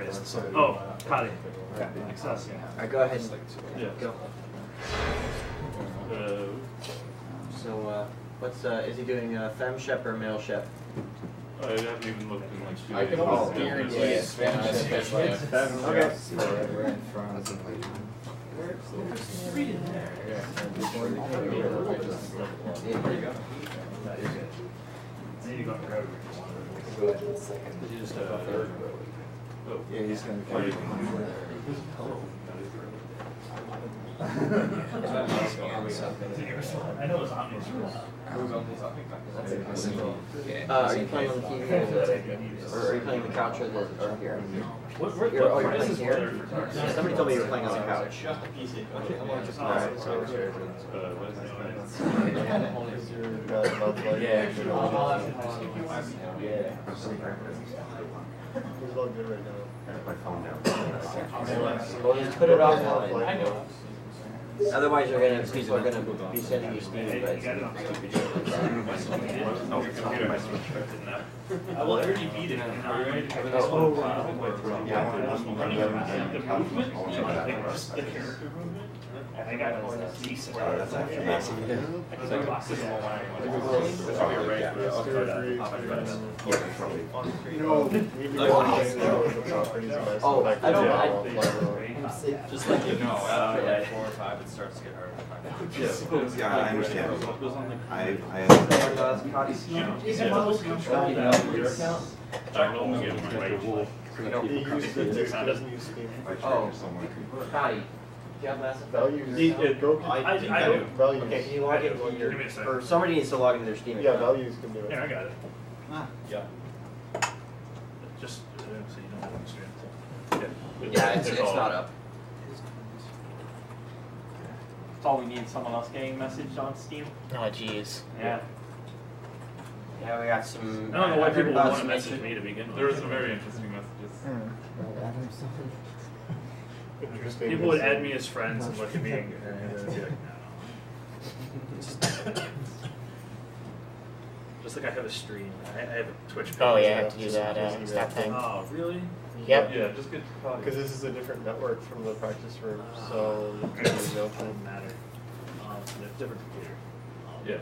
biased. Oh, got it. Access. Alright, go ahead. Yeah. Go. So, what's is he doing femme shep or male shep? I haven't even looked in like 2 days. I can almost guarantee it's Spanish. Okay. We're in front. Read it there. Then you go forever. Did you just step off there? Oh. Yeah, he's going to carry. I know it's obvious. Are you playing on the TV or are you playing the couch or here? What You're price playing is here? there? Somebody told me you were playing on the couch. Alright, so what is this? He's all good right now. My phone down. Well, just put it offline. Otherwise, people are gonna be sending you Steam invites. I will already beat it. Oh, I got decent. That's actually massive. Oh, I don't. Just like you know, after like 4 or 5, it starts to get harder to find. Yeah, I understand. I He uses the disc, he doesn't use Steam. Oh, Scotty, do you have massive Values. I do. Values. Okay, can you log into your, Give me a second. or somebody needs to log into their Steam Yeah, account. values can do it. Yeah, I got it. Yeah. Just so you know what I'm Yeah, it's not up. That's all we need, someone else getting a message on Steam. Oh, jeez. Yeah. Yeah, we got some. I don't know why I heard people would about want to some message me to begin with. There were some very interesting messages. Interesting. People would add me as friends and look at me and then be like, no. Just like I have a stream. I have a Twitch page. Oh yeah, I have to do that. It's that thing. Oh, really? Yep. Yeah, just get caught. Because this is a different network from the practice room, so It doesn't matter. Different computer. Yeah.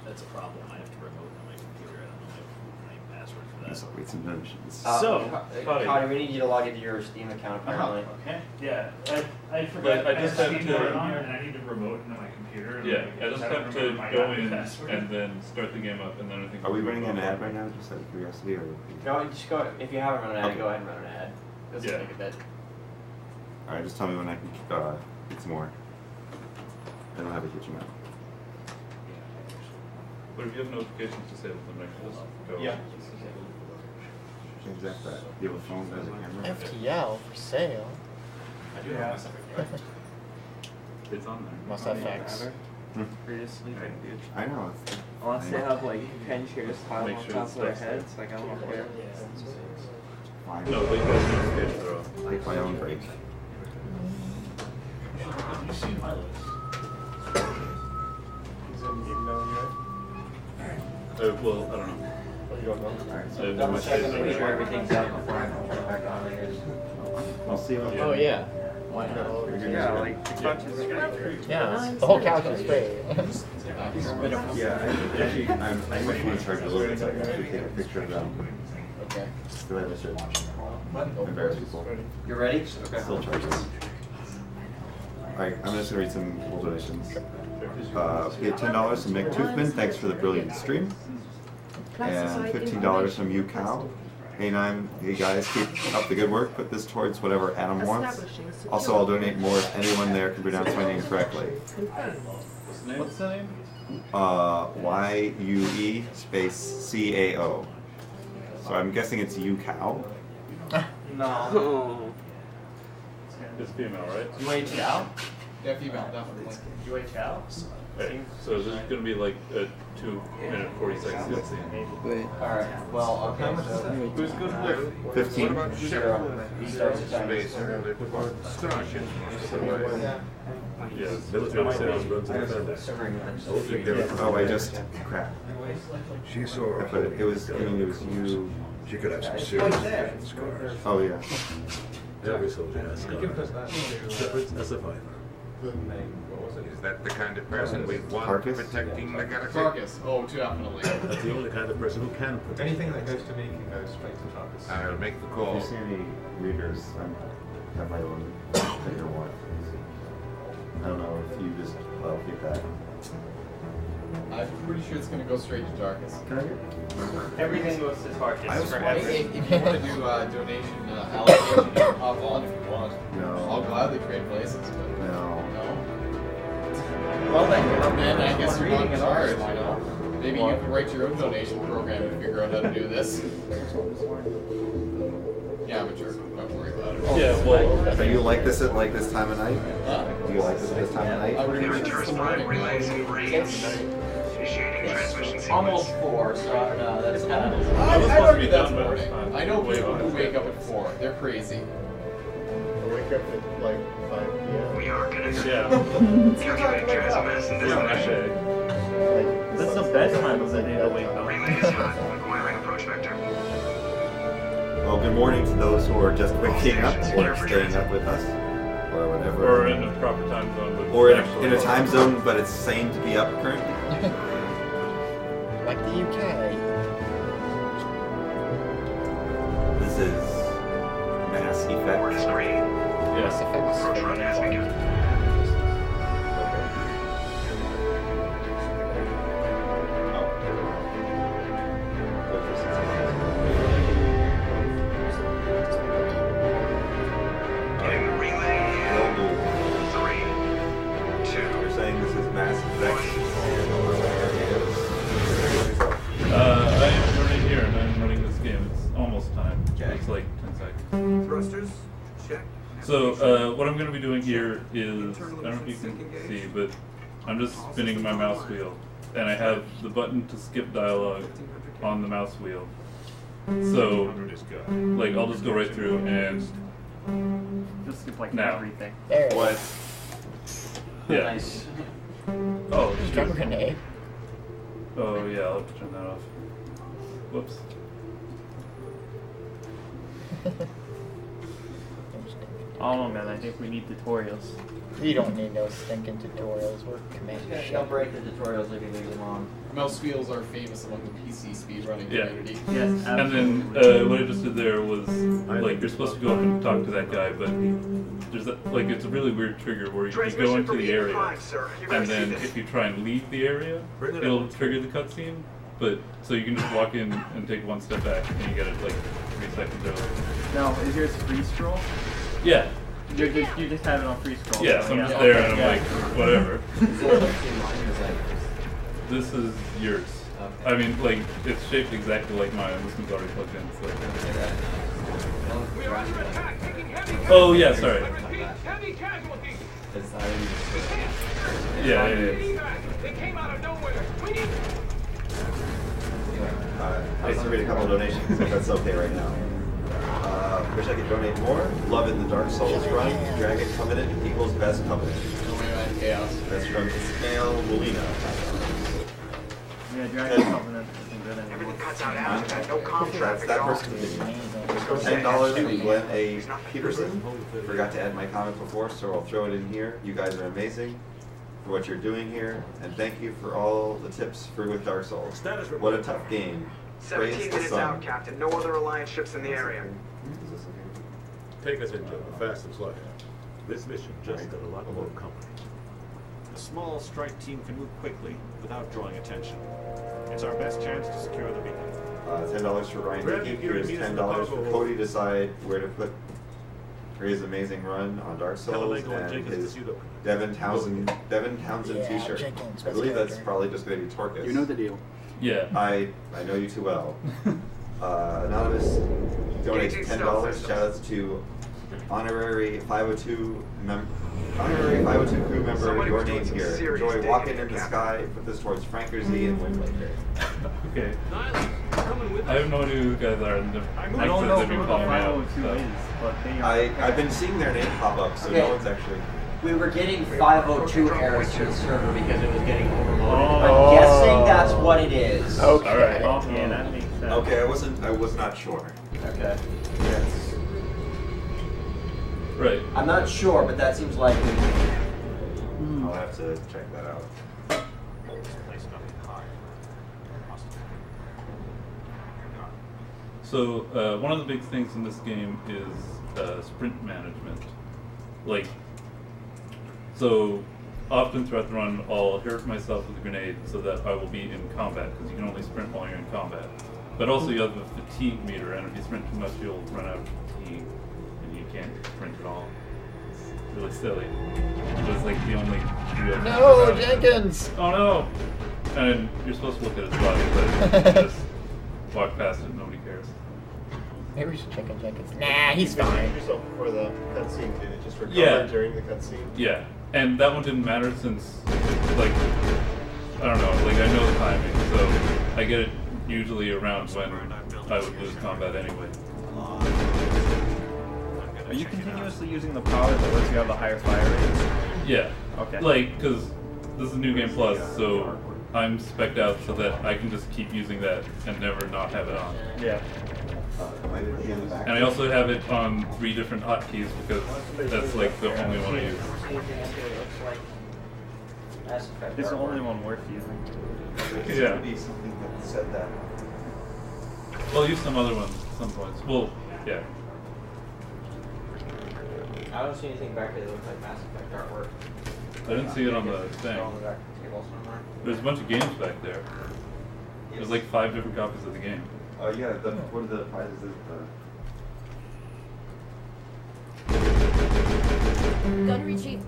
That's a problem. I have to remote on my computer. I don't know my password for that. read some donations. Connor, we need you to log into your Steam account apparently. Okay. Yeah, I forgot. But I just have Steam to- going on, and I need to remote into my computer. and Yeah, like, I just don't have to remember my go in password. and then start the game up, and then I think. Are we running an ad right now, just out of curiosity, or? No, just go. If you haven't run an ad, Okay. go ahead and run an ad. Doesn't Yeah. take a bit. All right, just tell me when I can get some more. I don't have a huge amount. But if you have notifications disabled, then make sure just go. Yeah. Change that. Do you have a phone that has a camera? FTL for sale. I do have myself. It's on there. Must have facts. You're just sleeping, dude. I know. It's Unless they have like 10 chairs piled Make on sure top it's of their stuck heads, like I don't care. fine. No, they have notifications are off. Take my own break. You see my list. he's in game now, Well, I don't know. right? Oh, you don't know? Double check to make sure everything's up before I turn it back on. I'll see you. Oh yeah. Why not? Yeah, like the couch is great. Yeah, the whole couch is great. Yeah, actually, I'm going to be in charge a little bit, so I can actually take a picture of them. Okay. So that I should embarrass people. You ready? Okay. Still charges. Alright, I'm just going to read some little donations. We had $10 from Nick Toothman, thanks for the brilliant stream. And $15 from you, Cow. Hey, hey guys, keep up the good work. Put this towards whatever Adam wants. Also, I'll donate more if anyone there can pronounce my name correctly. What's the name? YUE space CAO. So I'm guessing it's you, Cow. No. It's female, right? You wait chow? Yeah, female, definitely. You wait chow? Right. So this is going to be like a 2-minute 40-second cutscene. Wait. Alright, well, okay, so. Who's good with 15. Zero. He starts the time. Yeah. Military sales runs in the family. Oh, I just crap. She saw I put it. It was. I mean, it was you. she could have some serious vision scars. Oh yeah. Every soldier has scars. Separate as a survivor. Is that the kind of person we want Carcass? protecting the galaxy? Carcass. Oh, definitely. That's the only kind of person who can protect. Anything that goes to me can go straight to Carcass. I'll make the If call. you see any readers, I have my own bigger one. I don't know if you just. I'll keep that. I'm pretty sure it's gonna go straight to Darkus. Can I get? Everything goes to I Tarkus was forever. If you want to do donation allocation, you can hop on if you want. I'll No. gladly trade places, but No. no. Well then, Then I guess you're not in reading charge, it you know? Maybe you can write your own donation program and figure out how to do this. Yeah, I'm a jerk. Don't worry about it. Yeah, well, So you like this at like this time of night? Huh? Do you like this at this time of I night? would agree with this morning. It's almost 4, so no, that's kind of. I'd argue that's done by morning. this time. I know Way people who behind. wake up at 4. They're crazy. I wake up at like 5 p.m. We are gonna yeah. calculate transmiss and Okay. Like, That's the best time of the day to wake up. relay is hot. Acquiring approach vector. Well, good morning to those who are just waking up or staying up with us, or whatever. Or in the proper time zone. But Or in actually- a time zone, but it's sane to be up currently. Like the UK. This is Mass Board Effect. screen. Yes. Approach run has begun. Getting the relay in. 3, 2. You're saying this is Mass Effect. I am running here and I'm running this game. It's almost time. Okay. It's like 10 seconds. Thrusters. Check. So, what I'm going to be doing here is, I don't know if you can see, but I'm just spinning my mouse wheel. And I have the button to skip dialogue on the mouse wheel. So, like, I'll just go right through and, Just skip like Now. everything. There. What? yeah. Nice. Oh, Stun shoot. grenade. Oh, yeah, I'll have to turn that off. Whoops. Oh man, I think we need tutorials. You don't need no stinking tutorials. We're commander shit. Don't break the tutorials if you leave them on. Mouse wheels are famous among the PC speedrunning Yeah. community. Yes, And absolutely. then what I just did there was, like, you're supposed to go up and talk to that guy, but there's that, like, it's a really weird trigger where you go Transmission into from the area, E5, sir. You're gonna and then see this. if you try and leave the area, it'll trigger the cutscene. But so you can just walk in and take one step back, and you get it like 3 seconds early. Now, is yours free scroll? Yeah, You just have it on free scroll. yeah. So I'm just Yeah. there, and I'm Yeah. like, whatever. Is that mine or is that yours? This is yours. Okay. I mean, like, it's shaped exactly like mine. This one's already plugged in. So. Say that. We are under attack, taking heavy Oh yeah, sorry. heavy casualties. It's not even. Yeah, yeah, yeah. They came out of nowhere. We need I just read a couple of donations, if that's okay right now. Wish I could donate more. Love in the Dark Souls run. Dragon Covenant equals best covenant. No way, man. Chaos. That's from Ismail Molina. Yeah, Dragon Covenant isn't good anymore. everything cuts out after that. No comm That's traffic that at all. person $10 from Glenn A. Peterson. Forgot to add my comment before, so I'll throw it in here. You guys are amazing for what you're doing here, and thank you for all the tips for with Dark Souls. What a tough game. Praise 17 the minutes sun. out, Captain. No other Alliance ships in the area. Take us into the fastest life. This mission just got a lot more company. A small strike team can move quickly without drawing attention. It's our best chance to secure the beacon. $10 for Ryan Grab Dickey. your gear Here's and meet us in the $10 for cargo Cody hold. decide where to put his amazing run on Dark Souls Telemango and and Jenkins to his see the Devin Townsend Yeah, t-shirt. Jenkins, I believe best that's character. probably just going to be Torcus. You know the deal. Yeah. I know you too well. Anonymous donates $10. Shoutouts to honorary 502 crew member. Somebody Your was doing name some here. serious Enjoy digging walking here, in the Captain. sky. Put this towards Franker Z and Windbreaker. Okay. I have no idea who the guys are. I don't know who the 502 is, but they are. I've been seeing their name pop up, so Okay. no one's actually. we were getting 502 errors to the server because it was getting overloaded. Oh. I'm guessing that's what it is. Okay. All right. Okay, that makes sense. Okay, I was not sure. Okay. Yes. Right. I'm not sure, but that seems likely. I'll have to check that out. So one of the big things in this game is sprint management. Like, so often throughout the run, I'll hurt myself with a grenade so that I will be in combat, because you can only sprint while you're in combat. But also you have a fatigue meter, and if you sprint too much, you'll run out of fatigue, and you can't sprint at all. It's really silly. But it's like the only real. No, Jenkins! Oh no! And you're supposed to look at his body, but you just walk past it, nobody cares. Maybe we should check on Jenkins. Nah, he's You fine. yourself before the cutscene. Did it just recover Yeah. during the cutscene? Yeah, and that one didn't matter since, like, I don't know, like I know the timing, so I get it usually around when I would lose combat anyway. Are you continuously using the power that lets you have the higher fire rate? Yeah. Okay. Like, because this is New Game Plus, so I'm spec'd out so that I can just keep using that and never not have it on. Yeah. And I also have it on 3 different hotkeys because that's like the only one I use. It's the only one worth using. Yeah. Be something that said that. Well, I'll use some other ones at some points. Well, yeah. I don't see anything back there that looks like Mass Effect artwork. I didn't see it on the thing. On the back table somewhere. There's a bunch of games back there. There's like 5 different copies of the game. Yeah, what are the prizes? Gun retrieve.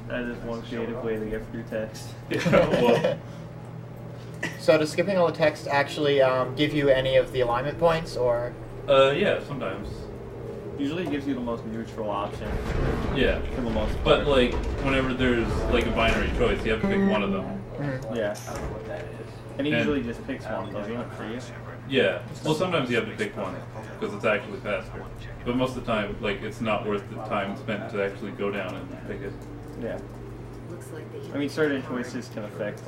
That is one creative way to get through text. Well, So does skipping all the text actually give you any of the alignment points, or? yeah, sometimes. Usually it gives you the most neutral option. Yeah. For the most part. But like, whenever there's like a binary choice, you have to pick one of them. Yeah. I don't know what that is. And he And- usually just picks one, doesn't it, for you? Yeah. Well, sometimes you have to pick one because it's actually faster. But most of the time, like, it's not worth the time spent to actually go down and pick it. Yeah. Looks like they I mean, certain choices can affect,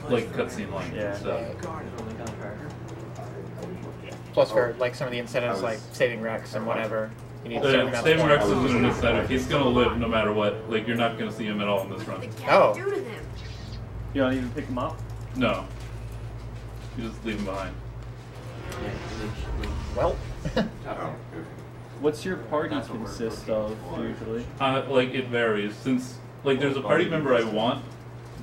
Like cutscene lines Yeah. and stuff. Plus for like some of the incentives like saving Rex and whatever. You need a certain amount of Saving Rex points. isn't an incentive. He's gonna live no matter what. Like, you're not gonna see him at all in this run. Oh. do to them. You don't even pick them up? No. You just leave him behind. Well. What's your party consist of, usually? Like, it varies. Since, like, there's a party member I want,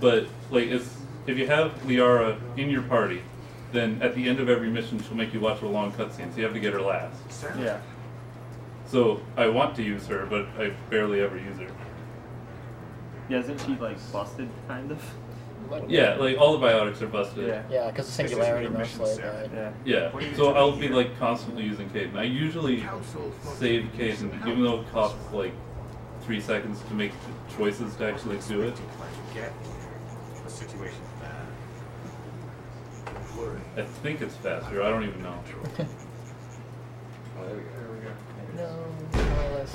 but, like, if you have Liara in your party, then at the end of every mission, she'll make you watch a long cutscene, so you have to get her last. Yeah. So, I want to use her, but I barely ever use her. Yeah, isn't she, like, busted, kind of? Yeah, like, all the biotics are busted. Yeah. Yeah, because the singularity mostly. But... Yeah. Yeah, so I'll be, like, constantly using Caden. I usually save Caden, even though it costs, like, 3 seconds to make the choices to actually do it. The situation I think it's faster, I don't even know. Oh, there we go. No, wireless.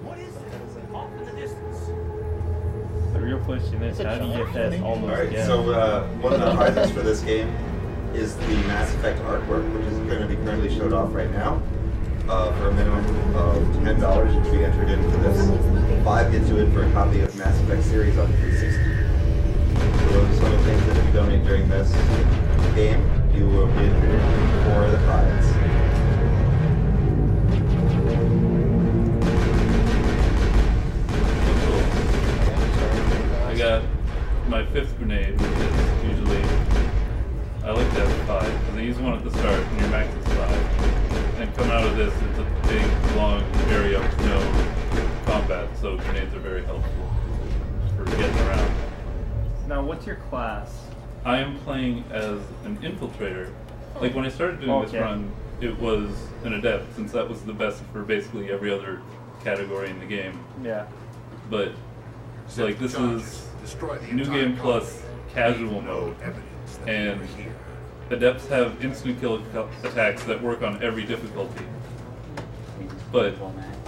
What is it? Off in the distance. The real question is, how do you get that almost Alright, again? so one of the prizes for this game is the Mass Effect artwork, which is going to be currently showed off right now. For a minimum of $10, you can be entered in for this. 5 gets you in for a copy of Mass Effect series on 360. So those are some of the things that if you donate during this game, you will be entered in for the prize. I got my 5th grenade, which is usually, I like to have 5, because I use one at the start, and your max is 5. And coming out of this, it's a big, long area with no combat, so grenades are very helpful for getting around. Now, what's your class? I am playing as an infiltrator. Like, when I started doing this Okay. run, it was an adept, since that was the best for basically every other category in the game. Yeah. But, like, this is New Game Plus casual mode, and adepts have instant kill attacks that work on every difficulty. But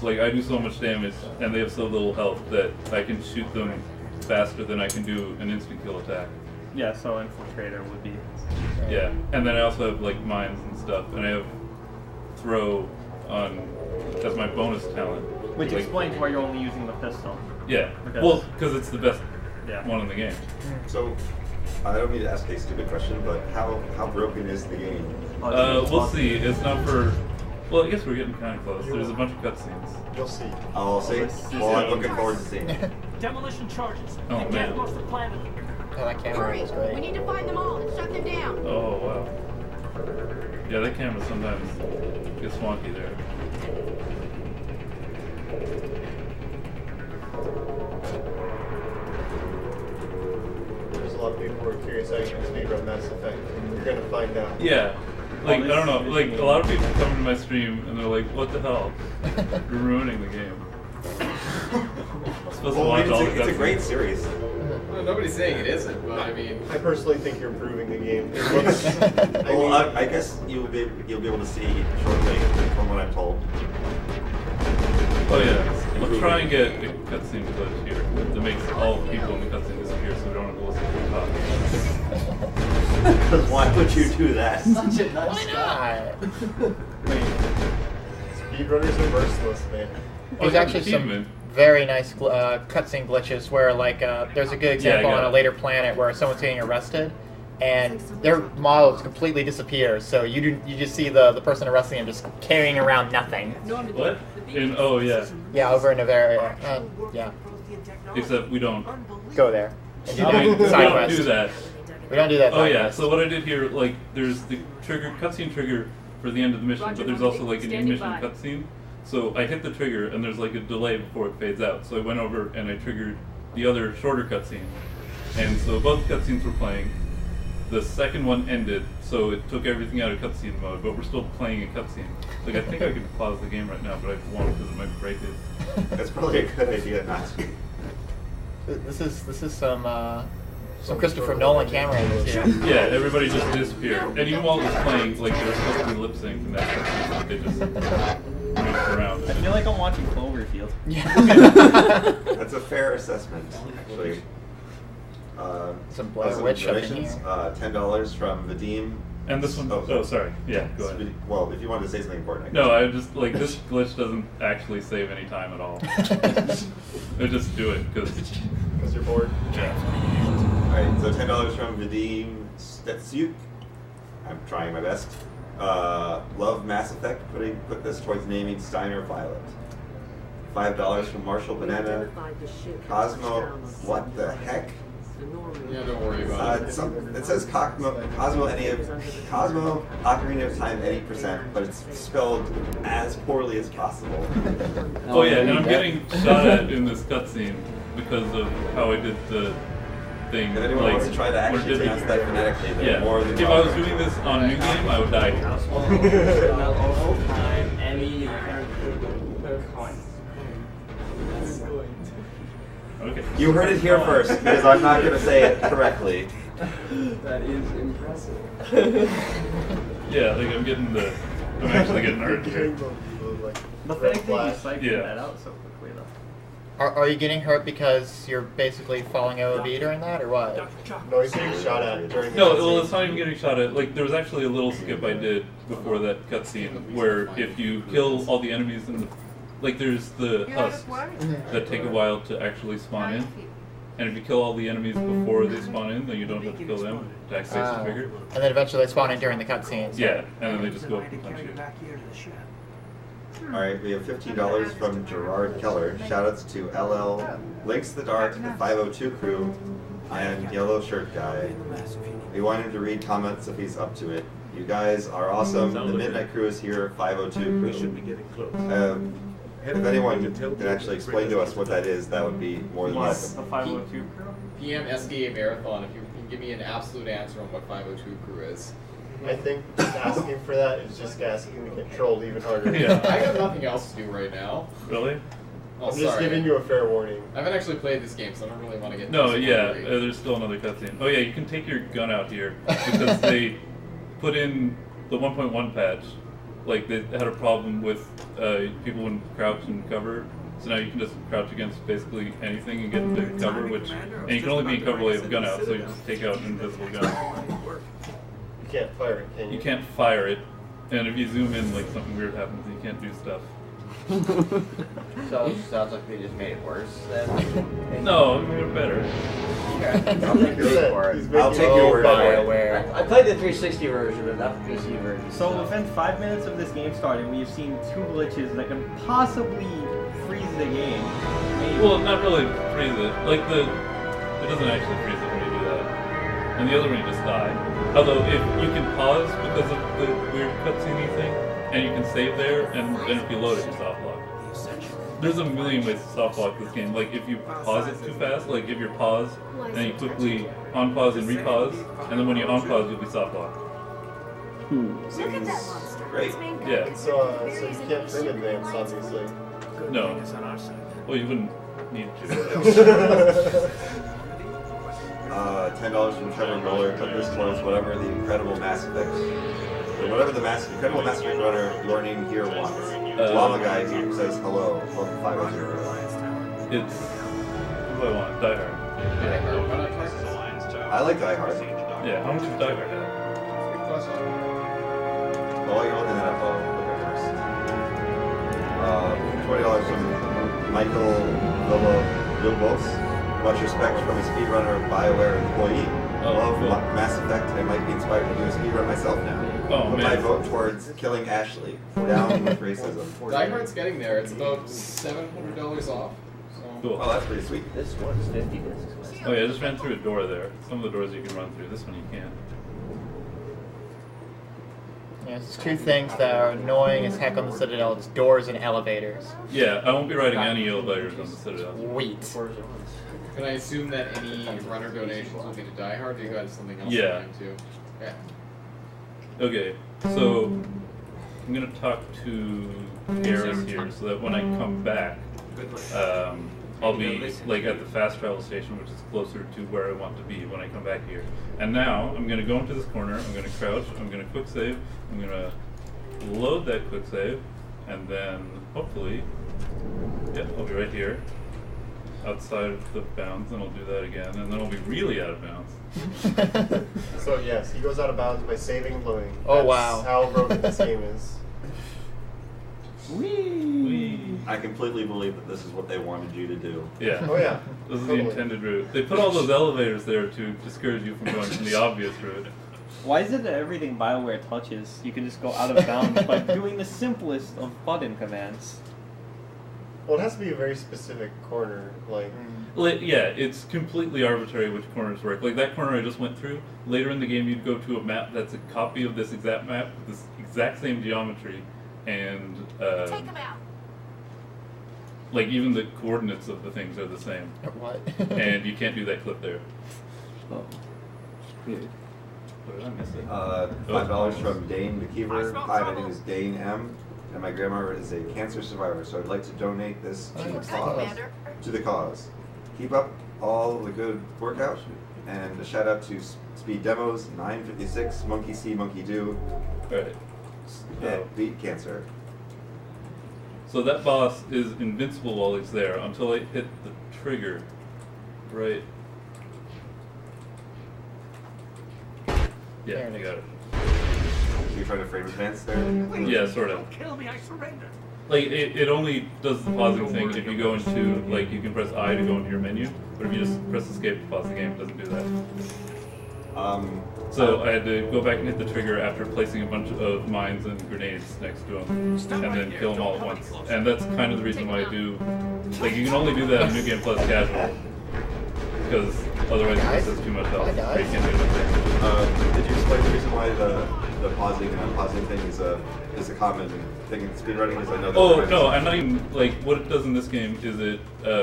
like I do so much damage and they have so little health that I can shoot them faster than I can do an instant kill attack. Yeah, so infiltrator would be. Yeah, and then I also have like mines and stuff, and I have throw on as my bonus talent. Which explains why you're only using the pistol. Yeah, well, because it's the best one in the game. So, I don't mean to ask a stupid question, but how broken is the game? We'll see. It's not for. Well, I guess we're getting kind of close. There's a bunch of cutscenes. You'll see. I'll see. Well, I'm looking forward to seeing it. Demolition charges. Oh, They man. can't cross the planet. Oh, that camera Hurry! is great. We need to find them all and shut them down. Oh wow. Yeah, that camera sometimes gets wonky there. There's a lot of people who are curious how you can speedrun Mass Effect. You're gonna find out. Yeah. Like, I don't know, like, a lot of people come to my stream and they're like, what the hell? You're ruining the game. I'm supposed to watch all the it's a great cutscenes. series. Well, nobody's saying it isn't, but I mean... I personally think you're improving the game. It looks, Well, I guess you'll be able to see shortly from what I'm told. Oh yeah, we'll try and get a cutscene glitch here that makes all the people in the cutscene disappear so we don't have to listen to them talk. Because why would you do that? Such a nice guy. Speedrunners are merciless, man. There's actually some very nice cutscene glitches where, like, there's a good example on a later planet where someone's getting arrested, and their models completely disappear. So you just see the person arresting them just carrying around nothing. What? Oh yeah. Yeah, over in a area. Yeah. Except we don't Go there. And do we that don't side quest. do that. We don't do that. Oh side yeah. quest. So what I did here, like, there's the cutscene trigger for the end of the mission, but there's also like an in-mission cutscene. So I hit the trigger and there's like a delay before it fades out. So I went over and I triggered the other shorter cutscene, and so both cutscenes were playing. The second one ended, so it took everything out of cutscene mode, but we're still playing a cutscene. Like, I think I could pause the game right now, but I won't because it might break it. That's probably a good idea not to. This is some Christopher Nolan camera angles here. Yeah, everybody just disappeared. And even while it was playing, like, they were supposed to be lip sync, and that cutscene, but they just moved around. I feel like I'm watching Cloverfield. Yeah. That's a fair assessment, actually. Some Blair Witch up in here. $10 from Vadim. And this one, oh sorry, yeah, go ahead. Well, if you wanted to say something important. No, I just, like, this glitch doesn't actually save any time at all. I just do it, because you're bored. Yeah. Alright, so $10 from Vadim Stetsuk. I'm trying my best. Love Mass Effect. Put this towards naming Steiner Violet. $5 from Marshall Banana. Cosmo. What the heck? Yeah, don't worry about it. It says Cosmo Ocarina of Time any %, but it's spelled as poorly as possible. Oh yeah, and I'm getting shot at in this cutscene because of how I did the thing. If anyone like, wants to try to actually pronounce that phonetically, then more than if I was doing this on New Game, I would die. Okay. You heard it here first, because I'm not going to say it correctly. That is impressive. Yeah, like I'm actually getting hurt here. The fact that you cycled that out so quickly, though. Are you getting hurt because you're basically falling OOB during that, or what? No, he's getting shot at during the No, cutscene. well, it's not even getting shot at. Like, there was actually a little skip I did before that cutscene where if you kill all the enemies in the... Like, there's the husks that take a while to actually spawn in. And if you kill all the enemies before they spawn in, then you don't have to kill them to access the trigger. And then eventually they spawn in during the cutscenes. Yeah, and then they just go up and punch you. Alright, we have $15 from Gerard Keller. Shoutouts to LL, Links the Dark, the 502 crew, and Yellow Shirt Guy. We want him to read comments if he's up to it. You guys are awesome. The Midnight Crew is here, 502 crew. We should be getting close. If anyone can actually explain to us what that is, that would be more than welcome. The 502 crew? PM SDA Marathon, if you can give me an absolute answer on what 502 crew is. I think just asking for that is just asking to get trolled even harder. Yeah. I got nothing else to do right now. Really? Oh, I'm just giving you a fair warning. I haven't actually played this game, so I don't really want to get... No, yeah, there's still another cutscene. Oh yeah, you can take your gun out here, because they put in the 1.1 patch, like they had a problem with people wouldn't crouch and cover. So now you can just crouch against basically anything and get into cover, and you can only be in cover while you have a gun out, so you just take out an invisible gun. You can't fire it, can you? You can't fire it, and if you zoom in, like something weird happens, you can't do stuff. So it sounds like they just made it worse then? No, it made it better. I'll take your word for it. I'll take your word for it. I played the 360 version, but not the PC version. So within 5 minutes of this game starting, we've seen 2 glitches that can possibly freeze the game. Maybe. Well, not really freeze it. Like it doesn't actually freeze it when you do that. And the other one you just die. Although if you can pause because of the weird cutscene thing, and you can save there, and then if you load it, you soft lock. There's a million ways to soft lock this game. Like if you pause it too fast, like if you're paused, and you quickly unpause and repause, and then when you unpause, you'll be soft locked. Look at that monster. Great. Yeah. So you can't print advance, obviously. No. Well, you wouldn't need to. $10 from Trevor Roller. Put this towards whatever the incredible Mass Effect, or whatever the incredible Mass Effect runner your name here wants. Llama guy who says hello from 500. It's who do I want? Die Hard. I like Die Hard. Yeah. How much does Die Hard have? Oh, you're looking that up. Oh, look at first. $20 from Michael Villalobos. Much respect from a speedrunner BioWare employee. Love cool. Mass Effect. I might be inspired to do a speedrun myself now. Oh, Put man. my vote towards killing Ashley. Down with racism. Die Hard's getting there. It's about $700 off. So. Cool. Oh, that's pretty sweet. This one's 50 discs. Oh yeah, I just ran through a door there. Some of the doors you can run through. This one you can't. Yeah, there's 2 things that are annoying as heck on the Citadel. It's doors and elevators. Yeah, I won't be riding any elevators on the Citadel. Sweet. Can I assume that any runner donations will be to Die Hard, or you got something else Yeah. in mind too? Yeah. Okay, so I'm gonna talk to Garrus here so that when I come back, I'll be like at the fast travel station, which is closer to where I want to be when I come back here. And now I'm gonna go into this corner. I'm gonna crouch. I'm gonna quick save. I'm gonna load that quick save, and then hopefully, yeah, I'll be right here, outside of the bounds, and I'll do that again, and then I'll be really out of bounds. So yes, he goes out of bounds by saving and loading. Oh, That's wow. how broken this game is. Whee! I completely believe that this is what they wanted you to do. Yeah. Oh yeah. This is Totally. the intended route. They put all those elevators there to discourage you from going from the obvious route. Why is it that everything BioWare touches, you can just go out of bounds by doing the simplest of button commands? Well, it has to be a very specific corner, like. Yeah, it's completely arbitrary which corners work. Like that corner I just went through, later in the game you'd go to a map that's a copy of this exact map, with this exact same geometry, and Take him out. like even the coordinates of the things are the same. What? And you can't do that clip there. Oh. Weird. What did I miss it? $5 from Dane McKeever. Hi, my name is Dane M. And my grandmother is a cancer survivor, so I'd like to donate this to the cause. To the cause. Keep up all the good workout, and a shout out to Speed Demos 956 Monkey See Monkey Do. Alright. And beat cancer. So that boss is invincible while he's there until I hit the trigger. Right. Yeah, I got it. You're trying to frame advance there? Yeah, sort of. Don't kill me, I surrender. Like, it only does the pausing thing if you go into, like, you can press I to go into your menu, but if you just press escape to pause the game, it doesn't do that. So I had to go back and hit the trigger after placing a bunch of mines and grenades next to them, and then kill them all at once. And that's kind of the reason why I do, like, you can only do that in New Game Plus Casual, because otherwise it says too much health, or you can't do anything. Did you explain the reason why the pausing and unpausing thing is a common thing in speedrunning? Because I know that. Oh no, I'm not even like what it does in this game is it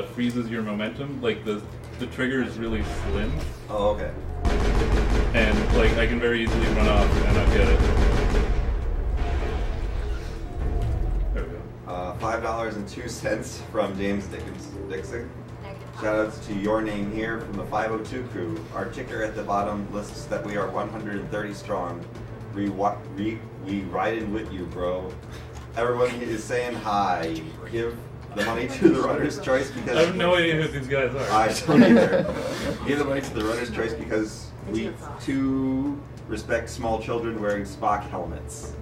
freezes your momentum. Like the trigger is really slim. Oh okay. And like I can very easily run off and not get it. There we go. $5.02 from James Dixon. Shoutouts to your name here from the 502 crew. Our ticker at the bottom lists that we are 130 strong. we riding with you, bro. Everyone is saying hi. Give the money to the runner's choice because I have no idea who these guys are. I don't either. Give the money to the runner's choice because we too respect small children wearing Spock helmets.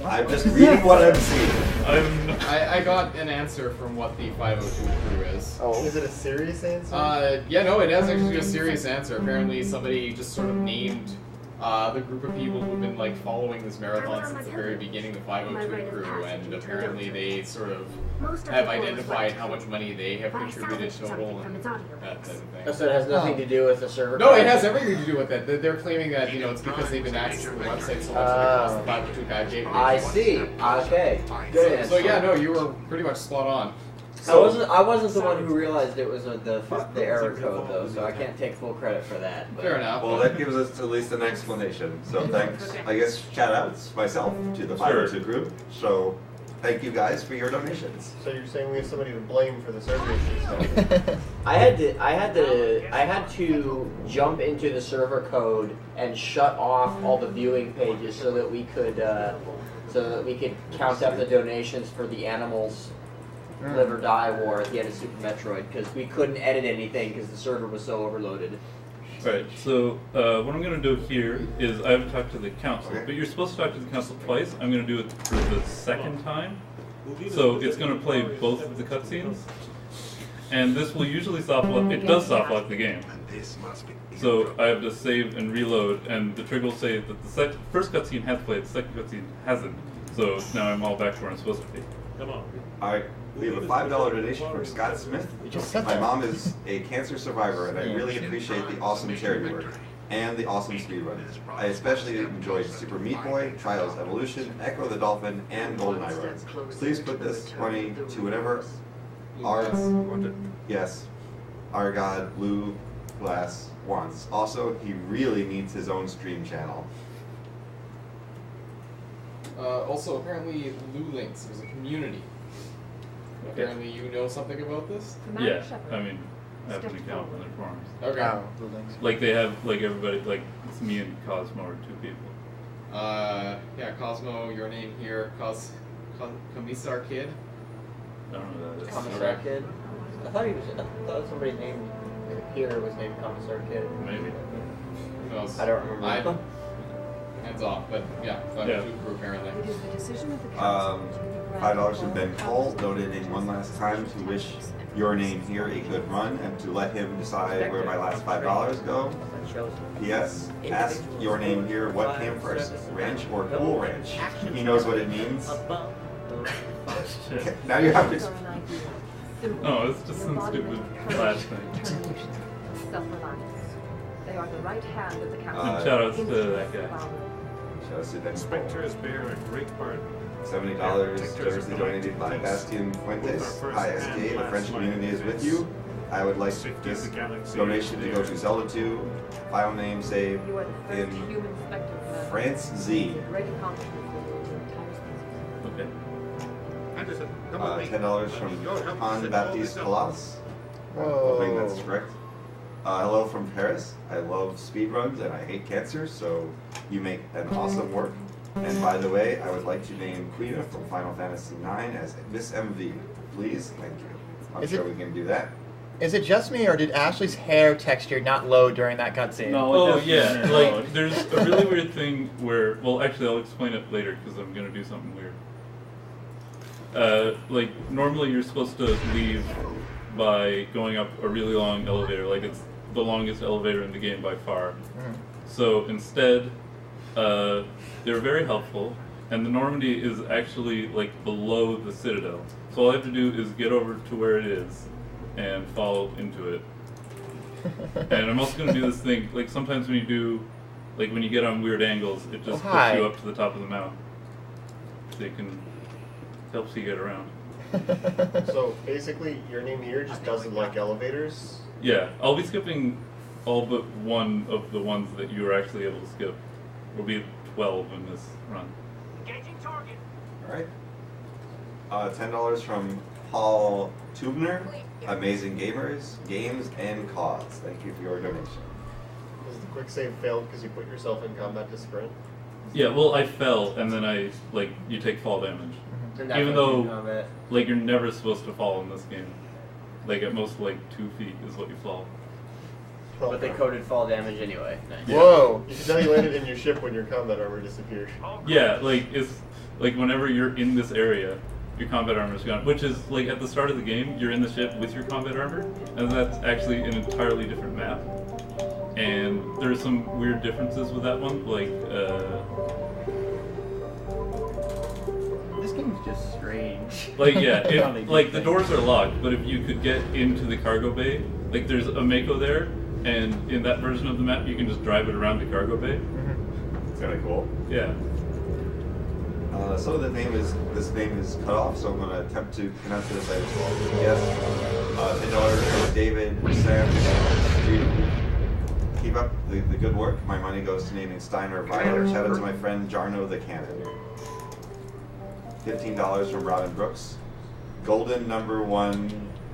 I'm just reading what I'm seeing. I got an answer from what the 502 crew is. Oh. Is it a serious answer? Yeah, no, it is actually a serious answer. Apparently somebody just sort of named the group of people who've been like following this marathon since the very beginning, the 502 crew, and apparently they sort of have identified how much money they have contributed total and that type of thing. So it has nothing to do with the server? No, it has everything to do with it. They're claiming that, you know, it's because they've been accessing the website so much that the 502 patch gateway. I see. Okay. Good answer. So yeah, no, you were pretty much spot on. I wasn't the one who realized it was the error code though, so I can't take full credit for that. But. Fair enough. Well, that gives us at least an explanation. So thanks, I guess, shout outs myself to the 502 group. So thank you guys for your donations. So you're saying we have somebody to blame for the server issues? I had to jump into the server code and shut off all the viewing pages so that we could count up the donations for the animals. Live or Die war at the end of Super Metroid because we couldn't edit anything because the server was so overloaded. Alright, so what I'm going to do here is I have to talk to the council, but you're supposed to talk to the council twice. I'm going to do it for the second time. So it's going to play both of the cutscenes, and this will usually soft lock. It does soft lock the game. So I have to save and reload, and the trigger will say that the first cutscene has played, the second cutscene hasn't. So now I'm all back to where I'm supposed to be. Come on. Alright, we have a $5 donation from Scott Smith. My mom is a cancer survivor, and I really appreciate the awesome charity work and the awesome speedrun. I especially enjoyed Super Meat Boy, Trials Evolution, Echo the Dolphin, and GoldenEye runs. Please put this money to whatever our God Blue Glass wants. Also, he really needs his own stream channel. Also, apparently, Links is a community. Apparently, you know something about this? Yeah, I mean, I have an account on their forums. Okay. Like they have, like everybody, like it's me and Cosmo are two people. Yeah, Cosmo, your name here, Commissar Kid. I don't know who that is. Commissar Kid? I thought somebody named here was named Commissar Kid. Maybe. Who knows? I don't remember. Hands off, but yeah, crew apparently. $5 from Ben Cole, donating one last time to wish your name here a good run and to let him decide where my last $5 go. P.S. Ask your name here what came first, ranch or cool ranch. He knows what it means. Now you have to. Oh, it's just some stupid flash thing. They are the right hand of the council. Shout outs to that guy. Shout outs to Ben. Spectres bear a great part. $70 generously donated by Bastien Fuentes. Hi SK, the French community is with you. I would like this donation to go to Zelda 2. File name saved in France Z. Okay. $10 from Han Baptiste Palas. Hoping that's correct. Hello from Paris. I love speedruns and I hate cancer, so you make an awesome work. And by the way, I would like to name Quina from Final Fantasy IX as Miss MV. Please, thank you. I'm sure we can do that. Is it just me, or did Ashley's hair texture not load during that cutscene? No, oh yeah, like there's a really weird thing where, well actually I'll explain it later because I'm going to do something weird. Like normally you're supposed to leave by going up a really long elevator, like it's the longest elevator in the game by far. So instead, they're very helpful, and the Normandy is actually like below the Citadel. So all I have to do is get over to where it is and fall into it. And I'm also going to do this thing, like sometimes when you do, like when you get on weird angles, it just puts you up to the top of the mountain. So you can, helps you get around. So basically, your name here just doesn't like elevators? Yeah, I'll be skipping all but one of the ones that you were actually able to skip. There'll be 12 in this run. Engaging target. Alright. $10 from Paul Tubner. Amazing Gamers, Games, and Cause. Thank you for your donation. Does the quick save failed because you put yourself in combat to sprint? Yeah, well, I fell, and then you take fall damage. And that's Even what you though, comment. you're never supposed to fall in this game. At most, 2 feet is what you fall. But they coded fall damage anyway. Nice. Yeah. Whoa! You can tell you landed in your ship when your combat armor disappears. Yeah, it's whenever you're in this area, your combat armor is gone. Which is at the start of the game, you're in the ship with your combat armor, and that's actually an entirely different map. And there's some weird differences with that one, This game's just strange. the doors are locked, but if you could get into the cargo bay, there's a Mako there, and in that version of the map, you can just drive it around the cargo bay. It's kind of cool. Yeah. So this name is cut off, so I'm going to attempt to pronounce this as yes. $10 from David, Sam, Street. Keep up the good work. My money goes to naming Steiner Violet. Shout out to my friend Jarno the Cannon. $15 from Robin Brooks. Golden #1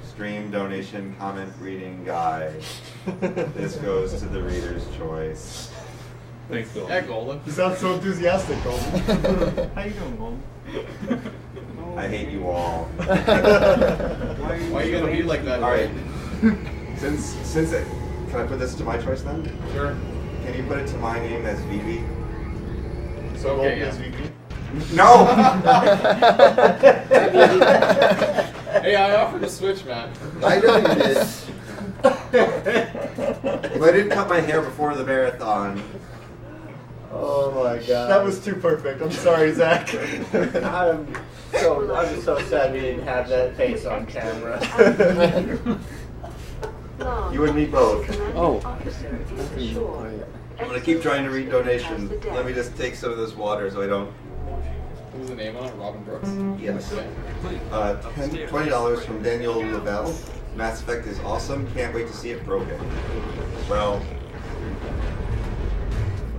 stream donation comment reading guy. This goes to the reader's choice. Thanks, Golden. Yeah, Golden. You sound so enthusiastic, Golden. How you doing, Golden? I hate you all. Why are you gonna be like that? All right. Since it, can I put this to my choice then? Sure. Can you put it to my name as VB? So Okay, Golden yeah. is VP? No. Hey, I offered to switch, man. I know you did. If I didn't cut my hair before the marathon. Oh my god. That was too perfect. I'm sorry, Zach. I'm just so sad we didn't have that face on camera. You and me both. Oh. I'm gonna keep trying to read donations. Let me just take some of this water so I don't. What was the name on it? Robin Brooks? Yes. Okay. $20 from Daniel Lavelle. Mass Effect is awesome. Can't wait to see it broken. Well,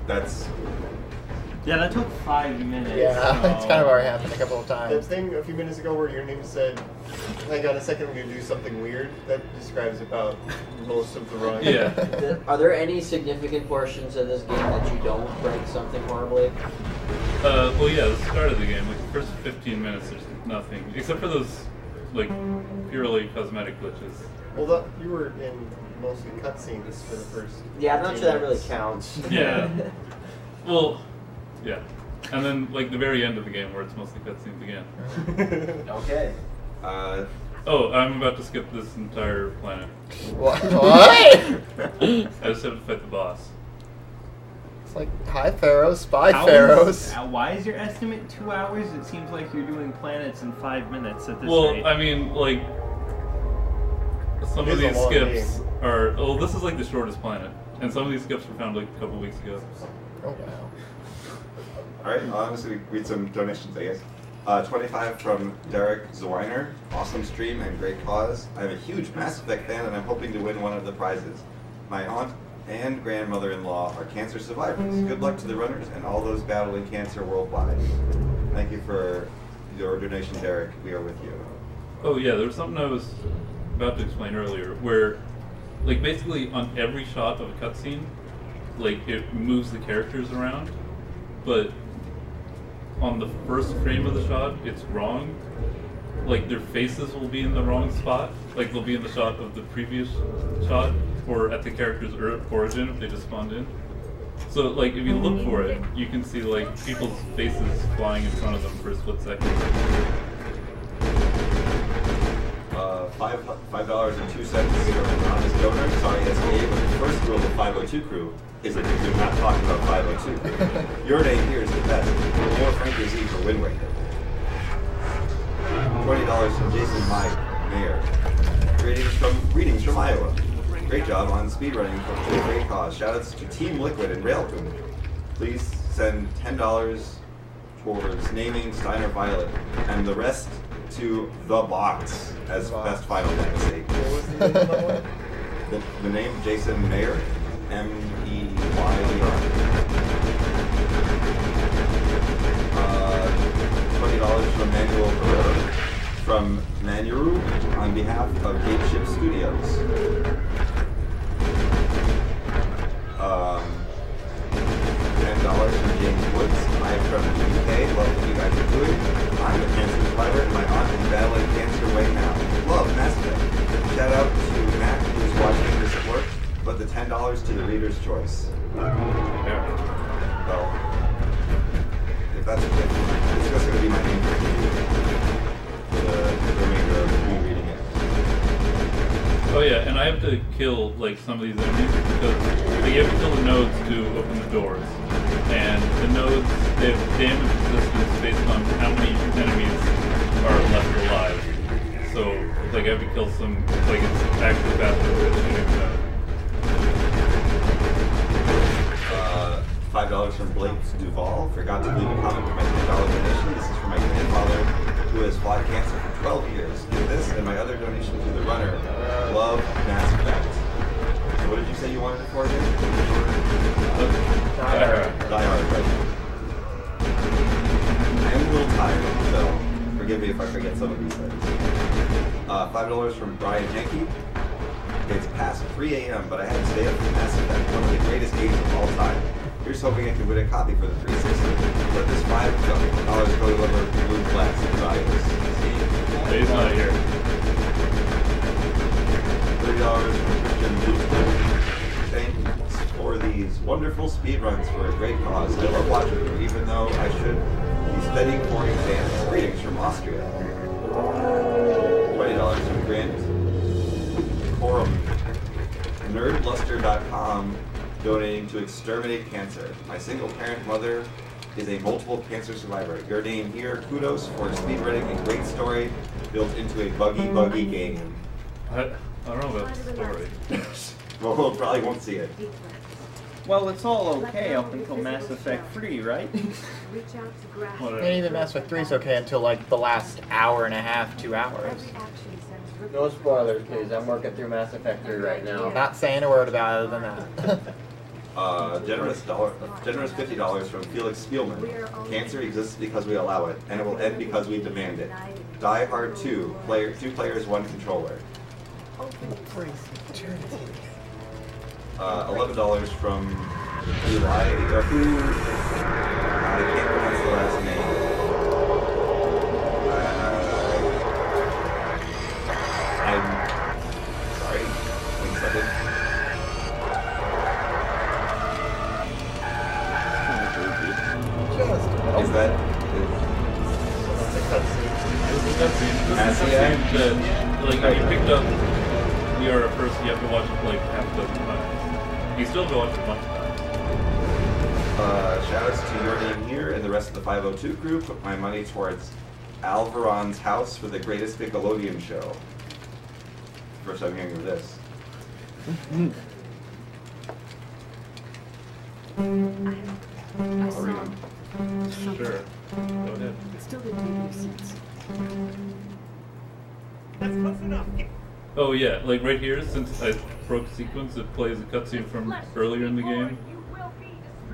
that's. Yeah, that took 5 minutes. Yeah, so. it's kind of already happened a couple of That times. thing a few minutes ago where your name said, hang on a second, we're going to do something weird, that describes about most of the run. Yeah. Are there any significant portions of this game that you don't break something horribly? Well, yeah, the start of the game, the first 15 minutes, there's nothing except for those purely cosmetic glitches. Well, you were in mostly cutscenes for the first. Yeah, I'm not 15 sure that really minutes. counts. Yeah. Well, yeah. And then the very end of the game where it's mostly cutscenes again. Okay. Oh, I'm about to skip this entire planet. What? I just have to fight the boss. It's like, hi Pharaoh, spy How Pharaohs. Why is your estimate 2 hours? It seems like you're doing planets in 5 minutes at this Well, rate. I mean, some of It is a these long skips game. are. Well, this is the shortest planet, and some of these skips were found a couple weeks ago. Oh wow. Alright, I'm just going to read some donations, I guess. 25 from Derek Zwiner. Awesome stream and great cause. I'm a huge Mass Effect fan and I'm hoping to win one of the prizes. My aunt and grandmother-in-law are cancer survivors. Good luck to the runners and all those battling cancer worldwide. Thank you for your donation, Derek. We are with you. Oh yeah, there was something I was about to explain earlier, where, basically on every shot of a cutscene, it moves the characters around, but on the first frame of the shot, it's wrong. Their faces will be in the wrong spot. They'll be in the shot of the previous shot, or at the character's origin if they just spawned in. So, if you look for it, you can see, people's faces flying in front of them for a split second. $5.02 from an honest donor. Sorry, SGA, but the first rule of the 502 crew is that you do not talk about 502. Your name here is the best. More Frankie Z for Wind Waker. $20 from Jason Mayer. Greetings from Iowa. Great job on speedrunning for a great cause. Shoutouts to Team Liquid and Railcoon. Please send $10 towards naming Steiner Violet and the rest to The Box as best Final Fantasy. What was the name of that one? The name Jason Mayer, M-E-Y-E-R. $20 from Manuel Herrera from Manuru on behalf of Gateship Studios. $10 from James Woods. from the UK. Love what you guys are doing. I'm a cancer survivor, and my aunt is battling cancer right now. Love Mass Effect. Shout out to Matt, who's watching this at work. But the $10 to the reader's choice. Well, if that's it, it's just going to be my name for the remainder of me reading it. Oh yeah, and I have to kill like some of these enemies because like, you have to kill the nodes to open the doors, and the nodes they have damage resistance based on how many enemies are left alive. So like I have to kill some. Like it's actually faster than shooting them. $5 from Blake Duvall. Forgot to leave a comment for my $10 donation. This is for my grandfather who has fought cancer for 12 years. Give this and my other donation to the runner. Love Mass Effect. So what did you say you wanted it for again? Die Hard, right. I am a little tired, so forgive me if I forget some of these things. $5 from Brian Yankee. It's past 3 a.m., but I had to stay up for Mass Effect, one of the greatest games of all time. Here's hoping I can win a copy for the 360. Let this $5 go deliver blue glass desires. He's not here. $30 from Christian Booster. Thanks for these wonderful speedruns for a great cause. I love watching you, even though I should be studying for exams. Greetings from Austria. $20 from Grant Corum. Nerdluster.com. Donating to exterminate cancer. My single-parent mother is a multiple cancer survivor. Your name here. Kudos for speedrunning a great story built into a buggy game. I don't know about the story. Well, we'll probably won't see it. Well, it's all okay up until Mass Effect 3, right? And even Mass Effect 3 is okay until like the last hour and a half, 2 hours. No spoilers, please. I'm working through Mass Effect 3 right now. Not saying a word about it other than that. Generous $50 from Felix Spielman. Cancer exists because we allow it, and it will end because we demand it. Die Hard 2, 2 players, 1 controller. $11 from Eli, who I can't pronounce the last name. I'm sorry. 1 second. Is that? That's a cutscene. Like if you picked up We Are a Person, you have to watch it like half a dozen times. You still have to watch it a bunch of times. Shoutouts to your name here and the rest of the 502 crew. Put my money towards Alvaron's house for the greatest Nickelodeon show. First time hearing of this. I'll read them. Sure. Go ahead. Still didn't make any sense. That's close enough. Oh yeah, like right here, since I broke sequence, it plays a cutscene from earlier in the game,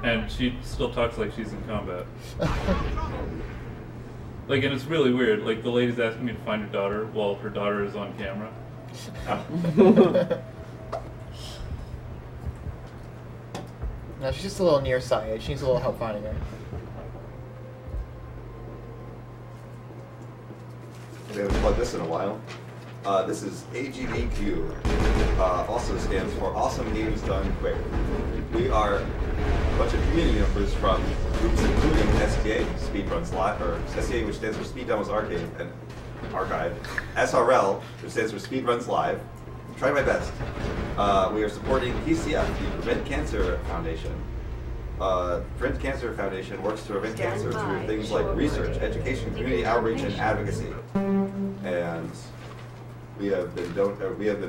and she still talks like she's in combat. Like, and it's really weird. Like, the lady's asking me to find her daughter while her daughter is on camera. No, she's just a little nearsighted. She needs a little help finding her. We haven't plugged this in a while. This is AGDQ. Also stands for Awesome Games Done Quick. We are a bunch of community members from groups including STA, Speedruns Live, or STA, which stands for Speed Demos Arcade and Archive, SRL, which stands for Speedruns Live. Try my best. We are supporting PCF, the Prevent Cancer Foundation. Prevent Cancer Foundation works to prevent cancer through things like research, education, community outreach, and advocacy. And we have been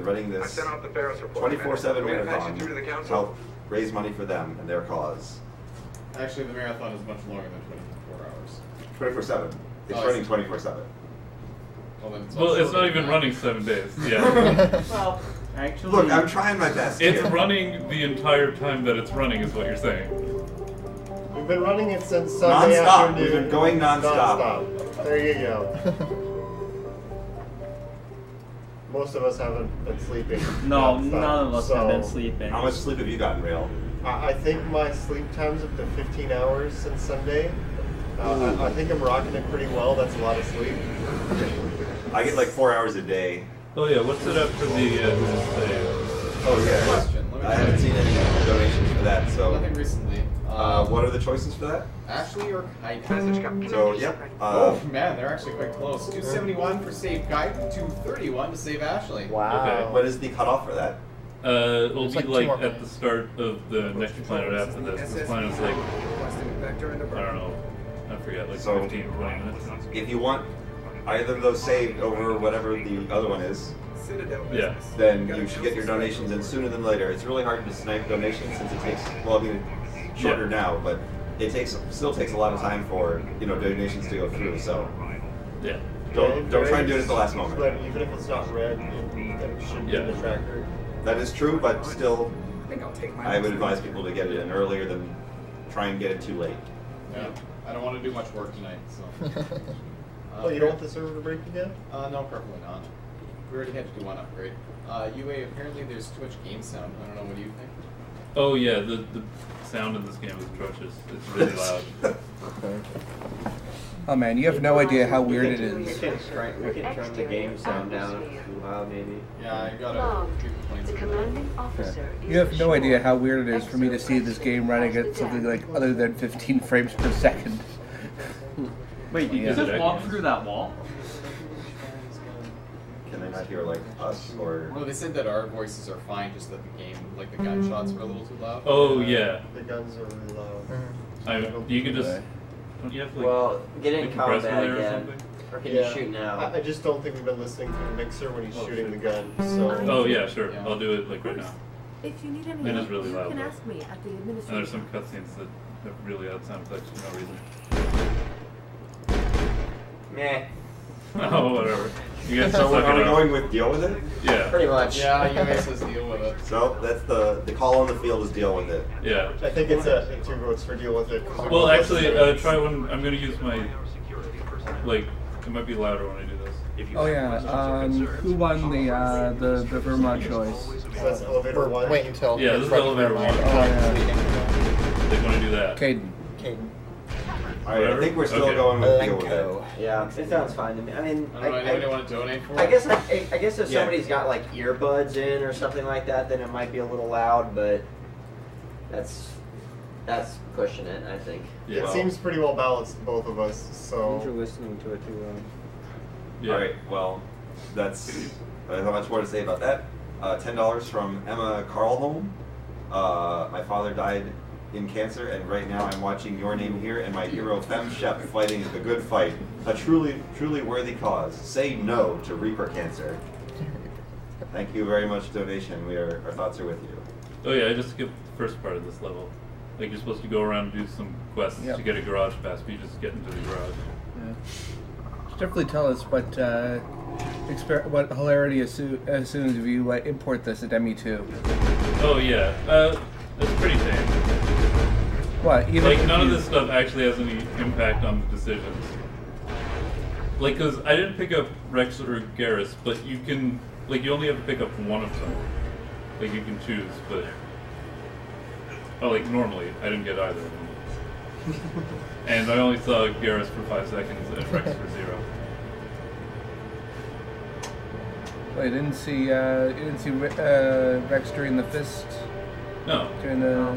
running this 24/7 marathon to help raise money for them and their cause. Actually, the marathon is much longer than 24 hours. 24/7. It's running 24/7. Well, It's not even running 7 days. Yeah. Well, actually, look, I'm trying my best. It's here. running the entire time that it's running, is what you're saying. We've been running it since Sunday non-stop. afternoon. We've been going non-stop. There you go. Most of us haven't been sleeping. no, non-stop, none of us so have been sleeping. How much sleep have you gotten, Rail? I think my sleep time's up to 15 hours since Sunday. I think I'm rocking it pretty well. That's a lot of sleep. I get like 4 hours a day. Oh yeah, what's it up for the Oh yeah. Question. I haven't seen any donations for that, so. Nothing recently. What are the choices for that? Ashley or Kite? So, yep. Oh man, they're actually quite close. 271 for save Kite, 231 to save Ashley. Wow. Okay. What is the cutoff for that? It'll It's be like 2 more at minutes. the start of the next planet after this. This planet's like, I don't know, I forget, like So- 15, 20 minutes. If you want either of those saved over whatever the other one is, Yeah. then you should get your donations in sooner than later. It's really hard to snipe donations since it takes, well, I mean, it's shorter now, but it still takes a lot of time for, donations to go through, so Yeah. don't try and do it at the last moment. But even if it's not red, it should be in the tracker. That is true, but still, I would advise people to get it in earlier than try and get it too late. Yeah. I don't want to do much work tonight, so. Oh, you don't want the server to break again? No, probably not. We already had to do one upgrade. UA, apparently there's too much game sound. I don't know, what do you think? Oh yeah, the sound in this game is atrocious. It's really loud. Oh man, you have no idea how weird it We is. can turn the game sound down if it's too loud, maybe. Yeah, I got a few complaints about that. You have no idea how weird it is for me to see this game running at something like other than 15 frames per second. Wait, did you just walk through that wall? Can they not hear, like, us, or? Well, they said that our voices are fine, just that the game, like the gunshots were a little too loud. Oh yeah. The guns are really loud. You can just. Don't you have to, like, Well, get in like, compress combat layer or again. something? Or can you shoot now? I just don't think we've been listening to the mixer when he's shooting the gun, so... Oh yeah, sure. I'll do it like right now. If you need any It is help, really you loud. can though. ask me at the And administration. there's some cutscenes that have really loud sound effects for no reason. Meh. Oh, whatever. You guys So suck are it we up. going with deal with it? Yeah. Pretty much. Yeah, UA says deal with it. So that's the call on the field is deal with it. Yeah. I think it's a 2 votes for deal with it. 'cause Well, we're actually, both try one. I'm gonna use my, like, it might be louder when I do this. Oh yeah, who won the Vermont choice? So that's elevator 1. Wait until. Yeah, this is elevator one. Oh yeah. They want to do that. Caden. Alright, I think we're still Okay. going with deal with it. Yeah, it sounds fine to me. I mean, I don't know, anybody want to donate for it? I guess if Yeah. somebody's got like earbuds in or something like that, then it might be a little loud, but that's pushing it, I think. Yeah. It seems pretty well balanced, both of us, so... listening to it too well. Yeah. Alright, well, that's, I don't have much more to say about that. $10 from Emma Carlholm. My father died in cancer, and right now I'm watching Your Name Here and my hero Fem Shep fighting the good fight. A truly worthy cause. Say no to Reaper cancer. Thank you very much, donation. Our thoughts are with you. Oh yeah, I just skipped the first part of this level. Like you're supposed to go around and do some quests Yep. to get a garage pass, but you just get into the garage. Yeah. Should definitely tell us what hilarity as soon as you import this at ME2. Oh yeah, that's pretty tame. What? Even Like if none of you- this stuff actually has any impact on the decisions. Like, cause I didn't pick up Rex or Garrus, but you can, like, you only have to pick up one of them. Like you can choose, but like normally I didn't get either of them. And I only saw Garrus for 5 seconds and Rex for 0. Wait, you didn't see Rex during the fist? No. During the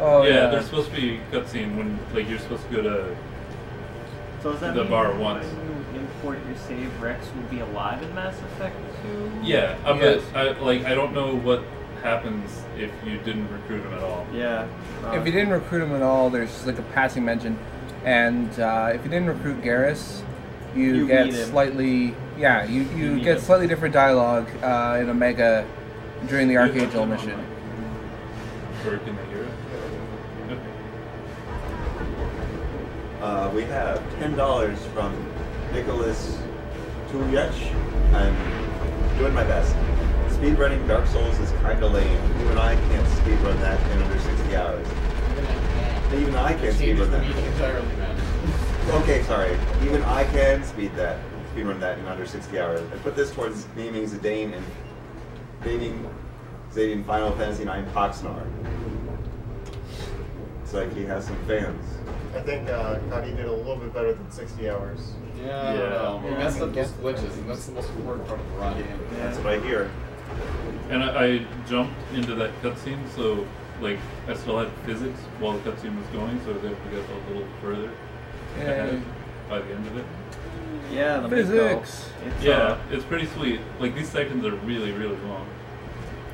Oh yeah, there's supposed to be a cutscene when like you're supposed to go to So does that the mean bar when once. you import your save, Rex will be alive in Mass Effect 2? Yeah, Yes. but I don't know what happens if you didn't recruit him at all. Yeah. If you didn't recruit him at all, there's like a passing mention, and if you didn't recruit Garrus, you get meet him. slightly you meet get him. slightly different dialogue in Omega during the Archangel mission. Or can they hear it? Okay. We have $10 from Nicholas Tuyech. I'm doing my best. Speedrunning Dark Souls is kinda lame. Even I can't speedrun that in under 60 hours. Even I can't speedrun that. entirely, man. Okay, sorry. Even I can speedrun that in under 60 hours. I put this towards naming Zidane and naming Zidane Final Fantasy IX Poxnar. It's like he has some fans. I think Kagi did a little bit better than 60 hours. Yeah, I don't know. He messed up those glitches, and that's the most important part of the run. That's what I hear. And I jumped into that cutscene, so like I still had physics while the cutscene was going, so I was able to get a little further ahead by the end of it. Yeah, the physics. It's pretty sweet. Like these sections are really, really long.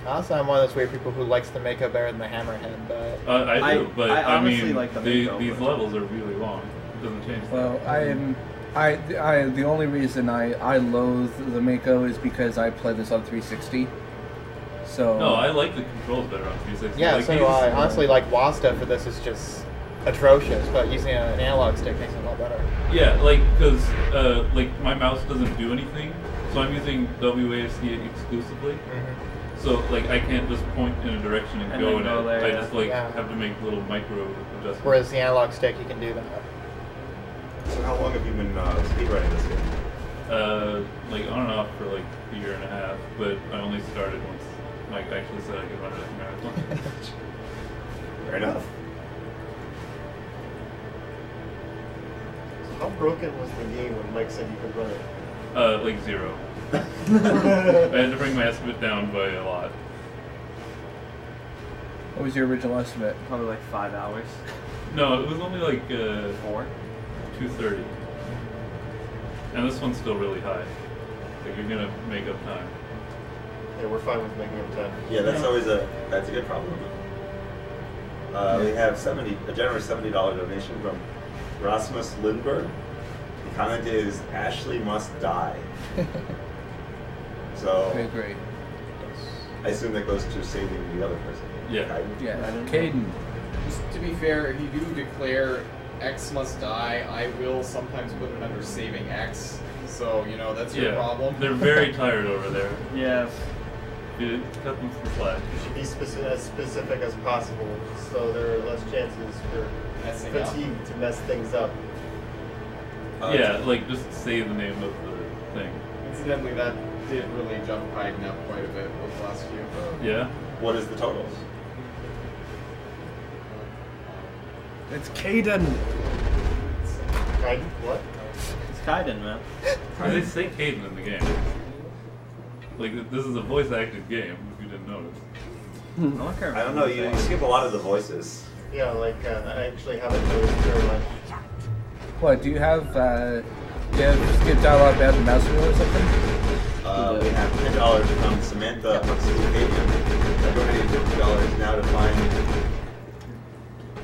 Also, I'm one of those weird people who likes the Mako better than the Hammerhead, but I do, but I mean, like the these Mako, levels are really long. It doesn't change. Well, the only reason I loathe the Mako is because I play this on 360. So no, I like the controls better on 360. yeah, like so do I. Honestly, like Wasta for this is just atrocious, but using an analog stick makes it a lot better. Yeah, like because like my mouse doesn't do anything, so I'm using WASD exclusively. So like I can't just point in a direction and go in it. there, I just like have to make little micro adjustments. Whereas the analog stick, you can do that. So how long have you been speedrunning this game? Like on and off for like a year and a half, but I only started once Mike actually said I could run a marathon. Fair enough. How broken was the game when Mike said you could run it? Like 0. I had to bring my estimate down by a lot. What was your original estimate? Probably like 5 hours. No, it was only like 4. 2:30. And this one's still really high. Like you're gonna make up time. Yeah, we're fine with making up time. Yeah, that's always a good problem. We have a generous $70 donation from Rasmus Lindberg. The comment is Ashley must die. So I agree. I assume that goes to saving the other person. Yeah. Yeah. Caden. Just to be fair, if you do declare X must die, I will sometimes put it under saving X. So, you know, that's your problem. They're very tired over there. Yeah. Dude, cut them some slack. You should be as specific as possible, so there are less chances for fatigue to mess things up. Yeah, like just say the name of the thing. Incidentally, that did really jump Hyden up quite a bit those last few. Yeah. What is the totals? It's Caden. Kaiden? What? It's Kaiden, man. They say Caden in the game. Like this is a voice acted game. If you didn't notice. I don't know. You skip a lot of the voices. Yeah, like I actually haven't noticed very much. What, do you have skip dialogue bad the mouse wheel or something? We have $10 from Samantha Stadium. I donated $50 now to find.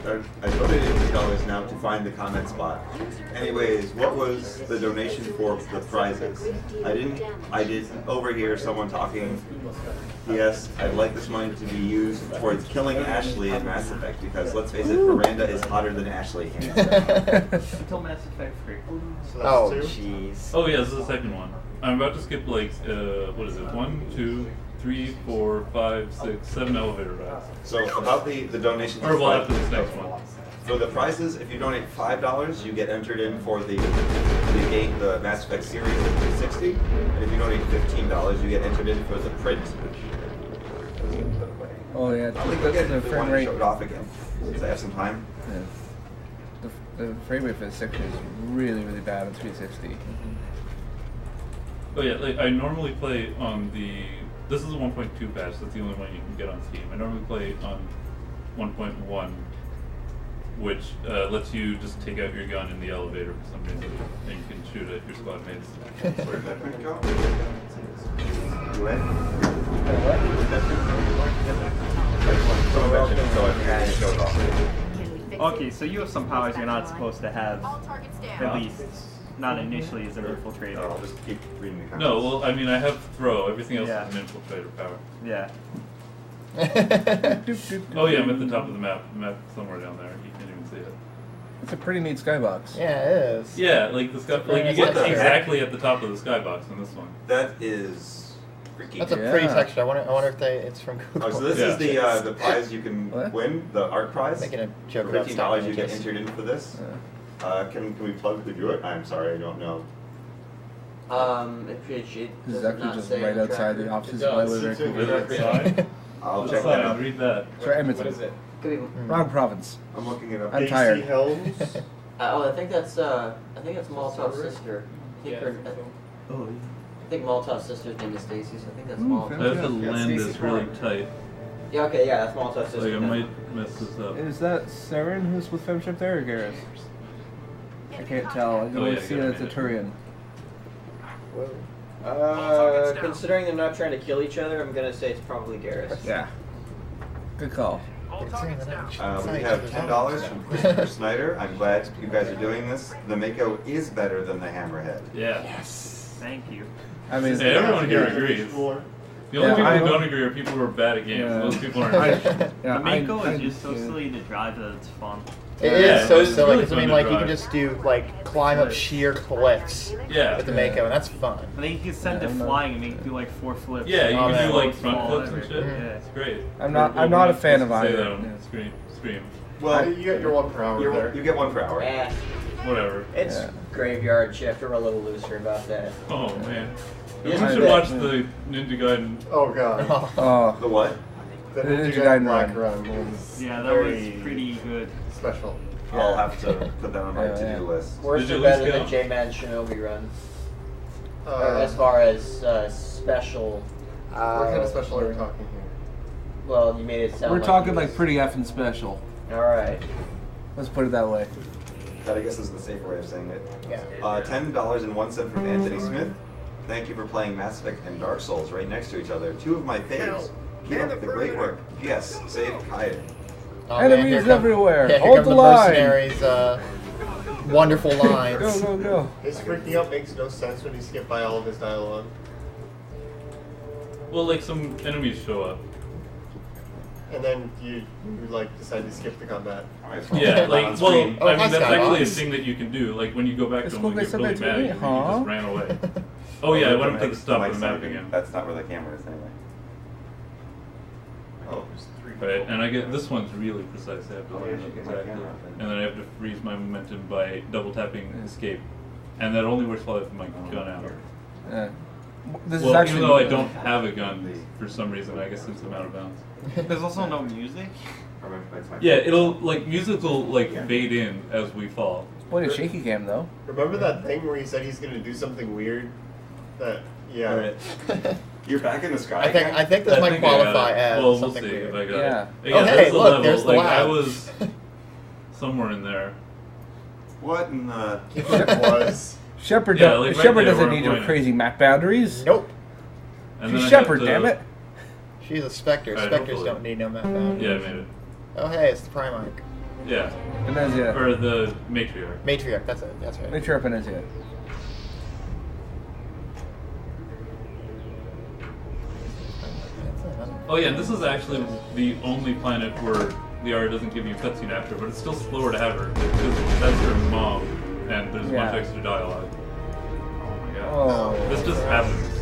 I donated $50 now to find the comment spot. Anyways, what was the donation for the prizes? I didn't overhear someone talking. Yes, I'd like this money to be used towards killing Ashley in Mass Effect because let's face it, Miranda is hotter than Ashley. Until Mass Effect 3. So Oh, that's 2? jeez. Oh yeah, this is the second one. I'm about to skip like what is it? 1, 2, 3, 4, 5, 6, 7 elevator rides. So about the donations. Or well, after this next one. For the prizes, if you donate $5, you get entered in for the game, the Mass Effect series of 360. And if you donate $15, you get entered in for the print. Oh yeah, I'll leave again the if they frame want to rate. show it off again. Because I have some time. Yeah. The frame rate for the section is really, really bad on 360. Oh yeah, like I normally play on the. This is a 1.2 patch. That's the only one you can get on Steam. I normally play on 1.1, which lets you just take out your gun in the elevator for some reason, and you can shoot at your squad mates. Where did that print go? Okay, so you have some powers you're not supposed to have, at least not initially as an infiltrator. I'll just keep reading the comments. No, well, I mean, I have throw. Everything else is an infiltrator power. Yeah. Oh yeah, I'm at the top of the map. The map somewhere down there. You can't even see it. It's a pretty neat skybox. Yeah, it is. Yeah, like the sky, like you get exactly at the top of the skybox in this one. That is freaky. That's a pretty texture. I wonder if it's from Google. Oh, so this is the prize you can win, the art prize. Making a joke For about stock $15 you get images. entered in for this. Can we plug who drew it? I'm sorry, I don't know. It This is actually just right outside the offices of my living room. I'll check that out. Read that. Sorry, Edmonton. What is it? Wrong province. I'm looking it up. I'm tired. Helms. I think that's Molotov's sister. I think her. Oh, I think Molotov's sister's name is Stacy, so I think that's I Molotov. have to land this really tight. Yeah, okay, yeah, that's Molotov's sister. Like I then. might mess this up. Is that Saren who's with Femship there or Garrus? I can't tell. I can only see that it's a Turian. Considering they're not trying to kill each other, I'm gonna say it's probably Garrus. Yeah. Good call. We have $10 from Christopher Snyder. I'm glad you guys are doing this. The Mako is better than the Hammerhead. Yeah. Yes. Thank you. I mean, Hey, everyone here agrees. The only people who don't agree are people who are bad at games. Yeah. Most people aren't. The Mako is just so silly to drive that it's fun. It is so it's silly really because fun to like you drive. can just do like climb up sheer cliffs Yeah. with the Mako, and that's fun. And then you can send it flying and make it do like 4 flips. Yeah, you Oh, can man. do like front flips and shit. Yeah. It's great. I'm not a fan of Say either. that on stream. Well, you get your 1 per hour there. You get 1 per hour. Yeah, Whatever. it's graveyard shift. We're a little looser about that. Oh man. Yeah, You should watch the Ninja Gaiden. Oh god. Oh, The what? The The Ninja Ninja Gaiden Gaiden Black run. Run was Yeah, that very was pretty good. special. I'll have to put that on my Yeah, to-do yeah. list. Worse Did or you better lose than count? J-Man Shinobi runs. Uh, As far as special. what kind of special are we talking here? Well, you made it sound we're like talking you like was- pretty effing special. Alright. Let's put it that way. That I guess is the safer way of saying it. Yeah. $10.01 from Anthony Smith. Thank you for playing Mass Effect and Dark Souls right next to each other. 2 of my faves. Keep up the great work. Yes, save Kaya. Oh, man, Enemies here come- everywhere. Yeah, here Hold come the the line. mercenaries. Wonderful lines. Go, go, go. His freaking out makes no sense when you skip by all of his dialogue. Well, like some enemies show up. And then you like decide to skip the combat. Yeah, like, well, I mean, Oh, that's hi, Scott. actually a Nice. thing that you can do. Like, when you go back to It's them cool and they get said really that to mad, me, you huh? just ran away. Oh, yeah, I went up to the top of the map again. That's not where the camera is anyway. Oh. Right, and I get, this one's really precise. I have to line up should get my exactly. camera up then. And then I have to freeze my momentum by double tapping escape. And that only works while I have my gun out. Yeah. This Well, is actually. even though I don't have a gun for some reason, I guess since I'm out of bounds. There's also no music. Yeah, it'll, like, music will, like, fade in as we fall. What a shaky cam though. Remember that thing where he said he's gonna do something weird? That yeah. Alright. You're back in the sky I think again? this I might think I got qualify it. as Well, we'll something see weird. if I got Yeah. it. Oh, Yeah, hey, that's the look, level. there's the like, I lab. was somewhere in there. What in the... It was. Shepard, Yeah, like right Shepard there doesn't where need I'm your pointing. crazy map boundaries. Nope. And then She's I have Shepard, to- damn it. She's a Spectre. Alright, Spectres hopefully. don't need no map boundaries. Yeah, I made it. Oh, hey, it's the Primarch. Yeah. Venezia. Or the Matriarch. Matriarch, that's it. That's right. Matriarch Venezia. Oh yeah, and this is actually the only planet where the Aria doesn't give you a cutscene after, but it's still slower to have her because that's her mom, and there's Yeah. much extra dialogue. Oh my god. Oh. This just happens.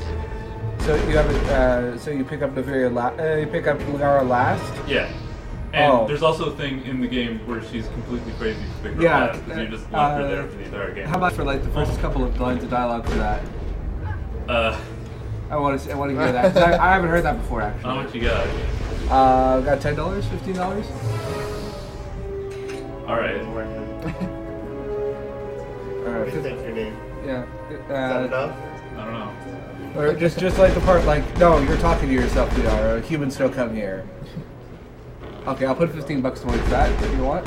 So you have it. So you pick up the very you pick up Ligara last. Yeah. And Oh. there's also a thing in the game where she's completely crazy to pick her Yeah, up because you just left her there for the entire game. How about for like the first couple of lines of dialogue for that? I want to hear that 'cause I haven't heard that before actually. How much you got? Got $10, $15. All right. What do you think your name? Yeah. Is that enough? I don't know. Or just like the part like, no, you're talking to yourself, Liara. Humans don't come here. Okay, I'll put $15 towards that if you want.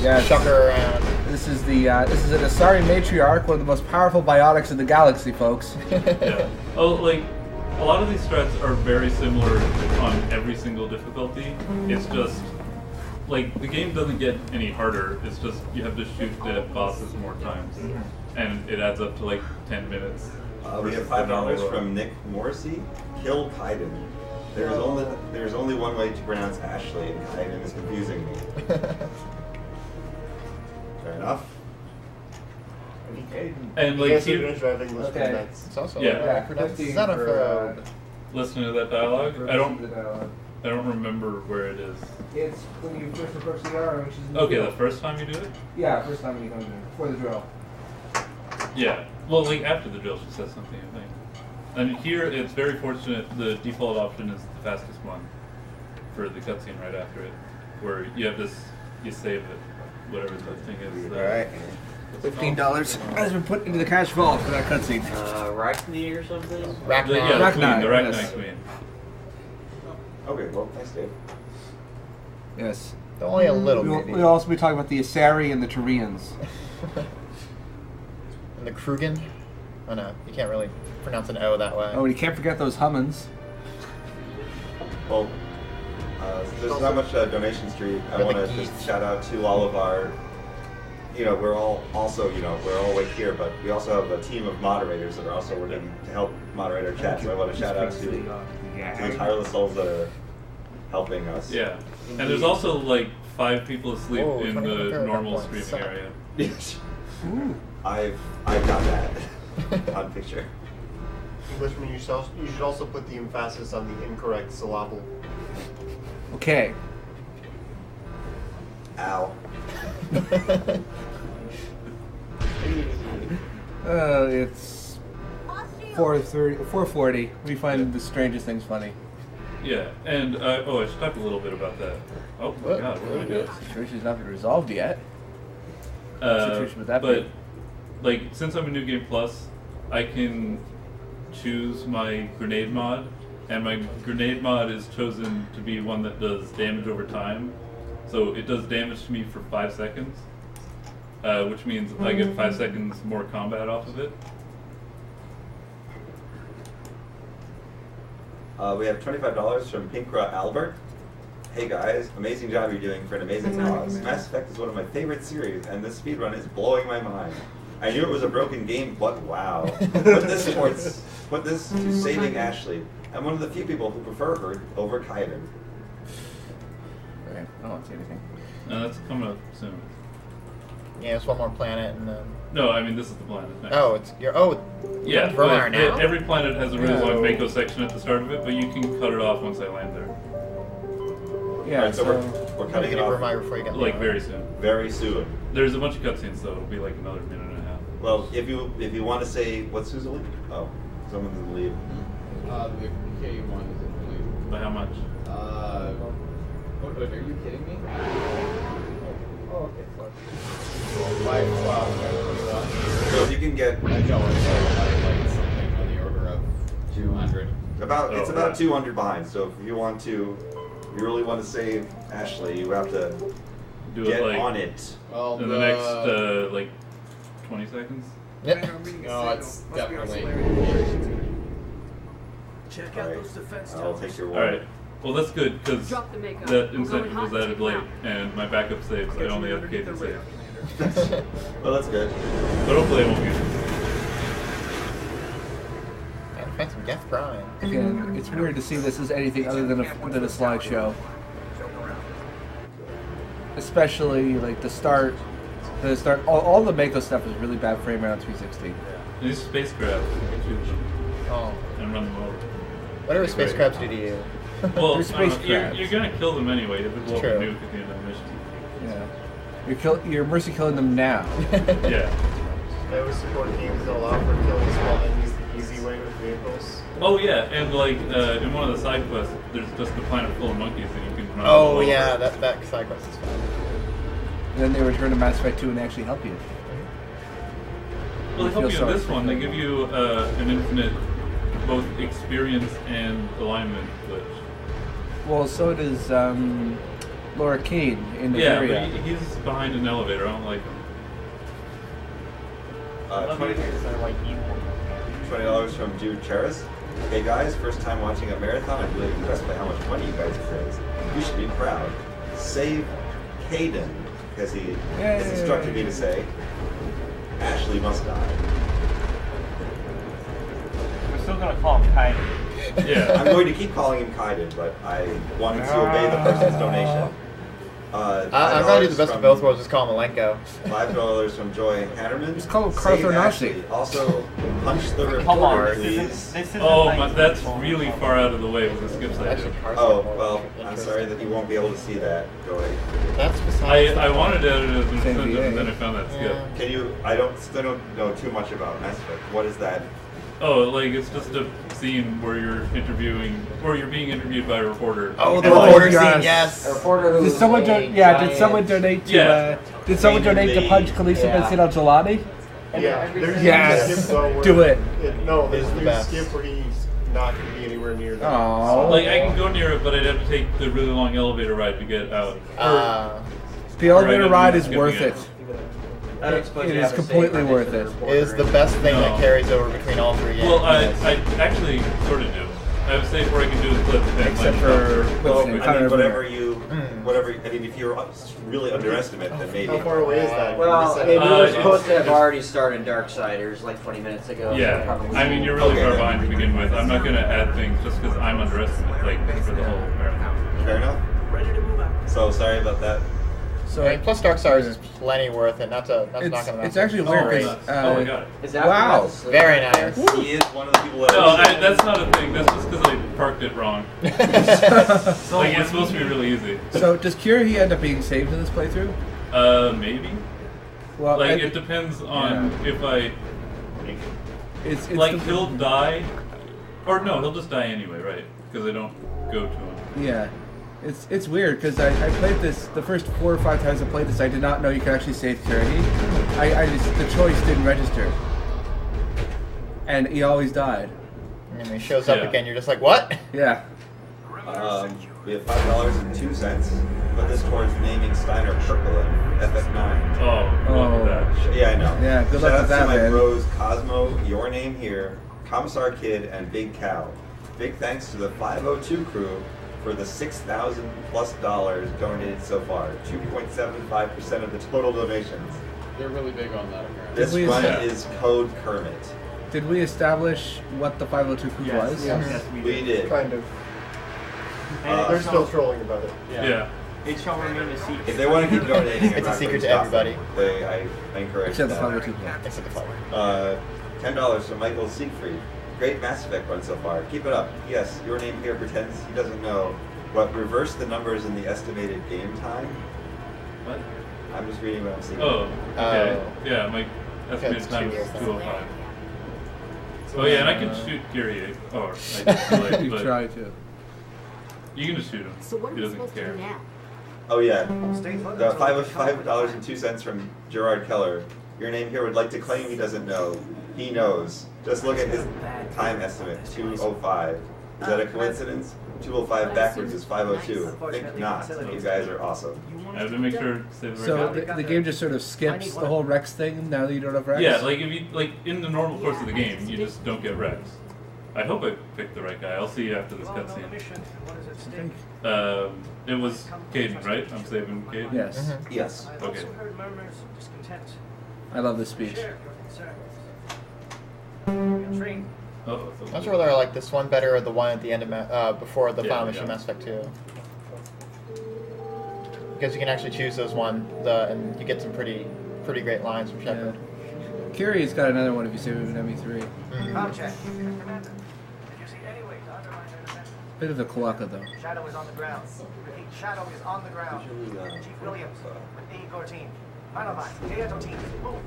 Yes. Chuck her around. This is an Asari Matriarch, one of the most powerful biotics in the galaxy, folks. Yeah. Oh, like a lot of these threats are very similar on every single difficulty. It's just like the game doesn't get any harder. It's just you have to shoot the bosses more times, and it adds up to like 10 minutes. We have $5 from Nick Morrissey. Kill Kaiden. There's only one way to pronounce Ashley, and Kaiden is confusing me. Fair enough. And You like guys are you- gonna driving those Okay. combats. It's also Yeah. pronounced Xenophobe. Listening to that dialogue, I don't. I don't remember where it is. It's when you first approach the yard, which is Okay, the first time you do it? Yeah, first time you come in, before the drill. Yeah. Well, like after the drill, she says something, I think. And here, it's very fortunate. The default option is the fastest one for the cutscene right after it, where you have this, you save it, whatever the thing is. Alright. $15 has been put into the cash vault for that cutscene. Arachne or something? Yeah, the queen, the Arachne yes. queen. Okay, well, thanks, Dave. Yes. Only a little bit. We'll also be talking about the Asari and the Tyrians. And the Krugen? Oh no, you can't really pronounce an O that way. Oh, and you can't forget those Hummins. Well, since there's not much donation street, I want to just shout out to all of our, we're all also, we're all awake here, but we also have a team of moderators that are also working to help moderate our chat. So I want to shout out to the tireless souls that are helping us. Yeah. And there's also like 5 people asleep in the normal streaming area. Yes. I've got that on picture. Englishman, you should also put the emphasis on the incorrect syllable. Okay. Ow. It's 4:40. We find the strangest things funny. Yeah, and I should talk a little bit about that. Oh my God, what did I do? The situation's not been resolved yet. Situation with that but be? like, since I'm a New Game Plus, I can choose my grenade mod, and my grenade mod is chosen to be one that does damage over time. So it does damage to me for 5 seconds, which means I get 5 seconds more combat off of it. We have $25 from Pinkra Albert. Hey guys, amazing job you're doing for an amazing cause. Mass Effect is one of my favorite series, and this speedrun is blowing my mind. I knew it was a broken game, but wow. Put this to saving Ashley. I'm one of the few people who prefer her over Kaiden. Okay, I don't see anything. No, that's coming up soon. Yeah, it's one more planet and then... No, I mean, this is the planet next. Oh, it's... Yeah, where we are but now? every planet has a really long Mako section at the start of it, but you can cut it off once I land there. Yeah, right, so we're cutting it off like very soon. Very soon. There's a bunch of cutscenes, though. It'll be like another minute and a half. Well, if you want to say, what's who's the lead? Oh, someone's in the lead. The K1 is in the lead. By how much? Are you kidding me? Oh, okay. So if you can get... I know, it's something on the order of 200. It's about 200 behind, so if you want to, you really want to save Ashley, you have to get on it. Well, in the next, like, 20 seconds? No, it's definitely... Check out those defense I'll take your word. Alright. Well, that's good, because that incentive was added late, and my backup saves, I only have K to save. Well, that's good. But hopefully I won't get it. And find some Death Prime. Again, it's weird to see this as anything other than a slideshow. Especially, like, the start, all the Mako stuff is really bad frame rate on 360. These spacecraft, shoot them. Oh. And run them over. Whatever space crabs do to you. Well, space you're gonna kill them anyway. They would blow up a nuke at the end of the mission. Yeah. You're mercy killing them now. Yeah. I always support games that allow for killing small enemies the easy way with vehicles. Oh yeah, and like in one of the side quests, there's just a planet full of monkeys that you can run. Oh yeah, that side quest is fun. And then they return to Mass Effect 2 and actually help you. Well, they help you in this one. They give you an infinite both experience and alignment glitch. Well, so does Laura Kane in the Yeah, area. but he's behind an elevator. I don't like him. $20 from Jude Cheris. Hey guys, first time watching a marathon. I'm really impressed by how much money you guys have raised. You should be proud. Save Caden, because he has instructed me to say, Ashley must die. We're still gonna call him Kaiden. Yeah. I'm going to keep calling him Kaiden, but I wanted to obey the person's donation. I'm going to do the best of both worlds, just call him Malenko. $5 from Joy Hatterman. Just call him Save Cartho Ashley. Also, punch the Come on, reporter, please. That's really far out of the way with the skip side. Oh, well, I'm sorry that you won't be able to see that, Joy. That's besides I wanted to edit it as an incentive, and then I found that skip. Can you, still don't know too much about Mass Effect. What is that? Oh, like it's just a scene where you're being interviewed by a reporter. Oh, the reporter scene, yes. A reporter who Did someone did someone donate to did someone donate to punch Khaleesi Benzino Jelani? Yeah, there's Yes. a skip though where Do it. No, there's the a best. skip where he's not going to be anywhere near that. Oh. Like I can go near it, but I'd have to take the really long elevator ride to get out. The elevator Right, ride is skipping worth it. it. It is completely worth it. It is the best thing that carries over between all three games. Well, I actually sort of do. I have a safe where I can do the clip and Except like, for Well, listening. I mean, whatever, I mean, if you're really underestimate, then maybe. How far away is that? Well, I mean, we were supposed to have already started Darksiders like 20 minutes ago. Yeah, I mean, you're really far behind to begin with. I'm not going to add things just because I'm underestimated, like, for the whole marathon. Fair enough. So, sorry about that. So, I mean, plus Darksiders is plenty worth it. Not to knock on the It's actually weird because oh my god. wow, very nice. He is one of the people that. No, that's not a thing. That's just because I parked it wrong. Like, it's supposed to be really easy. So, does Kiryu end up being saved in this playthrough? Maybe. Well, like, it depends on if I. It's like, he'll die. Or no, he'll just die anyway, right? Because I don't go to him. Yeah. It's weird because I played this the first 4 or 5 times I played this. I did not know you could actually save Kiryu. I just the choice didn't register, and he always died. And when he shows up again, you're just like, what? Yeah. We have $5.02. Put this towards naming Steiner Purple and FF9. Oh, that. Yeah, I know. Yeah, good luck Shout with out that, to my man. bros Cosmo, Your Name Here, Commissar Kid, and Big Cow. Big thanks to the 502 crew for the $6,000+ donated so far. 2.75% of the total donations. They're really big on that, apparently. This one is Code Kermit. Did we establish what the 502 crew was? Yes, we did. Kind of. They're still trolling about it. Yeah. It shall remain a secret. If they want to keep donating, It's a secret to stop everybody. them. I encourage Except the that. 502 crew. Except the 502. $10 from Michael Siegfried. Great Mass Effect run so far. Keep it up. Yes, Your Name Here pretends he doesn't know, but reverse the numbers in the estimated game time. What? I'm just reading what I'm seeing. Oh, okay. Yeah, my estimated time is 2:05. Oh yeah, and I can shoot Kiryu. Or I just feel like, You but try to. you can just shoot him. So what are He we doesn't supposed to care. do now? Oh yeah, the $5.02 from Gerard Keller. Your Name Here would like to claim he doesn't know. He knows. Just look at his time estimate, 2:05. Is that a coincidence? 2:05 backwards is 5:02. Think not. You guys are awesome. I have to make sure to say the So right the game just sort of skips the whole Rex thing now that you don't have Rex? Yeah, like if you in the normal course of the game, you just don't get Rex. I hope I picked the right guy. I'll see you after this cutscene. It was Caden, right? I'm saving Caden? Yes. Mm-hmm. Yes. Okay. I love this speech. Oh, I'm not sure whether I like this one better or the one at the end of before the final mission, Mass Effect 2. Because you can actually choose those and you get some pretty great lines from Shepard. Kiryu's got another one if you save him in ME3. Bit of a Kalaka though. Shadow is on the ground. Repeat, Shadow is on the ground. Chief Williams with B-14. Monobite, J-Eto team, move.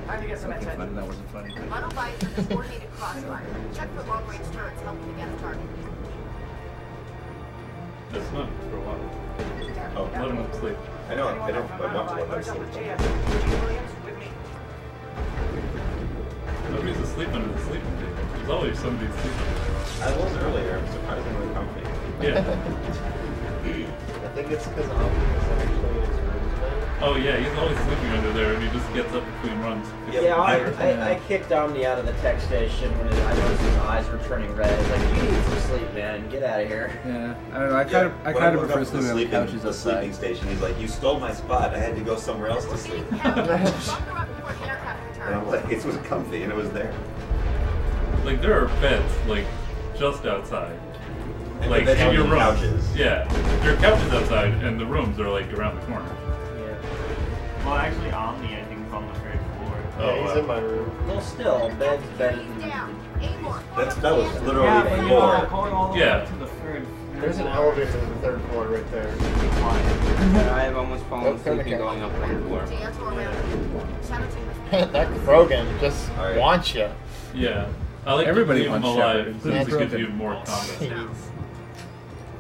Time to get some Okay, attention. that wasn't funny. Monobite with a coordinated crossfire. Check for long-range turrets helping against target. That's not for a while. Oh, Let him sleep. I know. I want to let them sleep. Chief Williams with me. Nobody's asleep under the sleeping table. There's always somebody sleeping. I was earlier. I'm surprisingly comfy. Yeah. I think it's because Omni is actually in his room tonight. Oh yeah, he's always sleeping under there, and he just gets up between runs. Yeah, I kicked Omni out of the tech station when I noticed his eyes were turning red. I was like, you need some sleep, man. Get out of here. Yeah, I don't know. I kind of prefer sleeping on the couches the sleeping station. He's like, you stole my spot. I had to go somewhere else to sleep. And I'm like, it was comfy, and it was there. Like there are beds like just outside. And like the in your rooms. couches. Yeah, there are couches outside, and the rooms are like around the corner. Yeah. Well, actually, Omni, I think, is on the third floor. Yeah, he's in my room. Well, still, bed's better than That was literally Yeah, but you're not floor. going all the way Yeah. up to the third. There's an elevator on the third floor right there. I have almost fallen asleep going up one floor. That Krogan just Alright. wants you. Yeah, I like Everybody to leave them wants alive Shepard, since it including gives you Krogan. more combat. Jeez.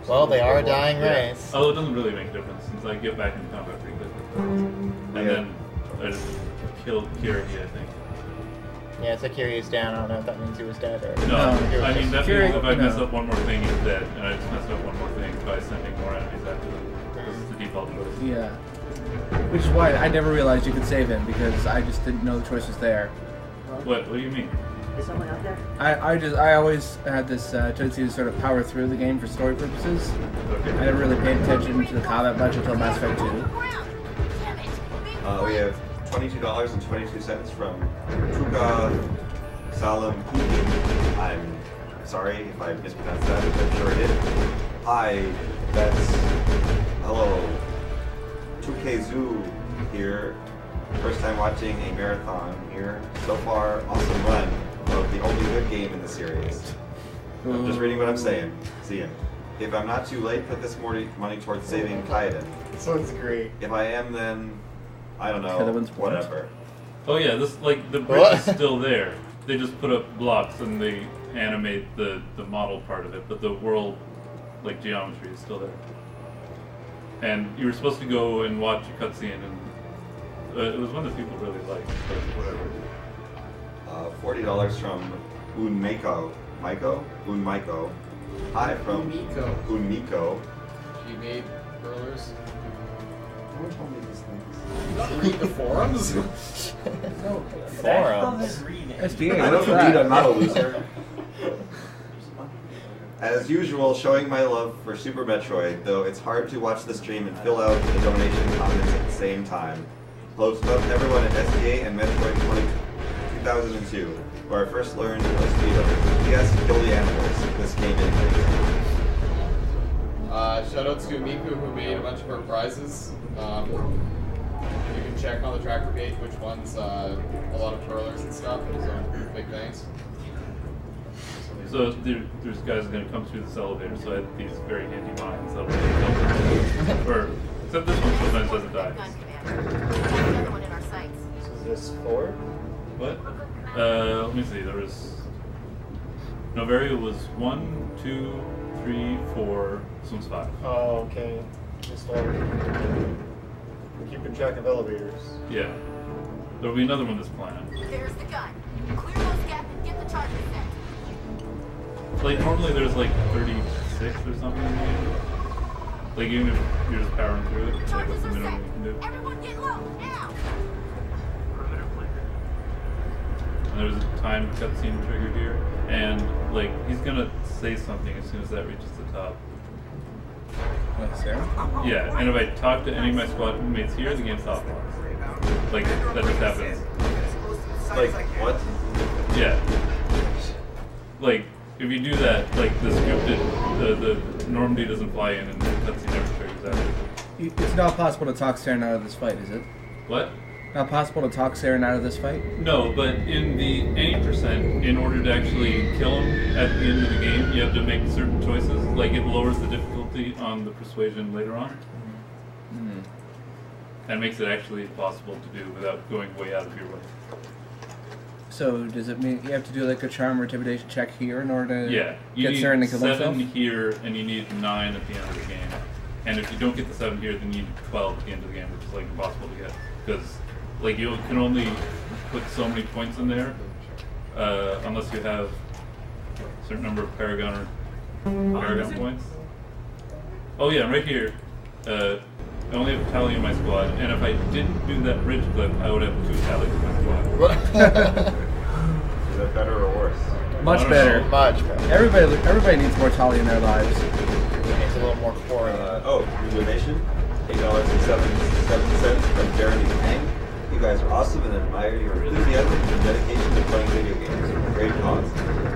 Well, they are a dying race. Although it doesn't really make a difference since I get back in combat pretty quickly. And then I just killed Kiriki, I think. Yeah, Sakiri's down. I don't know if that means he was dead or... No, he was I mean, just- that Kiri- means if I mess no. up one more thing, he's dead. And I just messed up one more thing by sending more enemies after them. This is the default choice. Yeah. Which is why I never realized you could save him, because I just didn't know the choice was there. What do you mean? Is someone out there? I always had this tendency to sort of power through the game for story purposes. Okay. I never really paid attention to the combat much until Mass Effect 2. We have $22.22 from Tuka Salam Putin. I'm sorry if I mispronounced that, but I'm sure I did. Hi, that's... Hello. 2KZoo here. First time watching a marathon here. So far, awesome run of the only good game in the series. I'm just reading what I'm saying. See ya. If I'm not too late, put this more money towards saving Kaiden. This one's great. If I am, then I don't Okay, that know. one's what? Whatever. Oh yeah, this like the bridge What? is still there. They just put up blocks and they animate the model part of it, but the world like geometry is still there. And you were supposed to go and watch a cutscene, and it was one that people really liked, but whatever. $40 from Unmiko. Unmiko. Hi from Unmiko. Unmiko. She made curlers. No one told me these things. You don't read the forums? No. Forums. SDA, I what's don't that? read, I'm not a loser. As usual, showing my love for Super Metroid, though it's hard to watch the stream and fill out the donation comments at the same time. Close love to everyone at SDA and Metroid 2002, where I first learned of speed up. Yes, kill the animals. This game is Shout out to Miku who made a bunch of our prizes. You can check on the tracker page which ones, a lot of curlers and stuff, so big thanks. So there's guys going to come through this elevator, so I had these very handy mines that'll help. Or, except this one sometimes doesn't die. Another one in our sights. So is this 4? What? Let me see, there was... Novaria was 1, 2, 3, 4, this one's 5. Oh, okay. Just one. Keeping track of elevators. Yeah. There'll be another one that's planned. There's the gun. Clear those gaps and get the target set. Like, normally there's like 36 or something in the game. Like, even if you're just powering through it, like, that's the minimum you can do. Everyone get low, now! And there's a timed cutscene triggered here, and like he's gonna say something as soon as that reaches the top. Sarah? Yeah, and if I talk to any of my squad mates here, the game stops. Like that just happens. like, what? Yeah. Like if you do that, like the scripted, the Normandy doesn't fly in, and the cutscene never triggers after. It's not possible to talk Saren out of this fight, is it? What? Not possible to talk Saren out of this fight? No, but in the 80%, in order to actually kill him at the end of the game, you have to make certain choices. Like it lowers the difficulty on the persuasion later on. And makes it actually possible to do without going way out of your way. So does it mean you have to do like a charm or intimidation check here in order to Yeah, you get need Saren to kill 7 himself? here, and you need 9 at the end of the game. And if you don't get the 7 here, then you need 12 at the end of the game, which is like impossible to get. Because like you can only put so many points in there, unless you have a certain number of Paragon points. Oh yeah, right here. I only have a tally in my squad, and if I didn't do that bridge clip, I would have 2 tallies in my squad. Is that better or worse? Much better. know. Much better. Everybody needs more Tali in their lives. It needs a little more core. New donation, $8.07 from Jeremy Pang. You guys are awesome and admire your enthusiasm and dedication to playing video games. Great cause.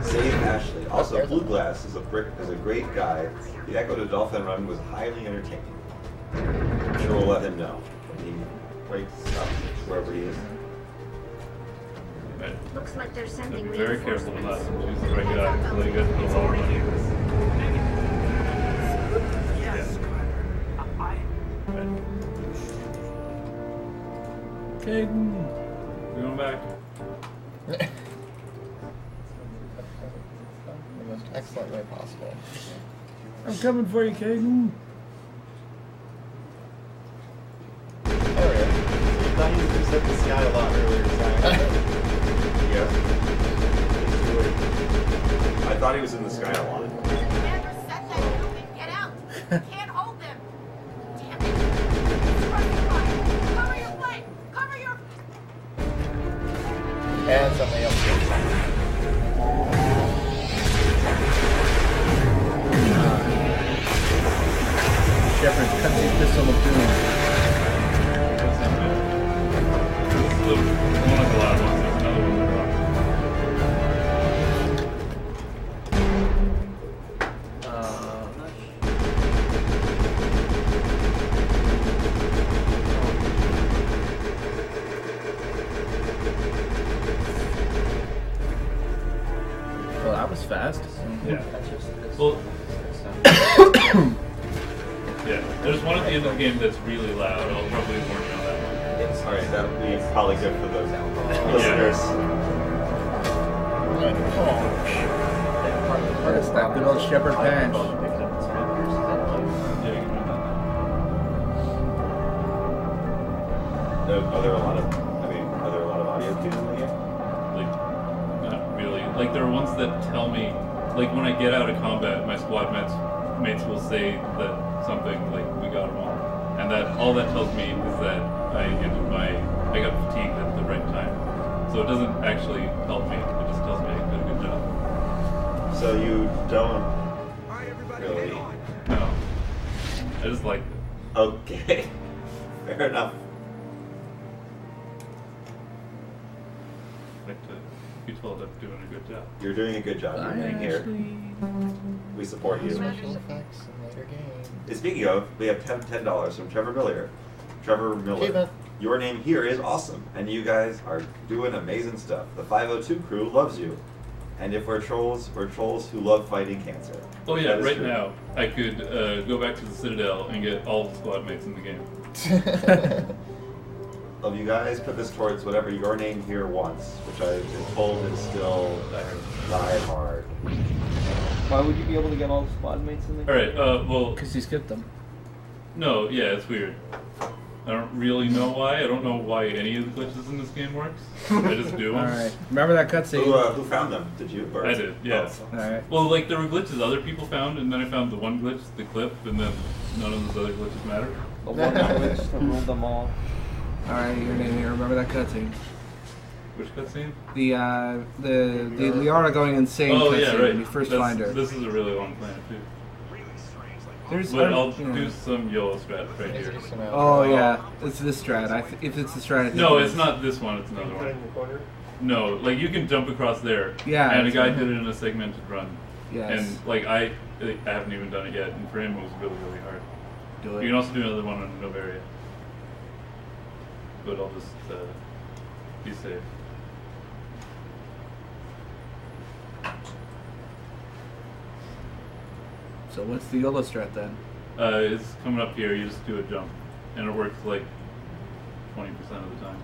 Save Ashley. Also, Blue Glass is a great guy. The Echo to Dolphin run was highly entertaining. I'm sure we'll let him know when he wakes up, wherever he is. Looks like they're sending Be very careful with that. Choose the right guy. Play good for the lower money. Yes. Caden. We're going back. The most excellent way possible. I'm coming for you, Caden. There we go. I thought you said the sky a lot earlier, Zach. Yes. I thought he was in the sky a lot. Commander, set that moving. Get out. Can't hold them. Damn it. It's running fire. Cover your flank. Cover your... And something else. Shepard's cutting pistol of doom. One of the loud ones, there's another one that Well, that was fast. Yeah. Well, yeah, there's one at the end of the game that's really loud. I'll probably warn you on that one. Alright, that would be probably good for those listeners. That's that good old Shepard Panch. Are there a lot of audio cues in the game? Like, not really. Like, there are ones that tell me, like, when I get out of combat, my squad mates will say that something, like, we got them all. And that all that tells me is that I got fatigued at the right time. So it doesn't actually help me. It just tells me I did a good job. So you don't really... No. I just like it. Okay. Fair enough. Like to be told I'm doing a good job. You're doing a good job. You're being here. We support you. Special effects in later games. And speaking of, we have $10 from Trevor Miller. Trevor Miller, your name here is awesome, and you guys are doing amazing stuff. The 502 crew loves you. And if we're trolls who love fighting cancer. Oh yeah, right now I could go back to the Citadel and get all the squad mates in the game. Love you guys. Put this towards whatever your name here wants, which I've been told is still Die Hard. Why would you be able to get all the squad mates in the game? Alright, well... Because you skipped them. No, yeah, it's weird. I don't really know why. I don't know why any of the glitches in this game works. I just do them. Alright. Remember that cutscene? Who found them? Did you? I did, yeah. Oh. Alright. Well, like, there were glitches other people found, and then I found the one glitch, the clip, and then none of those other glitches matter. The one glitch that ruled them all. Alright, your name here. Remember that cutscene? Which cutscene? The Liara going insane cutscene yeah, right. when you first find her. This is a really long plan, too. There's, but I'll do some YOLO strat right here. Oh yeah, it's this strat. If it's the strat, I think no, it's not this one. It's another one. No, like you can jump across there. Yeah. And a guy did it in a segmented run. Yes. And like I haven't even done it yet, and for him it was really hard. Do it. You can also do another one on Novaria. But I'll just be safe. So what's the YOLO strat then? It's coming up here. You just do a jump, and it works like 20% of the time.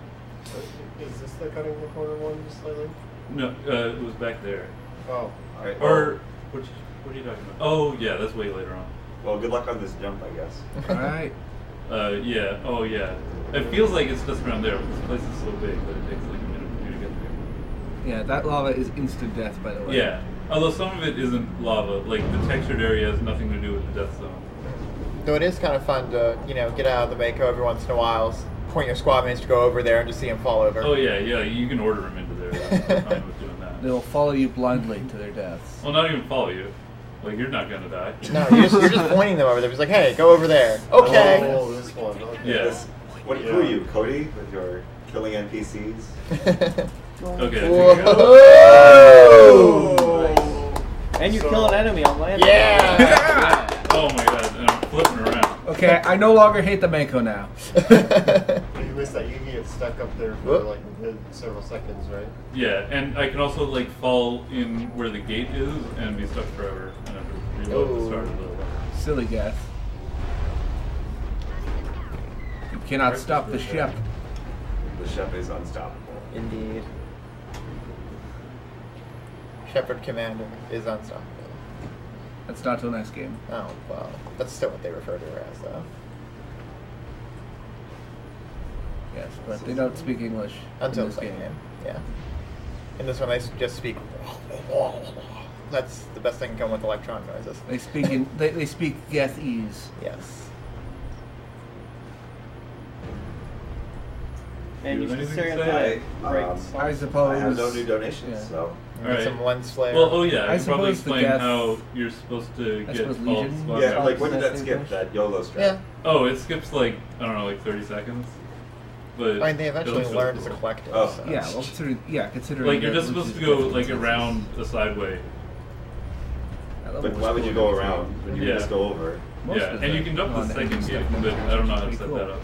Is this the cutting the corner one just slightly? No, it was back there. Oh, alright. Or what are you talking about? Oh yeah, that's way later on. Well, good luck on this jump, I guess. Alright. Yeah. Oh yeah. It feels like it's just around there, but this place is so big that it takes like a minute for you to get there. Yeah, that lava is instant death, by the way. Yeah. Although some of it isn't lava, like the textured area has nothing to do with the death zone. Though it is kind of fun to, get out of the Mako every once in a while, point your squad mates to go over there and just see them fall over. Oh yeah, you can order them into there. That's fine with doing that. They'll follow you blindly to their deaths. Well, not even follow you. Like you're not gonna die. No, you're just pointing them over there. It's like, hey, go over there. Okay. Oh, this one. Okay. Yeah. Who are you, Cody, with your killing NPCs? Okay. Whoa! And you kill an enemy on land. Yeah! Oh my god, and I'm flipping around. Okay, I no longer hate the Mako now. You missed that. You can get stuck up there for like several seconds, right? Yeah, and I can also like fall in where the gate is and be stuck forever, and have to reload the start of the level. Silly gas. You cannot stop the ship. The ship is unstoppable. Indeed. Shepherd Commander is unstoppable. That's not till next game. Oh, well, that's still what they refer to her as, though. Yes, but they don't speak English. Until in the this second game, yeah. In this one, they just speak. That's the best thing can come with electronic noises. They speak in. They speak Gethese. Yes. And you Do you can have anything to say say? I suppose. I have no new donations, Yeah. so. Alright. Some lens flare. Well, oh yeah, I I can probably suppose the explain Geth- how you're supposed to I get suppose all Legion? squad Yeah, members. like when did that That's skip? English? That YOLO strap? Yeah. Oh, it skips like, I don't know, like 30 seconds. But I mean, they eventually it looks learned really as a cool. collective. Oh. So. Yeah, well, considering. Like, you're that just supposed to Lucius go gets like senses. around a side way. That level But was why would cool you go and around when you Yeah. could just go over? Most Yeah, of the and you can jump the non-enemy second stuff gate, but I don't know how to pretty set cool. that up.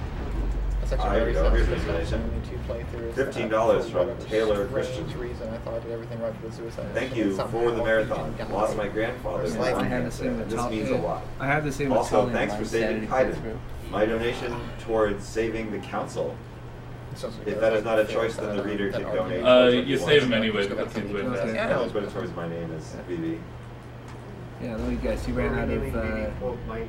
That's actually There very you go. Here's sensitive. the explanation. Only 2 playthroughs. $15 For from whatever Taylor Christian. strange reason, I thought I did everything right for the suicide. Thank mission, you and somehow for the marathon. Legion got Lost me. my grandfather. Or in slightly. I lung had the cancer. same This Italian. means a lot. I had the same Also, Italian thanks line for saving Sanity Kaiden. Kids group. My donation towards saving the council. If that is not a choice, then the reader can donate. You save them anyway, but that seems way Okay. faster. Yeah. But it's towards my name is BB. Yeah, let me guess. You ran out of. You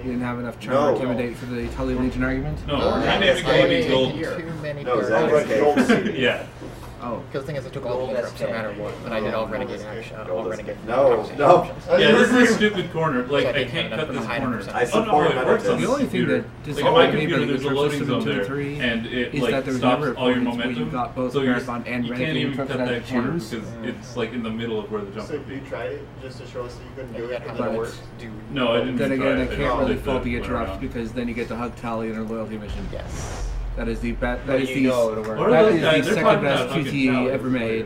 didn't have enough charm No. to intimidate for the Italian Legion argument. No, I my name is taken Gaming Gold. too many No, turns. Zach is Gold. Yeah. Oh. Because the thing is, I took all the interrupts no matter what, and I did all renegade action. All renegade. No. Yeah, this is a stupid corner. Like, So I I didn't can't have cut enough this high corner. percent. I Oh support no, it none works of on this. The only thing computer. that Like, on my disappointed me computer, about there's a the loading Interrupt zone there, 2 and it is that there was like a number stops of all your points where you momentum. got both So Marathon and you can't Renegade even Interrupt cut that without corner choose. because it's like in the middle of where the jump So would you be. tried it just to show us that you couldn't do it, and But then it worked? No, I didn't Then try again, it. I just can't really did fault the went interrupts around. because then you get the hug tally and a loyalty mission. Yes. That is the best. But That is you the know it'll work. What are that those is guys? the They're second talking best about hugging QTE towers. ever made.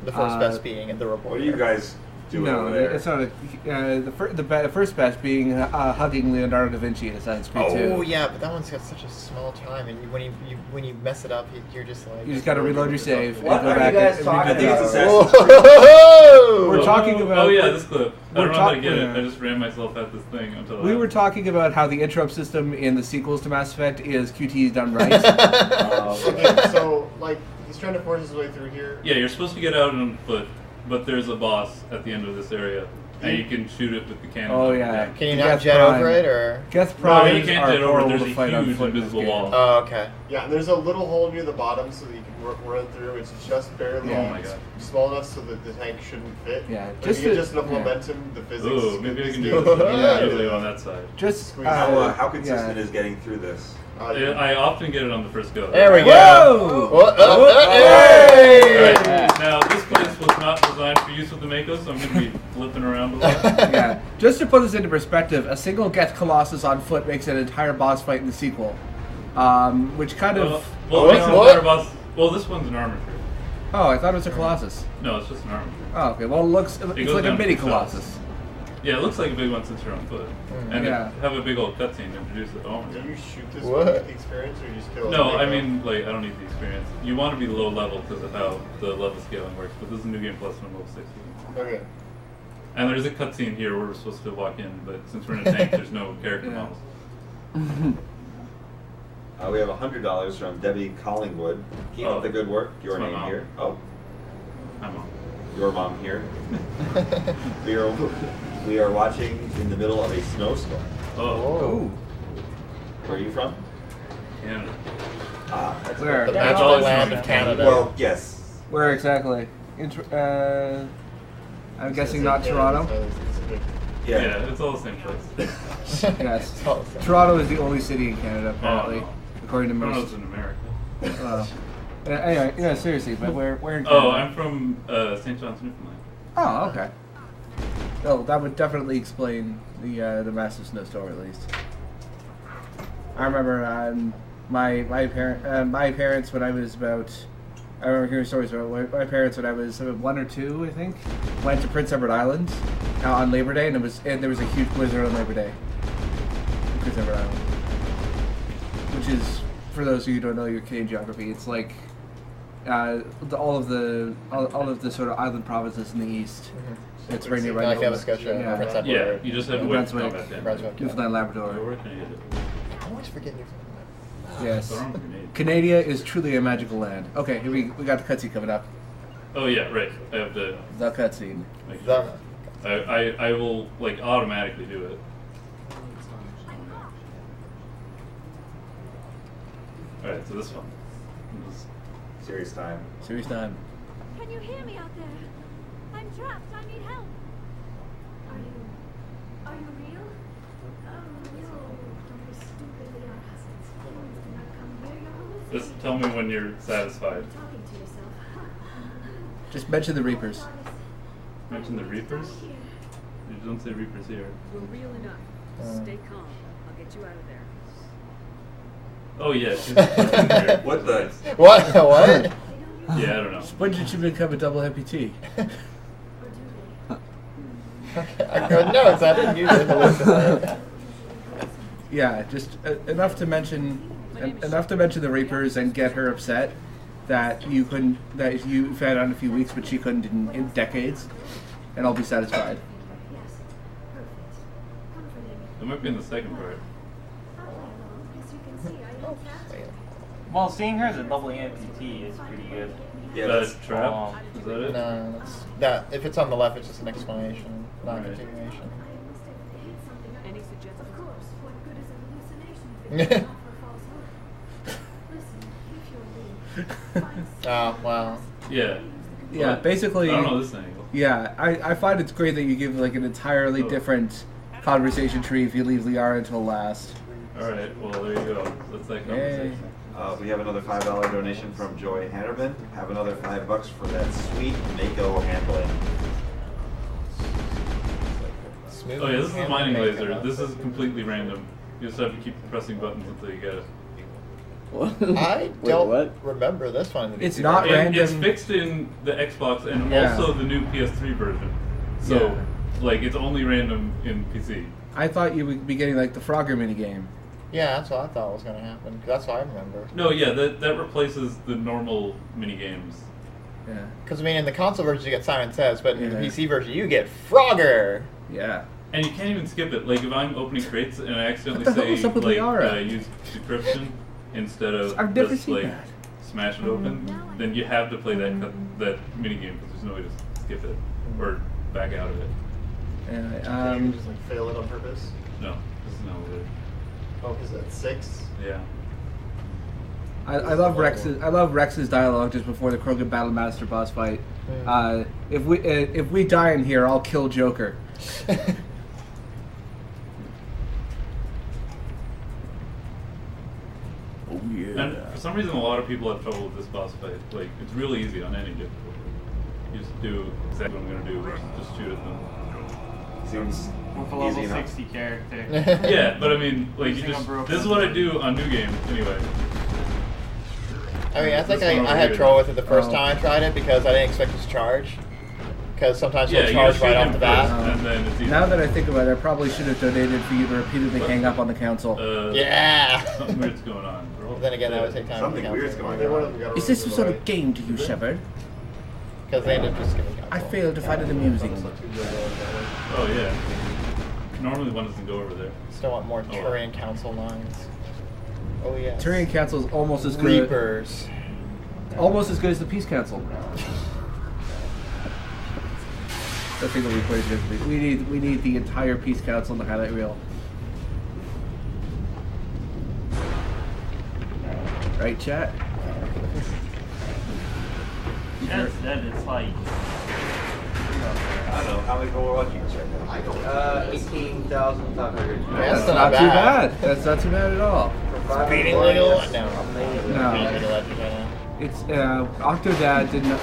The first best being the report. What are you guys doing No, over there? it's not a. The first best being hugging Leonardo da Vinci in Assassin's Creed 2. Oh yeah, but that one's got such a small time, and when you mess it up, you're just like. You just gotta reload your save What and go are back you guys and talking redo the about? job. We're Oh, talking about. Oh yeah, this clip. I don't know how to get yeah. it. I just ran myself at this thing until. We were talking about how the interrupt system in the sequels to Mass Effect is QTEs done right. Okay, so like he's trying to force his way through here. Yeah, you're supposed to get out on foot, but there's a boss at the end of this area, and you can shoot it with the cannon. Oh yeah. Can you The not Geth jet Prime. over it, or? Geth No, Prime you can't are jet over. horrible There's to a fight on huge foot in this invisible game. wall. Oh, okay. Yeah, and there's a little hole near the bottom so that you can run through. It's just barely Oh my God. small enough so that the tank shouldn't fit. Yeah, But just if you get to- just enough yeah. momentum, the physics. Ooh, maybe I this can game do is this. really Usually good. on that side. Just How consistent yeah. is getting through this? I often get it on the first go. There we Whoa! go. Hey! Now, this place was not designed for use with the Mako, so I'm going to be flipping around a lot. Yeah. Just to put this into perspective, a single Geth Colossus on foot makes an entire boss fight in the sequel, which kind of. Well, it makes an entire boss. Well, this one's an armor tree. Oh, I thought it was a Colossus. No, it's just an armor tree. Oh, okay. Well, it's goes like a down mini 2 Colossus. shots. Yeah, it looks like a big one since you're on foot. And Yeah. have a big old cutscene to introduce it. Oh my Do god. you shoot this What? one to get the experience, or you just kill it? No, I mean, like, I don't need the experience. You want to be low level because of how the level scaling works, but this is New Game Plus and I'm level 60. Okay. And there's a cutscene here where we're supposed to walk in, but since we're in a tank, there's no character Yeah. models. We have $100 from Debbie Collingwood. Keep up the good work. Your It's my name mom. here. Oh, I'm on. your mom here. We are watching in the middle of a snowstorm. Oh, Where are you from? Canada. That's Where? The magical land of Canada. Well, yes. Where exactly? I'm guessing not Toronto. Yeah, it's all the same place. Yes. Toronto is the only city in Canada, apparently, Oh. according to Toronto's most. in America. Anyway, yeah, seriously, but where in Canada? Oh, I'm from St. John's, Newfoundland. Oh, okay. Oh, that would definitely explain the massive snowstorm, at least. I remember My parents when I was about. I remember hearing stories about my parents when I was 1 or 2, I think, went to Prince Edward Island on Labor Day, and there was a huge blizzard on Labor Day in Prince Edward Island, which is, for those of you who don't know your Canadian geography, it's like all of the sort of island provinces in the east. Mm-hmm. It's right near Like Nova Scotia, Prince Edward. Yeah, you just have to wait for Brunswick, combat. Newfoundland, Labrador. I always forget Newfoundland. Yes. Canada is truly a magical land. Okay, here we got the cutscene coming up. Oh yeah, right. I have to. The cutscene. I will like automatically do it. All right, so this one. Serious time. Serious time. Can you hear me out there? I'm trapped. I need help. Are you real? Oh no! Don't be stupid. We are assets. Humans do not come here. You're hallucinating. Just tell me when you're satisfied. Talking to yourself. Just mention the Reapers. Mention the Reapers? You don't say Reapers here. We're real enough. Stay calm. I'll get you out of there. Oh yeah, she's in here. What the? What? What? Yeah, I don't know. When did you become a double amputee? No, it's not. I didn't use it. Yeah, just enough to mention the Reapers and get her upset that you had on a few weeks, but she couldn't in decades, and I'll be satisfied. It might be in the second part. Well, seeing her as a double amputee is pretty good. Yeah, that's trap. Is that it? No, that if it's on the left, it's just an explanation, not a continuation. Any suggestions? Of course. What good is a hallucination? Oh, wow. Yeah. Yeah, What? basically. I don't know this angle. Yeah, I find it's great that you give like an entirely different conversation tree if you leave Liara until last. All right. Well, there you go. That's that conversation. We have another $5 donation from Joy Hannerman. Have another $5 for that sweet Mako handling. Smooth. Oh yeah, this is the mining laser. This is completely random. You just have to keep pressing buttons until you get it. I don't remember this one. It's not random. It's fixed in the Xbox and Yeah. also the new PS3 version. So, like, it's only random in PC. I thought you would be getting like the Frogger minigame. Yeah, that's what I thought was going to happen. 'Cause that's what I remember. No, yeah, that replaces the normal mini games. Yeah. Because I mean, in the console version you get Simon Says, but in the Yeah. PC version you get Frogger. Yeah. And you can't even skip it. Like, if I'm opening crates and I accidentally What the hell say, is up with Liara? use decryption instead of I've never just, seen like, that. smash it open, then you have to play that mini game because there's no way to skip it or back out of it. Can you just like fail it on purpose? No, this is not what it is. Oh, is that 6? Yeah. I love Rex's dialogue just before the Krogan Battle Master boss fight. If we die in here, I'll kill Joker. Oh yeah. And for some reason, a lot of people have trouble with this boss fight. Like, it's really easy on any difficulty. You just do exactly what I'm gonna do, which is just shoot at them. Seems With a easy level enough. 60 character. Yeah, but I mean, like, you Using a just broken this is what I do on new games anyway. I mean, I think This one I over had here. trouble with it the first Oh. time I tried it because I didn't expect it to charge. Because sometimes Yeah, it'll you charge shoot right him off the first, bat. and then it's easy. Now that I think about it, I probably should have donated for you to repeatedly hang up on the council. Yeah. Something weird's going on. But then again, that would take time. Something weird's going on. Is this some sort of game to you, Shepard? Because they ended up just giving I failed to find it amusing. Oh yeah. Normally one doesn't go over there. Still want more Turian Council lines. Oh yeah. Turian Council is almost as good. Reapers. Almost as good as the Peace Council. I think it'll be quite different. We need the entire Peace Council in the highlight reel. Right, chat? That's that. It's like. I don't know. How many people are watching this right now? I don't know. 18,500. That's not too bad. That's not too bad at all. Beating legal? No. No. It's Octodad didn't.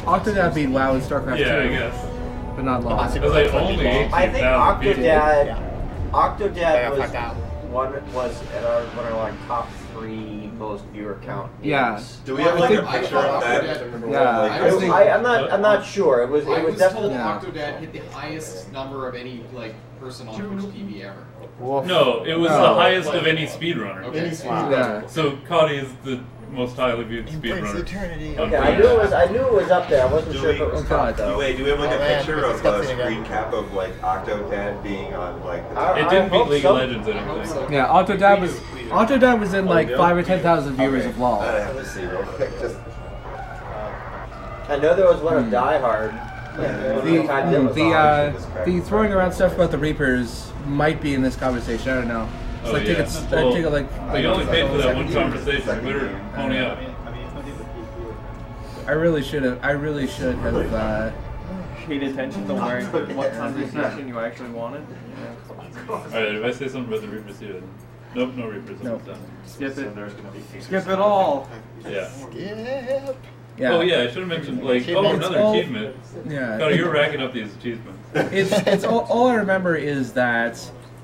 Octodad beat WoW in StarCraft 2. Yeah, I guess. But not long. It was like only 18,000 I think Octodad Yeah. was fucked out. one at our top 3 most viewer count. Yeah. games. Do we have like a picture of that? I'm not sure. It was I was definitely. told Octodad hit the highest number of any person on Twitch TV ever. No, it was the highest of any speedrunner. Okay. Yeah. So Cody is the most highly viewed speedrunner. Okay, I knew it was up there. I wasn't sure if it was top though. Wait, do we have like Oh, a man, picture it's of a disgusting again. screen cap of like Octodad being on like the top? It didn't beat hope League so. of Legends, I don't think. Yeah, Autodad was in like 5 or 10,000 viewers of LOL. I have to see real quick. Just I know there was one of Die Hard. The throwing around stuff about the Reapers might be in this conversation. I don't know. It's like take a like. We only paid for that one conversation. We were pony up. I really should have. Paid attention to what conversation you actually wanted. Alright, if I say something about the Reapers here, nope, no Reapers. Nope. Skip it. Skip it all. Yeah. Skip. Yeah. Oh yeah, I should have mentioned like another achievement. Yeah. Cody, you're racking up these achievements. It's all I remember is that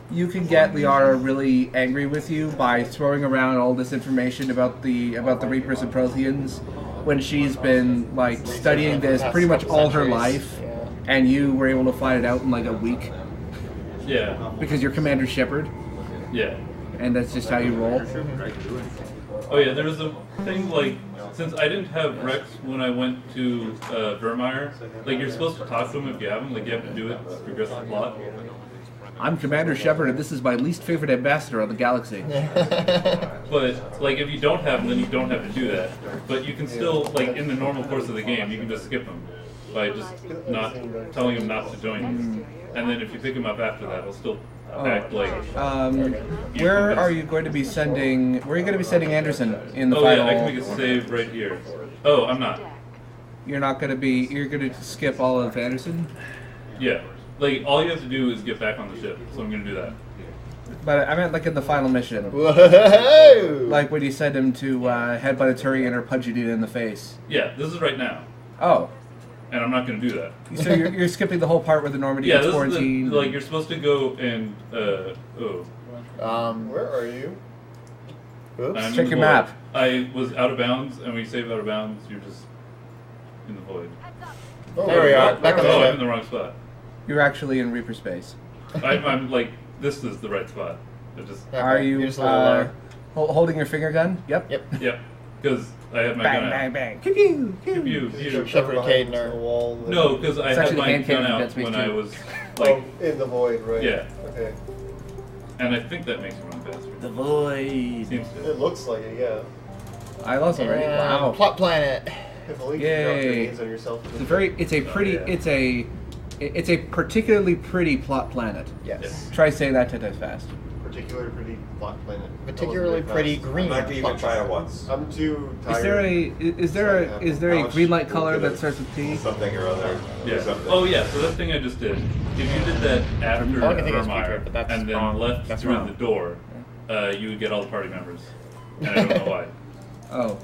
you can get Liara really angry with you by throwing around all this information about the Reapers and Protheans when she's been like studying this pretty much all her life, and you were able to find it out in like a week. Yeah. Because you're Commander Shepard. Yeah. And that's just how you roll. Oh yeah, there was a thing like, since I didn't have Rex when I went to Vermeer, like you're supposed to talk to him if you have him, like you have to do it to progress the plot. I'm Commander Shepard, and this is my least favorite ambassador on the galaxy. But like if you don't have him, then you don't have to do that. But you can still, like in the normal course of the game, you can just skip him by just not telling him not to join you. And then if you pick him up after that, he'll still act like. Where are you going to be sending? Where are you going to be sending Anderson in the final? Yeah, I can make a save right here. Oh, I'm not. You're not going to be. You're going to skip all of Anderson. Yeah, like all you have to do is get back on the ship. So I'm going to do that. But I meant like in the final mission. Whoa! Like when you send him to headbutt a Turian or punch a dude in the face. Yeah, this is right now. Oh. And I'm not going to do that. So you're skipping the whole part where the Normandy gets quarantined. Like you're supposed to go and where are you? Oops. Check your map. I was out of bounds, and when you save out of bounds, you're just in the void. Oh, there we are. Back on the ship. I'm in the wrong spot. You're actually in Reaper space. I'm like, this is the right spot. I just. Are you holding your finger gun? Yep. Yep. Because I have my gun out. Bang, bang, pew, pew, Pew, pew, pew. Shepard Cadener. No, because I had my gun out when I was like in the void, right? Yeah. Okay. And I think that makes you run faster. The void. Seems to. It looks like it, yeah. I lost already. Wow. Plot planet. Yay. On yourself. It's a particularly pretty plot planet. Yes. Try saying that 10 times fast. Particularly pretty plot planet. Particularly pretty green. I'm not gonna even try it once. I'm too tired. Is there a green light color that starts with T? Something or other. Yeah. Something. Oh yeah. So that thing I just did. If you did that after Vermeer and then left through the door, you would get all the party members. And I don't know why. Oh.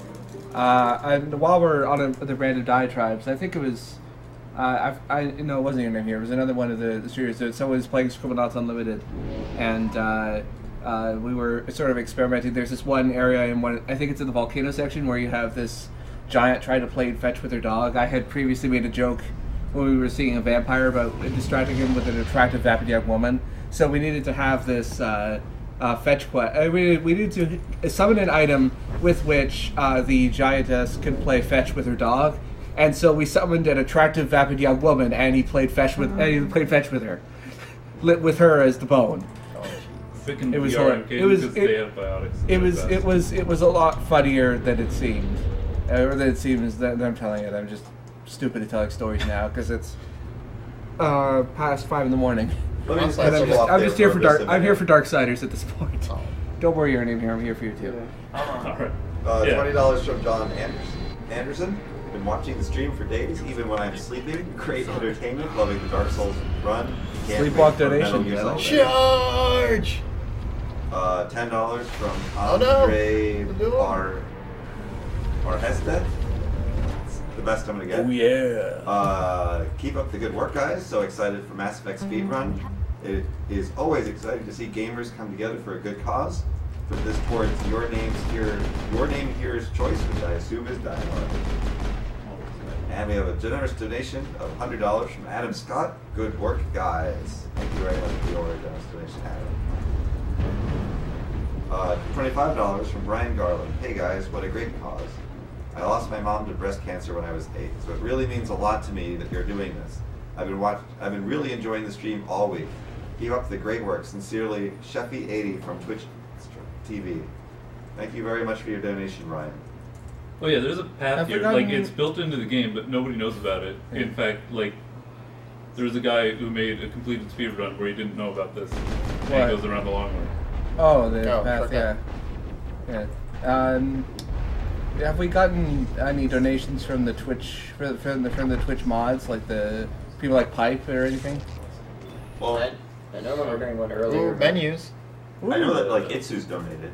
And while we're on the random diatribes, I think it was. No, it wasn't your name here. It was another one of the series. Someone was playing Scribblenauts Unlimited, and we were sort of experimenting. There's this one area in I think it's in the volcano section, where you have this giant trying to play fetch with her dog. I had previously made a joke when we were seeing a vampire about distracting him with an attractive vapid young woman. So we needed to have this fetch quest. We needed to summon an item with which the giantess could play fetch with her dog. And so we summoned an attractive, vapid young woman, and he played fetch with her, with her as the bone. It was it was a lot funnier than it seemed, or than it seems that I'm telling it. I'm just stupid at telling stories now because it's past 5 in the morning. I'm just here for Darksiders at this point. Don't worry, your name here. I'm here for you too. All right. $20 from John Anderson. Been watching the stream for days, even when I'm sleeping. Great entertainment, loving the Dark Souls run. Sleepwalk donation. Charge! $10 from Andre Arhested. The best I'm gonna get. Oh yeah. Keep up the good work, guys. So excited for Mass Effect speedrun. It is always exciting to see gamers come together for a good cause. for this towards your name here is choice, which I assume is dialogue. And we have a generous donation of $100 from Adam Scott. Good work, guys. Thank you very much for your generous donation, Adam. $25 from Brian Garland. Hey guys, what a great cause. I lost my mom to breast cancer when I was 8, so it really means a lot to me that you're doing this. I've been really enjoying the stream all week. Keep up the great work. Sincerely, Sheffy80 from Twitch TV. Thank you very much for your donation, Ryan. Oh yeah, there's a path here. Like, it's built into the game, but nobody knows about it. Yeah. In fact, like, there's a guy who made a completed speedrun where he didn't know about this. And he goes around the long way. Oh, the path, yeah. Have we gotten any donations from the Twitch from the Twitch mods, like the people like Pipe or anything? Well, I know we're doing one earlier. Menus. Ooh. I know that like Itsu's donated.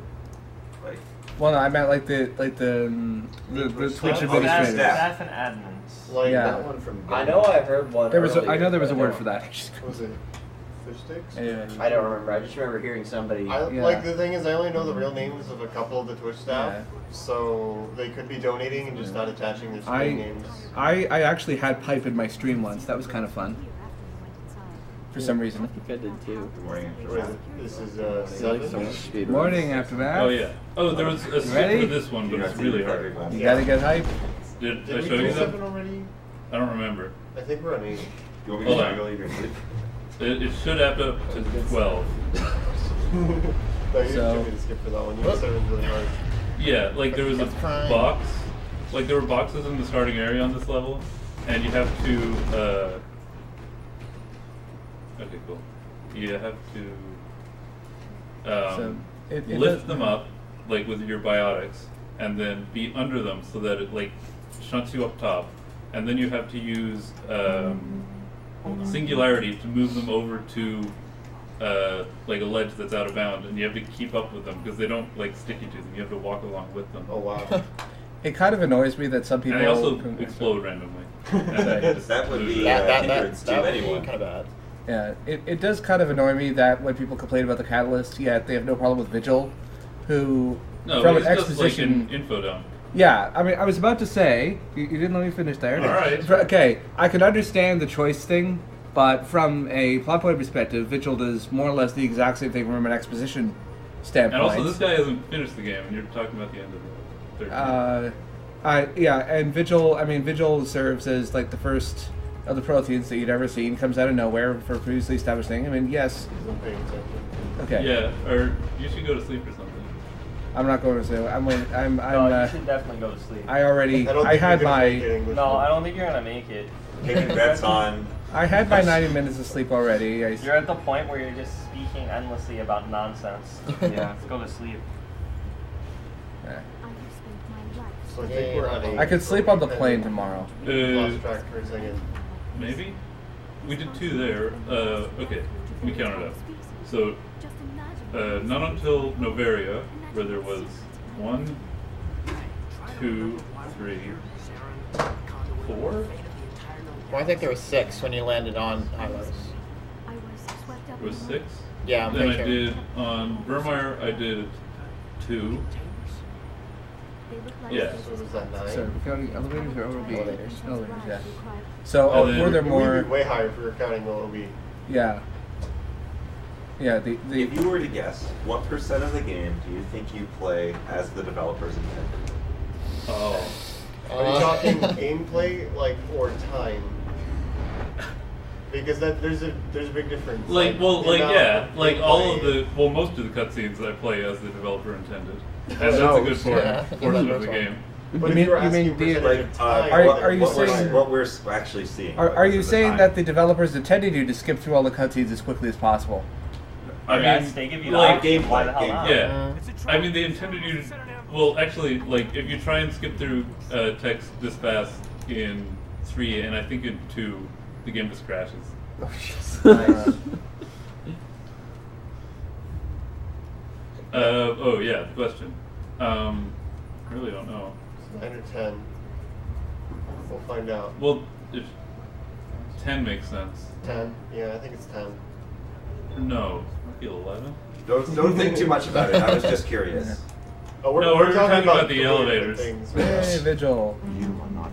Like. Well, no, I meant like the Twitch administrators. Staff and admins. Like that one from. I know I heard one. I know there was a word for that. Was it fish sticks? Yeah. I don't remember. I just remember hearing somebody. Like the thing is, I only know the real names of a couple of the Twitch staff, so they could be donating and just not attaching their screen names. I actually had Pipe in my stream once. That was kind of fun. For some reason. I think I did too. Good morning. This is 7. Morning after that. Oh yeah. Oh, there was a skip for this one, but it's really hard. You gotta get hype. Did I we show do you that? 7 already? I don't remember. I think we're on 8. You want me to juggle your sleep? It should add up to 12. No, you didn't me to skip for that one. You said it was really hard. Yeah, like there was a box. Like there were boxes in the starting area on this level, and you have to. Okay, cool. You have to lift them up, like with your biotics, and then be under them so that it like shunts you up top, and then you have to use singularity to move them over to like a ledge that's out of bounds, and you have to keep up with them because they don't like stick you to them. You have to walk along with them. Oh wow! It kind of annoys me that some people. And they also explode randomly. That would be hindrance to anyone. Kind of bad. Yeah, it does kind of annoy me that when people complain about the Catalyst, yet they have no problem with Vigil, who from an exposition just like an info dump. Yeah, I mean, I was about to say you didn't let me finish there. All right. Okay, I can understand the choice thing, but from a plot point perspective, Vigil does more or less the exact same thing from an exposition standpoint. And also, this guy hasn't finished the game, and you're talking about the end of the third game. Yeah, and Vigil serves as like the first of the proteins that you'd ever seen, comes out of nowhere for a previously established thing. I mean, yes. Okay. Yeah, or you should go to sleep or something. I'm not going to sleep. No, you should definitely go to sleep. I had my. No, I don't think you're gonna make it. Taking bets on. I had my 90 minutes of sleep already. You're at the point where you're just speaking endlessly about nonsense. Yeah, let's go to sleep. Yeah. So I think we're on 8. I could sleep on the plane tomorrow. Lost track for a second. Maybe? We did 2 there. Okay, we counted up. So, not until Novaria, where there was 1, 2, 3, 4? Well, I think there was 6 when you landed on Hylos. It was 6? Yeah, I'm then pretty I sure. did, on Vermeer, I did 2. Yeah. So was that 9? So we're counting elevators or OB? Elevators, yeah. So were there more? Way higher if we were counting OB. Yeah. Yeah. If you were to guess, what % of the game do you think you play as the developers intended? Oh. Are you talking gameplay, like, or time? Because there's a big difference. Like, well, like, yeah, like all of the, well, most of the cutscenes I play as the developer intended. And that's a good portion of the game. But if you were asking are you saying what we're actually seeing? Are you saying that the developers intended you to skip through all the cutscenes as quickly as possible? I mean, they give you like gameplay. Yeah, I mean, they intended you to. Well, actually, like if you try and skip through text this fast in 3, and I think in 2, the game just crashes. Oh, nice. Oh yeah, the question. I really don't know. 9 or 10. We'll find out. Well, if 10 makes sense. 10? Yeah, I think it's 10. No, might be 11. Don't think too much about it. I was just curious. Oh, we're talking about the elevators. Hey, Vigil. You are not.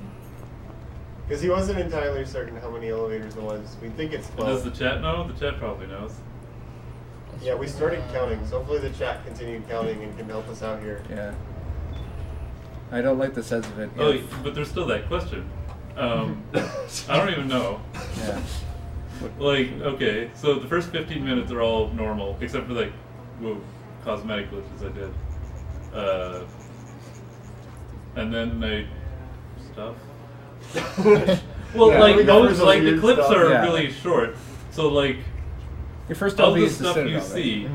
Because he wasn't entirely certain how many elevators there was. We think it's 12. Does the chat know? The chat probably knows. Yeah, we started counting, so hopefully the chat continued counting and can help us out here. Yeah. I don't like the sense of it. Oh, but there's still that question. I don't even know. Yeah. Like, okay, so the first 15 minutes are all normal, except for like, cosmetic glitches I did. And then I stuff. Well, Yeah, like those the clips stuff. are Yeah. really short, so like Your first of LV the is the stuff you Citadel, right? see,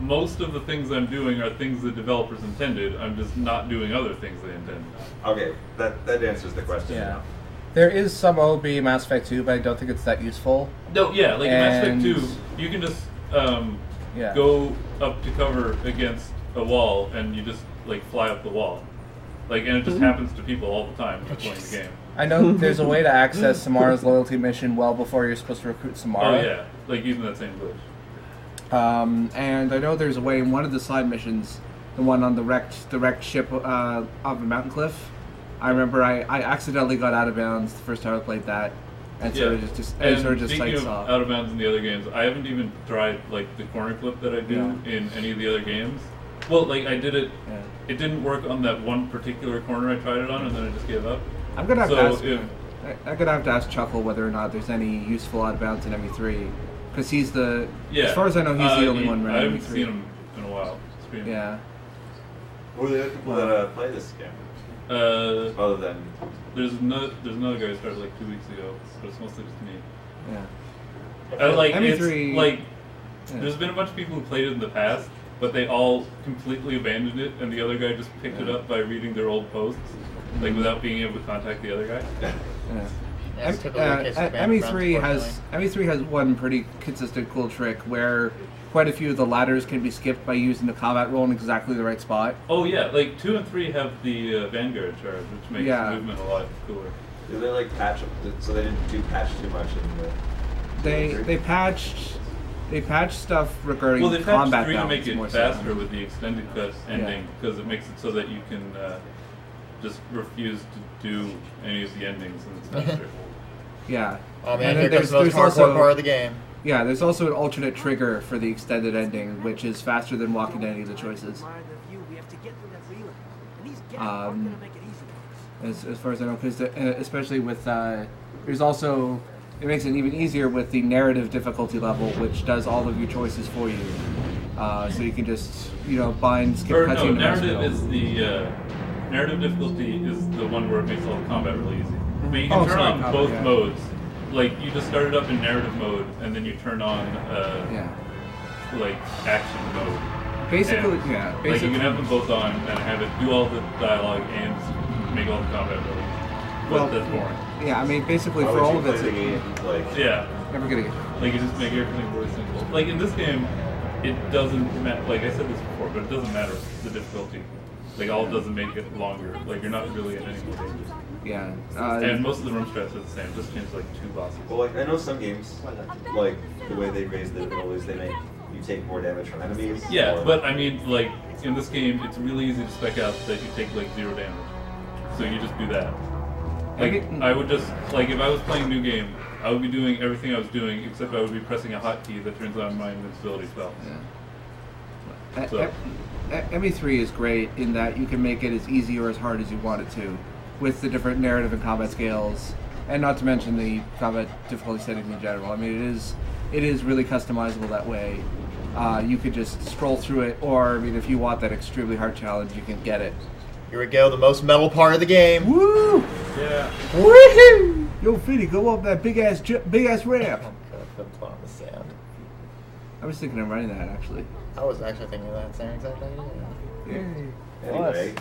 most of the things I'm doing are things the developers intended. I'm just not doing other things they intended. Okay, that answers the question. Yeah. There is some OB in Mass Effect 2, but I don't think it's that useful. No, yeah, like in Mass Effect And- 2, you can just Yeah. go up to cover against a wall and you just like fly up the wall. Like, and it just happens to people all the time when they're playing the game. I know there's a way to access Samara's loyalty mission well before you're supposed to recruit Samara. Oh yeah, like using that same glitch. And I know there's a way in one of the side missions, the one on the wrecked ship off a mountain cliff. I remember I accidentally got out of bounds the first time I played that, and so it just and sort of just speaking sights of off. out of bounds in the other games, I haven't even tried like the corner clip that I do in any of the other games. Well, like I did it. Yeah. It didn't work on that one particular corner I tried it on, and then I just gave up. I'm gonna have so to ask. If, I'm gonna have to ask Chuckle whether or not there's any useful out of bounds in ME3, because he's the. yeah, As far as I know, he's the only one I running haven't ME3. seen him in a while. Streaming. Yeah. Who are the other people that play this game? Other than there's another guy who started like 2 weeks ago, but it's mostly just me. Yeah. Like ME3 it's like yeah. there's been a bunch of people who played it in the past, but they all completely abandoned it, and the other guy just picked it up by reading their old posts, like without being able to contact the other guy. Yeah. ME3 has one pretty consistent cool trick where quite a few of the ladders can be skipped by using the combat roll in exactly the right spot. Oh yeah, like 2 and 3 have the Vanguard charge, which makes movement a lot cooler. Do they like patch so they didn't do patch too much in the They patched stuff regarding well, they patched combat 3 to balance make it more faster so. with the extended cut ending, because it makes it so that you can just refuse to do any of the endings, and it's faster. Oh Yeah. man, And here then comes the most hardcore part of the game. Yeah, there's also an alternate trigger for the extended ending, which is faster than walking to any of the choices. As far as I know, because especially with there's also it makes it even easier with the narrative difficulty level, which does all of your choices for you. So you can just bind, skip Or cutscene. no, narrative is the narrative difficulty is the one where it makes all the combat really easy. But you can turn on both modes. Like you just start it up in narrative mode, and then you turn on like action mode. Basically, and, like you can have them both on and have it do all the dialogue and make all the combat really easy. But that's boring. Yeah, I mean basically for all of it. Yeah. Never gonna get. Like you just make everything really simple. Like in this game, it doesn't matter. Like I said this before, but it doesn't matter the difficulty. Like all it doesn't make it longer. Like you're not really in any more danger. Yeah. And most of the room strats are the same. Just change like 2 bosses. Well, like I know some games, like the way they raise the difficulty is they make you take more damage from enemies. Yeah, but I mean, like in this game, it's really easy to spec out that you take like 0 damage. So you just do that. Like I would just like if I was playing a new game, I would be doing everything I was doing, except I would be pressing a hotkey that turns on my invincibility spell. Yeah. So. ME3 is great in that you can make it as easy or as hard as you want it to, with the different narrative and combat scales, and not to mention the combat difficulty settings in general. I mean, it is really customizable that way. You could just scroll through it, or I mean, if you want that extremely hard challenge, you can get it. Here we go, the most metal part of the game. Woo! Yeah. Woohoo! Yo, Fiddy, go up that big ass ramp. On the sand. I was thinking of running that actually. I was actually thinking of that same exact idea. Yay. Anyway.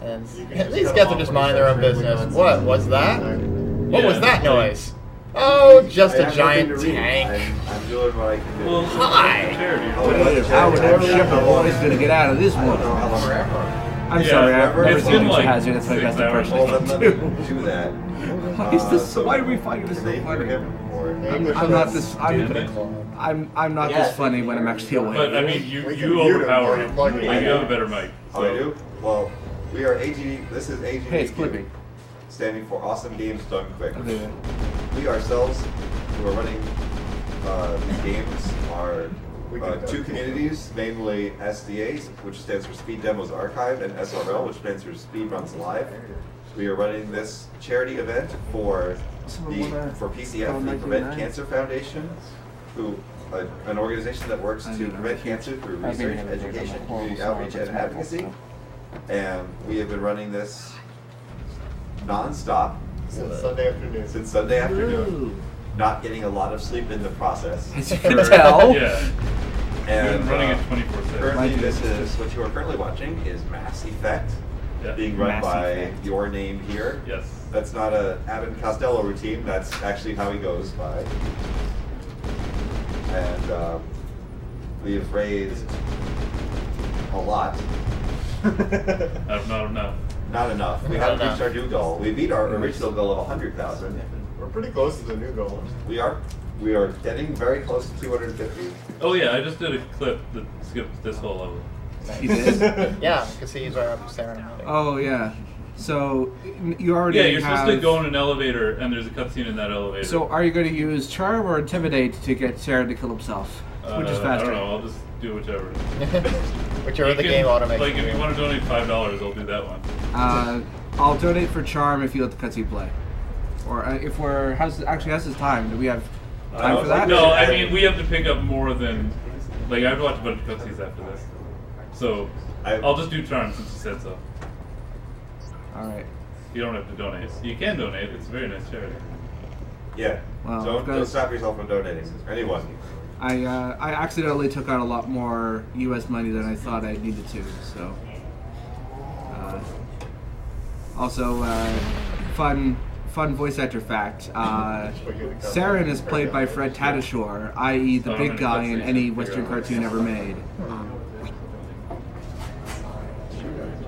And these guys are just minding their own business. What was that? What was that noise? Oh, just a giant tank. I'm doing what I can do. Well, hi. How would that Shepherd boy's gonna get out of this one? I'm sorry, I've never it's seen been Dukes of like Hazzard. That's my 6 best hours. impression. Well, then let me do that. Why is this? Why are we finding this so funny? I'm not this. I'm not this funny when I'm actually awake. But I mean, you overpower him. Like, you have a better mic. Oh, I do? Well, we are AGD. This is AGDQ. Hey, it's clipping. Standing for Awesome Games Done Quick. Okay. We ourselves, who are running these games, are two communities, namely SDA, which stands for Speed Demos Archive, and SRL, which stands for Speed Runs Live. We are running this charity event for PCF, the Prevent Cancer Foundation, an organization that works to prevent cancer through research, education, community outreach, and advocacy. And we have been running this non-stop since Sunday afternoon. Not getting a lot of sleep in the process. As you can tell. Yeah. And running it 24/7. Currently, this is what you are currently watching is Mass Effect, being run by your name here. Yes. That's not a Abbott Costello routine. That's actually how he goes by. And we have raised a lot. Not enough. Not enough. We haven't reached our new goal. We beat our original goal of 100,000. We're pretty close to the new goal. We are. We are getting very close to 250. Oh yeah, I just did a clip that skipped this whole level. You did? Yeah, because he's right up there. Oh yeah. So you already Yeah, you're have... supposed to go in an elevator, and there's a cutscene in that elevator. So are you going to use Charm or Intimidate to get Sarah to kill himself? Which is faster? I don't know. I'll just do whichever. Whichever the game automates. Like if you want to donate $5, I'll do that one. I'll donate for Charm if you let the cutscene play. Or if we're... how's this time? Do we have time for that? No, I mean, we have to pick up more than... Like, I have to watch a bunch of cutscenes after this. So, I'll just do Charm since you said so. Alright. You don't have to donate. You can donate. It's a very nice charity. Yeah. Well, don't stop yourself from donating. Anyone. I accidentally took out a lot more U.S. money than I thought I needed to, so... also, fun voice actor fact. Saren is played by Fred Tatasciore, i.e. the big guy in any Western cartoon ever made.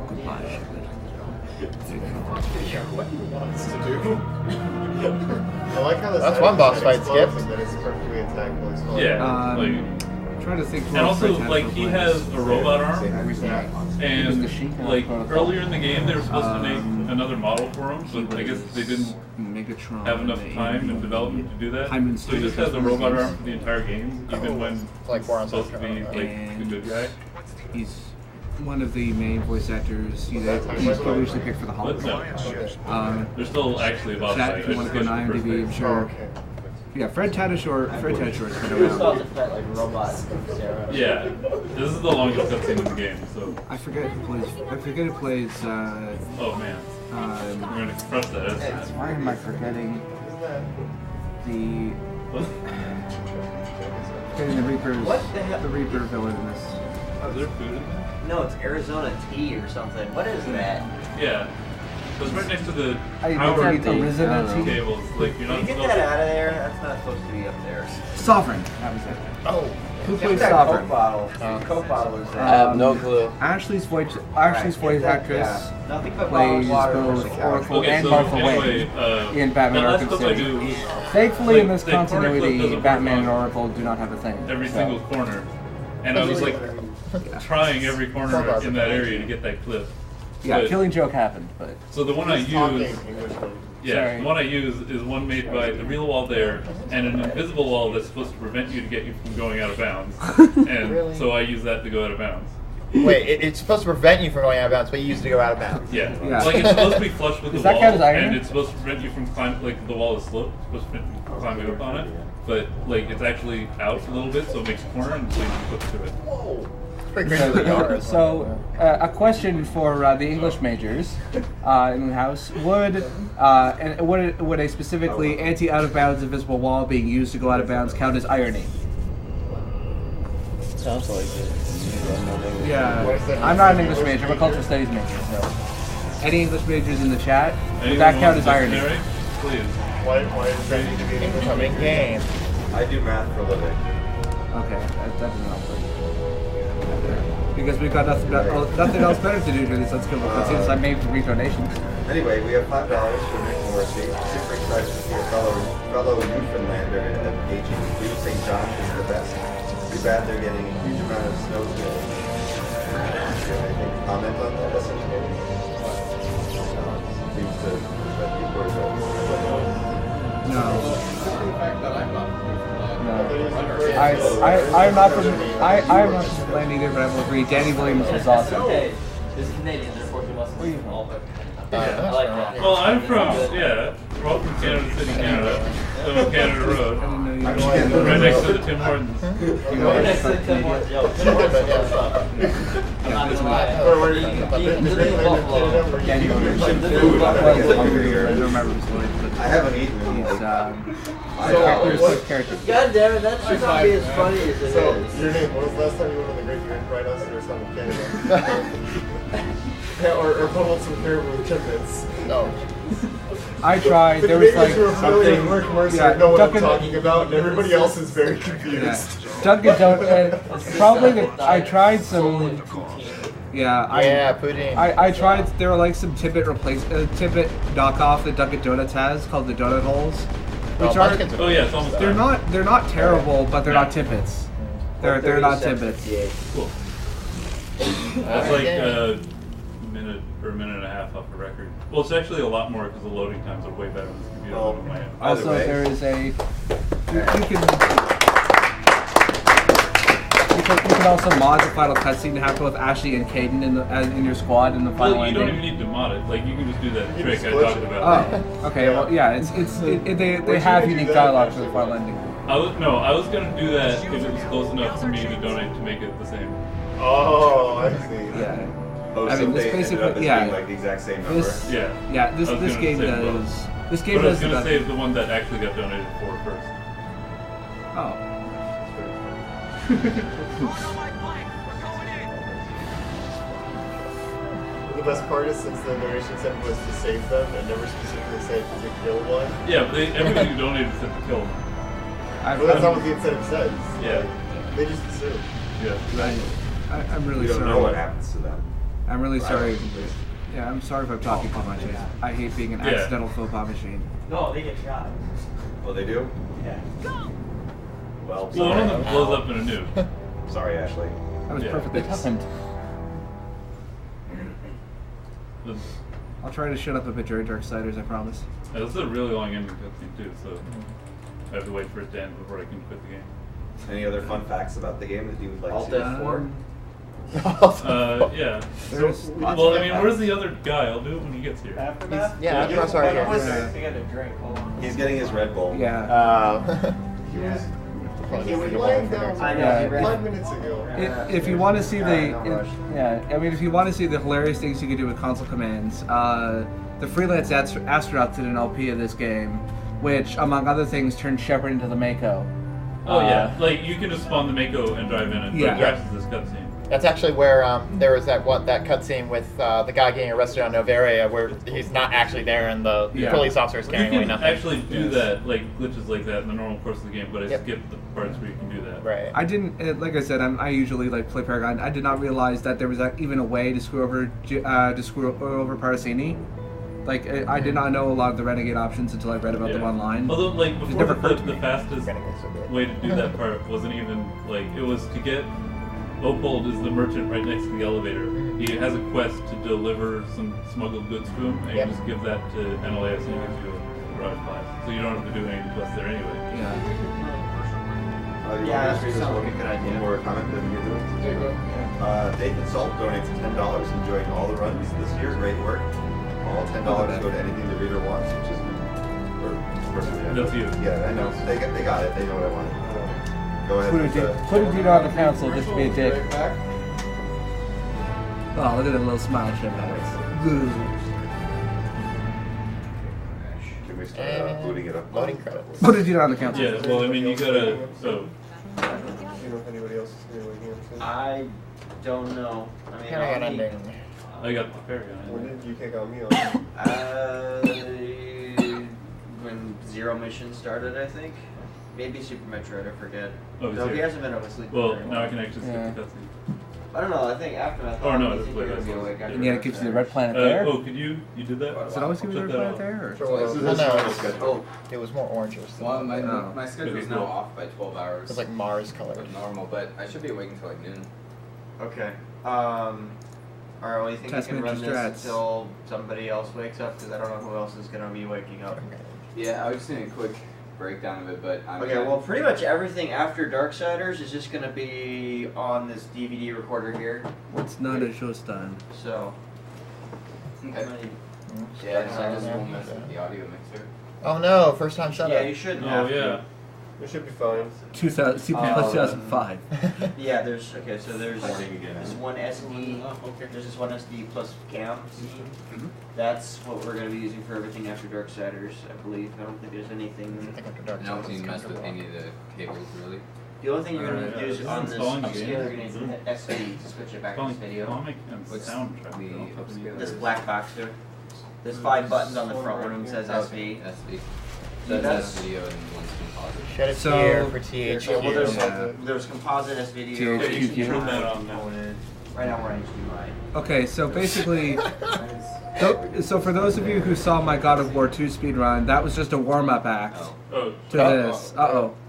Goodbye. What he wants to do. I like how that's one boss fight skip. That is perfectly attackable as well. Yeah, like... Trying to think. And also, like, he has a robot arm, and like earlier in the game, they were supposed to make another model for him, but I guess they didn't have enough time in development to do that. So he just has a robot arm for the entire game, even when he's supposed to be like the good guy. He's one of the main voice actors. He's usually picked for the hologram. There's still actually a boss chat fight. if you want to go on IMDb, I'm sure. Yeah, Fred Tatasciore has been around. Yeah, this is the longest cutscene in the game. So I forget who plays. Oh man, we're gonna express that. Why am I forgetting the? Forgetting the Reaper's. What the hell? The Reaper villain in this. Oh, is there food? No, it's Arizona tea or something. What is that? Yeah. So it's right next to the power cables. Like you're not Can you get that out of there? That's not supposed to be up there. Sovereign. That was it. Oh. Who plays that Sovereign? Coke bottle. Coke bottle is that? I have no clue. Ashley's voice actress Nothing but plays both Oracle and Martha Wayne in Batman Arkham City. Thankfully, in this continuity, Batman and Oracle do not have a thing. Every single corner, and I was like trying every corner in that area to get that clip. Yeah, but, Killing Joke happened, but... So the one I use... Yeah, the one I use is one made by the real wall there, and an invisible wall that's supposed to prevent you to get you from going out of bounds. And so I use that to go out of bounds. Wait, it's supposed to prevent you from going out of bounds, but you use it to go out of bounds. Yeah. Like it's supposed to be flush with the wall, and it's supposed to prevent you from climbing, like the wall is sloped, it's supposed to prevent you from climbing up on it, but like it's actually out a little bit, so it makes a corner, and so you can flip through it. Whoa. So, a question for the English majors in the house: would a specifically anti-out-of-bounds invisible wall being used to go out of bounds count as irony? Sounds like it. Yeah, I'm not an English major. I'm a cultural studies major. So, any English majors in the chat? Would that count as irony? Please. Why does that need to be an incoming game? I do math for a living. Okay, that doesn't help. because we've got nothing else better to do during these Let's Go cutscenes. I made read donations. Anyway, we have $5 for Nick Morrissey. Super excited to see a fellow Newfoundlander at AGDQ. St. John's is the best. Too bad they're getting a huge amount of snow today. Anything to comment on that, SGDQ? Seems to let people No. The fact that I'm not I'm not from Newfoundland either, but I will agree. Danny Williams was awesome. This is Canadian, therefore he must be all but. I like that. Well, I'm from, we're all from Canada City, Canada. Live on Canada Road. Right next to the Tim Hortons. Right next to the Tim Hortons. Yo, Tim Hortons, what's up? I'm not gonna lie. Where are you? I haven't eaten it. God damn it, that should not be as funny as it is. So, your name, when was the last time you went on the Great Grand Prix Us or something in Canada? Yeah, or put on some caribou with chitlins. No. I tried. The there was like something. Mark Mercer, know what I'm talking about, and everybody else is very confused. Yeah. Dunkin' Donuts. Probably I tried some. Yeah, pudding. I tried. There were like some Tippet Tippet knockoff that Dunkin' Donuts has called the donut holes, which it's almost they're not terrible, but they're not Tippets. They're not Tippets. Cool. That's like a minute or a minute and a half off the record. Well, it's actually a lot more because the loading times are way better on this computer than on my end. Also, there is a you can also mod the final cutscene to have both Ashley and Caden in your squad in the final Well, you don't ending. even need to mod it. Like you can just do that trick I talked about. Oh, okay. Well, yeah. They have unique dialogue for the final ending. I was gonna do that if it was close enough for me to donate to make it the same. Oh, I see. Yeah. Oh, I so mean, this they basically, ended up as yeah. being like the exact same number. This game does. This game but I was does. gonna save the one that actually got donated for first. Oh. The best part is since the narration said was to save them and never specifically said to kill one. Yeah, but everybody who donated said to kill them. Well, that's not what the incentive says. Yeah. They just assume. Yeah. I'm really We don't sorry. know what happens to them. I'm really Right. sorry. Yeah, I'm sorry if I'm talking too much. I hate being an accidental faux pas machine. No, they get shot. Oh, they do? Yeah. Well, Well, one of them blows up in a nuke. Sorry, Ashley. That was perfectly timed. I'll try to shut up a bit during Darksiders, I promise. Yeah, this is a really long ending cutscene too, so I have to wait for it to end before I can quit the game. Any other fun facts about the game that you would like Alt to? F4. Yeah. Well, I mean, where's the other guy? I'll do it when he gets here. Aftermath? Yeah, Aftermath's already here. To get a drink. Hold on. He's getting his Red Bull. Yeah. He was lying down I know. 5 minutes ago. If you want to see if you want to see the hilarious things you can do with console commands, the freelance astronaut did an LP of this game, which, among other things, turned Shepard into the Mako. Oh yeah, like you can just spawn the Mako and drive in and it crashes this cutscene. That's actually where there was that cutscene with the guy getting arrested on Novaria, where he's not actually there and the police officer is carrying you away can nothing. actually do that, like glitches like that in the normal course of the game, but I skipped the parts where you can do that. Right. I didn't, like I said, I usually like play Paragon. I did not realize that there was even a way to screw over Parasini. Like I did not know a lot of the Renegade options until I read about them online. Although, like before the fastest way to do that part wasn't even like it was to get. Opold is the merchant right next to the elevator. He has a quest to deliver some smuggled goods to him, and you just give that to NLAS and he gives you a garage pass. So you don't have to do any quests there anyway. That sounds like a good idea. One more comment that you do. Nathan Salt donates $10, enjoying all the runs this year. Great work. All $10 go to anything the reader wants, which is That's you. Yeah, I know. They got it. They know what I wanted. Go ahead. Put a dude on the council just to be a dick. Oh, look at that little smile chip. Can we start booting it up? Loading credits. Put a dude on the council. Yeah, well, I mean, you gotta. So. You know if anybody else is going to wake up? I don't know. I mean, Paragon ending. I got the Paragon. When did you kick out me on? When Zero Mission started, I think. Maybe Super Metroid, I forget. Oh, no, he hasn't been asleep. Well, now I can actually skip the cutscene. I don't know. I think aftermath. Oh no, I this think way. you're gonna be awake after And yeah, it gives you the red planet there. Oh, could you did that? Does it always give you the red planet there? Or? Well, no, it was more orange. Well, my schedule is now off by 12 hours. It's like Mars colored. Normal, but I should be awake until like noon. Okay. Alright, well, you think you can run this until somebody else wakes up? Because I don't know who else is going to be waking up. Yeah, I was just doing a quick breakdown of it, but I'm okay, well, pretty much everything after Darksiders is just going to be on this DVD recorder here. It's not a showstime. So. Okay. Yeah, so I just won't mess with the audio mixer. Oh no, first time setup. Yeah, you shouldn't have to. It should be fine. 2005. Yeah, there's okay. So there's this one SD. There's this one SD plus cam. That's what we're gonna be using for everything after Darksiders, I believe. I don't think there's anything. I don't need to mess with any of the cables really. The only thing you're gonna use on this installing the upscale, game. you're gonna use SD to switch it back to this video. Comic and soundtrack. This black box there. There's 5 buttons on the front. One of them says SD. SD. So that's video and one's composite. Shut it here for THQ. Yeah, well, there's composite S video. THQ. Turn that on now. Right now we're on HDMI. Okay, so basically, so for those of you who saw my God of War 2 speedrun, that was just a warm-up act to this.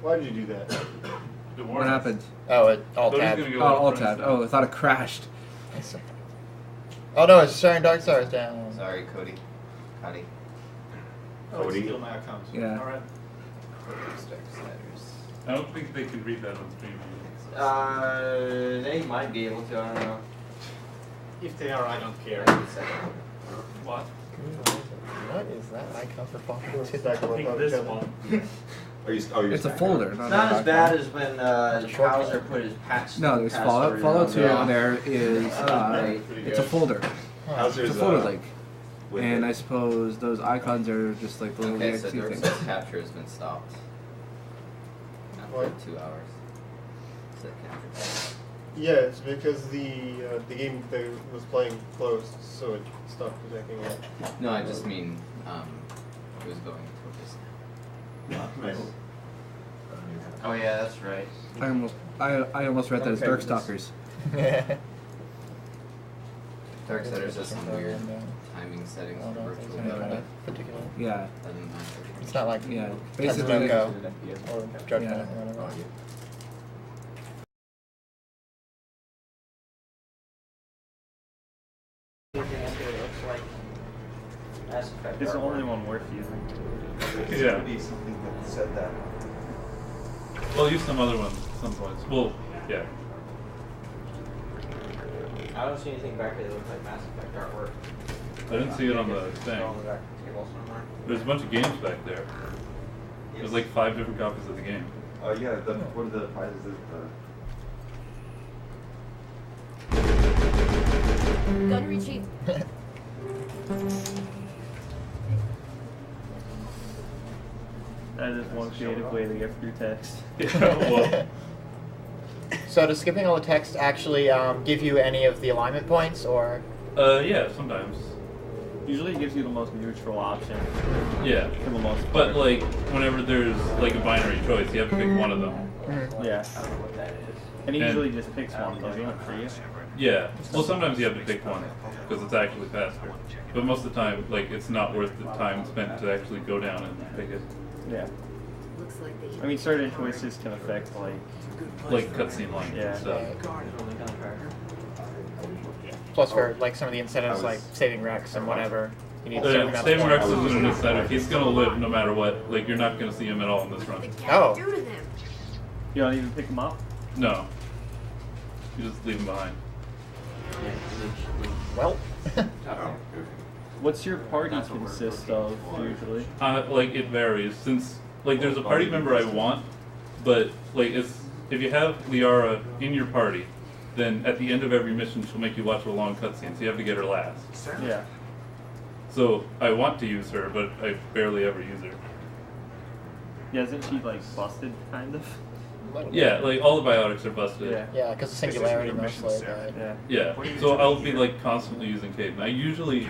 Why did you do that? What happened? Oh, it alt-tabbed. Oh, alt-tabbed. Oh, I thought it crashed. Oh no, it's shutting Darksiders down. Sorry, Cody. Cody. Cody. Still my accounts. Yeah. Alright. I don't think they can read that on stream. They might be able to, I don't know. If they are, I don't care. What? What is that icon for Fallout 2? I think this one. It's a folder. It's not as bad as when Bowser put his patch. No, there's Fallout. Fallout 2 and there is, it's a folder. It's a folder link. And I suppose those icons are just like little Okay, so EXE things. Darksiders capture has been stopped. After 2 hours. So capture. Yeah, it's because the game they was playing closed, so it stopped protecting it. No, I just mean it was going to this. Oh yeah, that's right. I almost read that as Darkstalkers. Darksiders has some weird timing settings for virtual mode. Yeah. It's not like basically Go or Judgment or whatever. It's the only one worth using. Yeah. Be something that said that. Well, I'll use some other ones at some points. Well, yeah. I don't see anything back there that looks like Mass Effect artwork. I didn't see it on the thing. There's a bunch of games back there. There's like 5 different copies of the game. Oh yeah, what are the prizes? Gun retrieve. That is one creative way to get through text. So does skipping all the text actually give you any of the alignment points, or? Yeah, sometimes. Usually it gives you the most neutral option. Yeah. For the most part. But like, whenever there's like a binary choice, you have to pick one of them. Yeah. I don't know what that is. And he usually just picks one, doesn't it, for you? Yeah. Well, sometimes you have to pick one because it's actually faster. But most of the time, like, it's not worth the time spent to actually go down and pick it. Yeah. I mean, certain choices can affect like cutscene lines yeah. and stuff. Plus, for like some of the incentives, like saving Rex and whatever, you need a certain amount of Saving Rex points. isn't an incentive. He's gonna live no matter what. Like, you're not gonna see him at all in this run. Oh. You don't even pick him up? No. You just leave him behind. Well. What's your party consist of usually? Like, it varies. Since like there's a party member I want, but like if you have Liara in your party, then at the end of every mission she'll make you watch a long cutscene, so you have to get her last. Yeah. So I want to use her, but I barely ever use her. Yeah, isn't she like busted kind of? Yeah, like all the biotics are busted. Yeah, because of singularity mostly. But... Yeah, so I'll be like constantly using Caden. I usually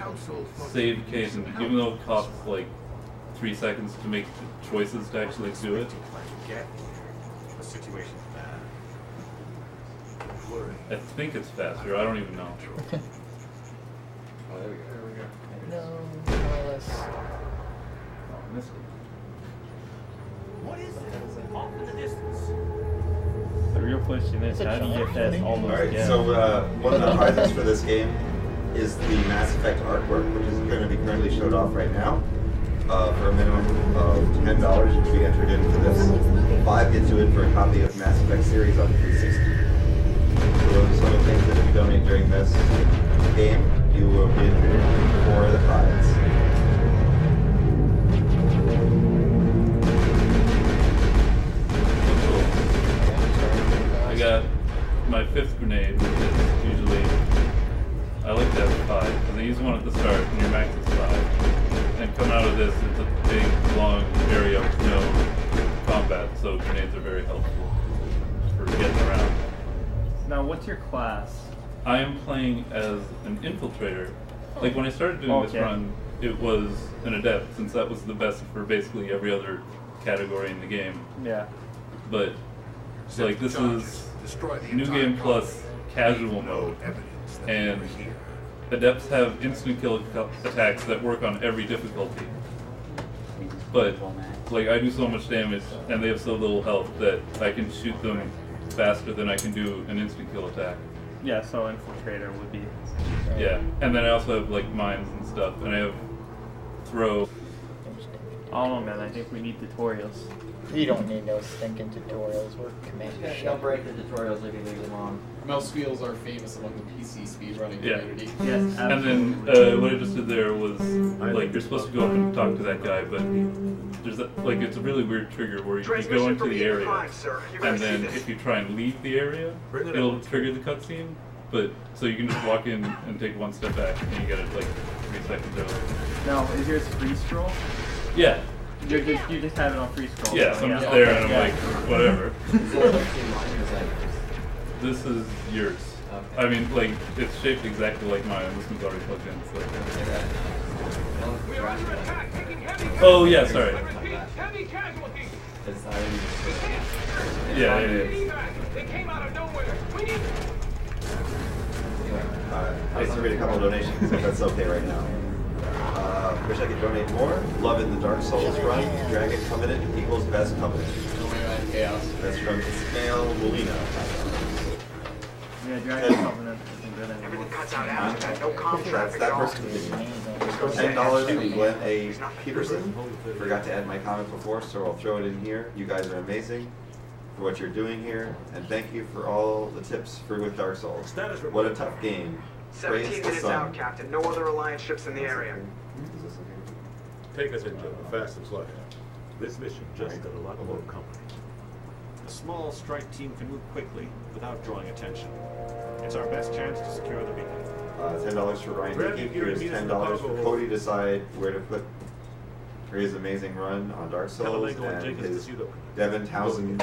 save Caden, even though it costs like 3 seconds to make the choices to actually do it. I think it's faster. I don't even know. Oh, there we go. No, more or less. Oh, I missed it. What is it? Off in the distance. The real question is, how do you get that almost Alright, down? so one of the prizes for this game is the Mass Effect artwork, which is going to be currently showed off right now. For a minimum of $10, you can be entered into this. 5 gets you in for a copy of Mass Effect series on 360. So those are some of the things that if you donate during this game, you will be entered in for the prize. I got my 5th grenade, which is usually, I like to have 5, because I use one at the start and your max is 5. And come out of this, it's a big, long area with no combat, so grenades are very helpful for getting around. Now, what's your class? I am playing as an infiltrator. Like, when I started doing this run, it was an adept, since that was the best for basically every other category in the game. Yeah. But, like, this is New Game Plus casual mode, and adepts have instant kill attacks that work on every difficulty. But, like, I do so much damage, and they have so little health that I can shoot them faster than I can do an instant kill attack. Yeah, so infiltrator would be. Yeah, and then I also have, like, mines and stuff, and I have throw. I don't know, man. I think we need tutorials. You don't need no stinking tutorials. We're commanding shit. Don't break the tutorials if you leave them on. Mouse wheels are famous among the PC speedrunning community. Yes, and then what I just did there was, like, you're supposed to go up and talk to that guy, but there's that, like, it's a really weird trigger where you go into the area, and then if you try and leave the area, it'll trigger the cutscene. But so you can just walk in and take one step back, and you get it like 3 seconds early. Now, is yours free scroll? Yeah. You just have it on free scroll. Yeah, so I'm just there and I'm like, whatever. This is yours. Okay. I mean, like, it's shaped exactly like mine. This one's already plugged in. So. Oh, yeah, sorry. Heavy casualties. Yeah. They came out of nowhere. We need. I just read a couple of donations, if that's okay right now. Wish I could donate more. Love in the Dark Souls run. Dragon Covenant equals best covenant. Chaos. That's from Ismail Molina. Yeah, Dragon Covenant isn't good anymore. Everything cuts out after that. No contract. That's that person. $10 from Glenn A. Peterson. Forgot to add my comment before, so I'll throw it in here. You guys are amazing for what you're doing here, and thank you for all the tips for with Dark Souls. What a tough game. 17 minutes out, Captain. No other Alliance ships in the area. Take us into the fastest life. This mission just got a lot more company. A small strike team can move quickly without drawing attention. It's our best chance to secure the beacon. $10 for Ryan Dickey. Here's $10 for Cody decide where to put his amazing run on Dark Souls and his Devin Townsend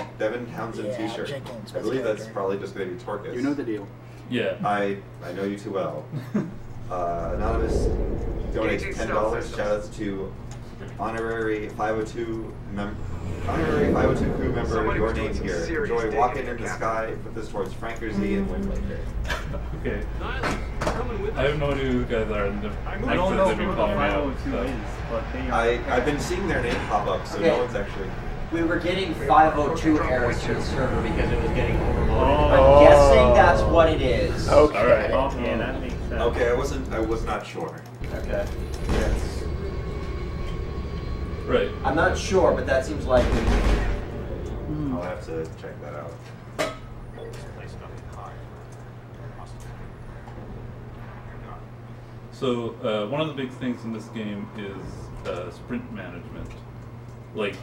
t-shirt. I believe that's probably just going to be Torcus. You know the deal. Yeah. I know you too well. Anonymous donates $10. Shoutouts to honorary 502 crew member. Your name here. Enjoy walking in the sky. Put this towards Franker Z and Windbreaker. Okay. I have no idea who you guys are. I don't know who the 502 is, but they are. I've been seeing their name pop up, so no one's actually. We were getting 502 errors to the server because it was getting overloaded. I'm guessing that's what it is. Okay. All right. Okay, that makes sense. Okay, I was not sure. Okay. Yes. Right. I'm not sure, but that seems likely. I'll have to check that out. So one of the big things in this game is sprint management. Like,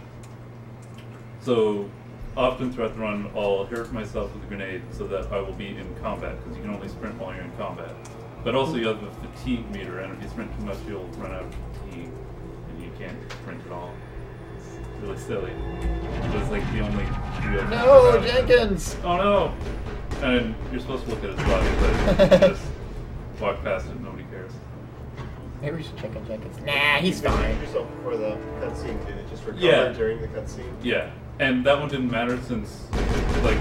so often throughout the run, I'll hurt myself with a grenade so that I will be in combat, because you can only sprint while you're in combat. But also you have a fatigue meter, and if you sprint too much, you'll run out of fatigue, and you can't sprint at all. It's really silly. But it's like the only real. No, Jenkins! Oh no! And you're supposed to look at his body, but just walk past it, nobody cares. Maybe we should check on Jenkins. Nah, he's fine. Yourself before the cutscene, did it just recover during the cutscene? Yeah, and that one didn't matter since, like,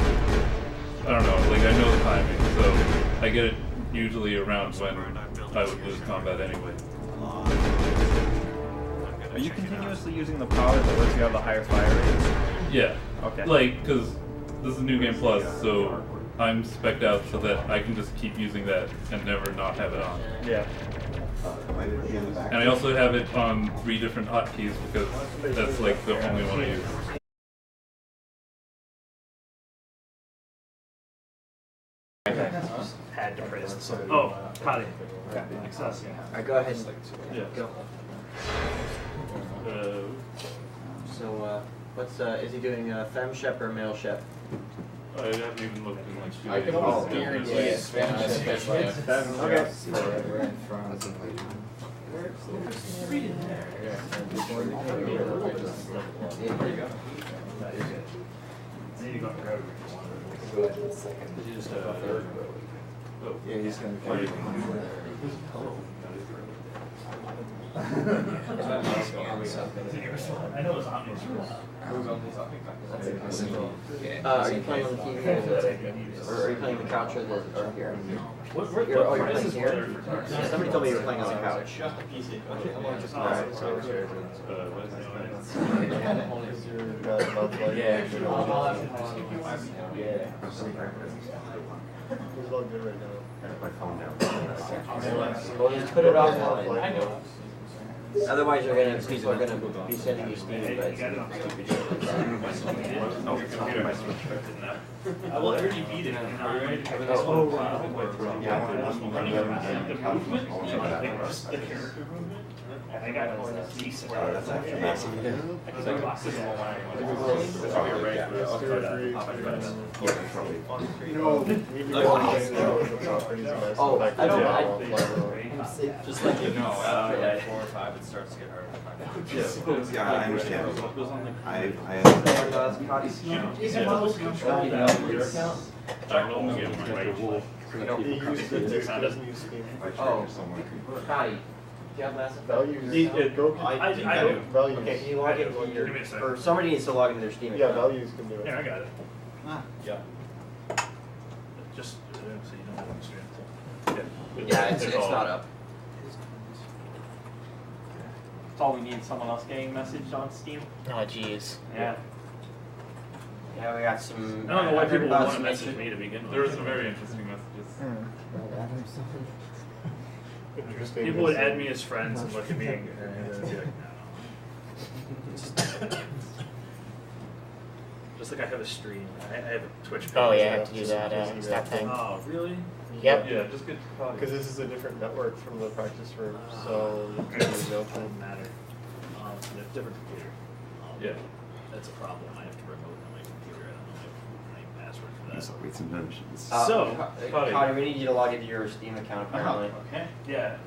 don't know, like I know the timing, so I get it usually around when I would lose combat anyway. Are you continuously using the power that lets you have the higher fire rates? Yeah. Okay. Like, because this is New Game Plus, so I'm spec'd out so that I can just keep using that and never not have it on. Yeah. And I also have it on 3 different hotkeys because that's like the only one I use. Had to press this. Oh, got it. Access. Alright, go ahead. Yeah. Go. So, what's, is he doing femme shep or male shep? I haven't even looked in like 2 I can almost guarantee it's femme shep. Okay. Yeah, he's going to be I know it's obvious. Are you playing on the TV or are you playing on the couch or here? You're playing here? Somebody told me you were playing on the couch. It's all good right now. My phone down. Well, just put it offline. Otherwise, people are gonna be sending you Steam invites. I will already beat it. Oh, wow. I got decent. That's actually massive. Oh, I don't. Just let you know, at 4 or 5, it starts to get harder. Yeah, I understand. I Oh, Scotty, do you have Mass Effect? Values. I do. Values. Okay, can you log in your, or somebody needs to log into their Steam Yeah, account. values can do it. Yeah, I got it. Yeah. Just so you don't have to stream. Yeah, it's not up. That's all we need, someone else getting messaged on Steam. Oh, jeez. Yeah. Yeah, we got some. I don't know why people about want to some message me to begin with. There were some very interesting messages. Interesting. People would add me as friends and look at me and be like, no. Just like I have a stream. I have a Twitch page. Oh, yeah, I have to do that snap thing. Oh, really? Yep. Yeah, just get Because this is a different network from the practice room, so you can use no It doesn't matter. It's a different computer. Yeah. That's a problem. I have to remote on my computer. I don't know my password for that. Let's read some notifications. Cody, we need you to log into your Steam account apparently. Okay. Yeah,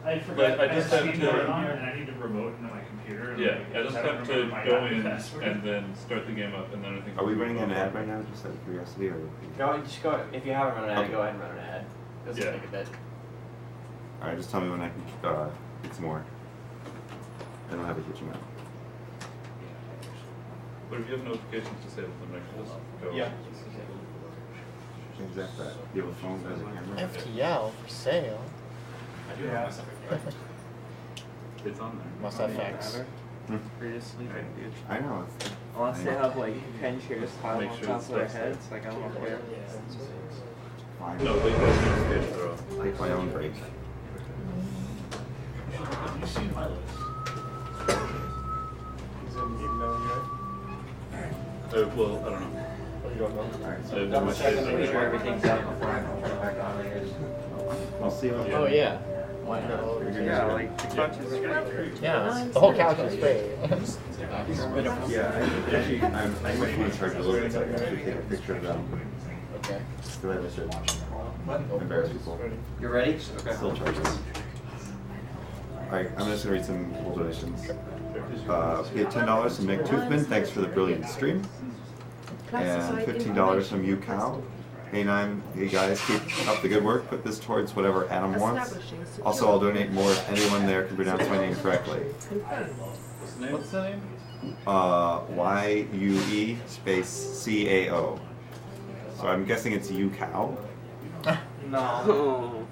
I forgot. But I just have Steam to- on here, and I need to remote into my computer. And Yeah, like, I just don't have to remember my go in password. and then start the game up, and then I think. Are we running an ad right now, just out of curiosity, or? No, just go, if you haven't run an ad, Okay. go ahead and run an ad. Doesn't Yeah. take a bit. All right, just tell me when I can get some more. I don't have a huge amount. But if you have notifications disabled, then I can just go. Yeah. Exactly. You have a phone that has a camera? FTL for sale. I do have Mass Effect. It's on there. Must have FX. You're just sleeping, dude. I know. Unless they have like 10 chairs piled Make on sure top it's of their stuck heads, like I don't care. Fine. No, they have notifications are off. Take my own break. You see my list. He's in email here. Well, I don't know. Oh, you don't know? Alright, I have Double no check and idea. make sure everything's up before I turn it back on here. I'll see you. Oh, yeah. Why not? Yeah, like the couch is great. Yeah, the whole couch is great. Yeah, actually, I might want to charge a little bit, so I can actually take a picture of them. Okay. So that I should embarrass people. You ready? Okay. Still charging. Alright, I'm just gonna read some little donations. We had $10 from Nick Toothman, thanks for the brilliant stream. And $15 from you, Cal. Hey guys, keep up the good work. Put this towards whatever Adam wants. Also, I'll donate more if anyone there can pronounce my name correctly. What's the name? YUE space CAO. So I'm guessing it's you, Cal. No.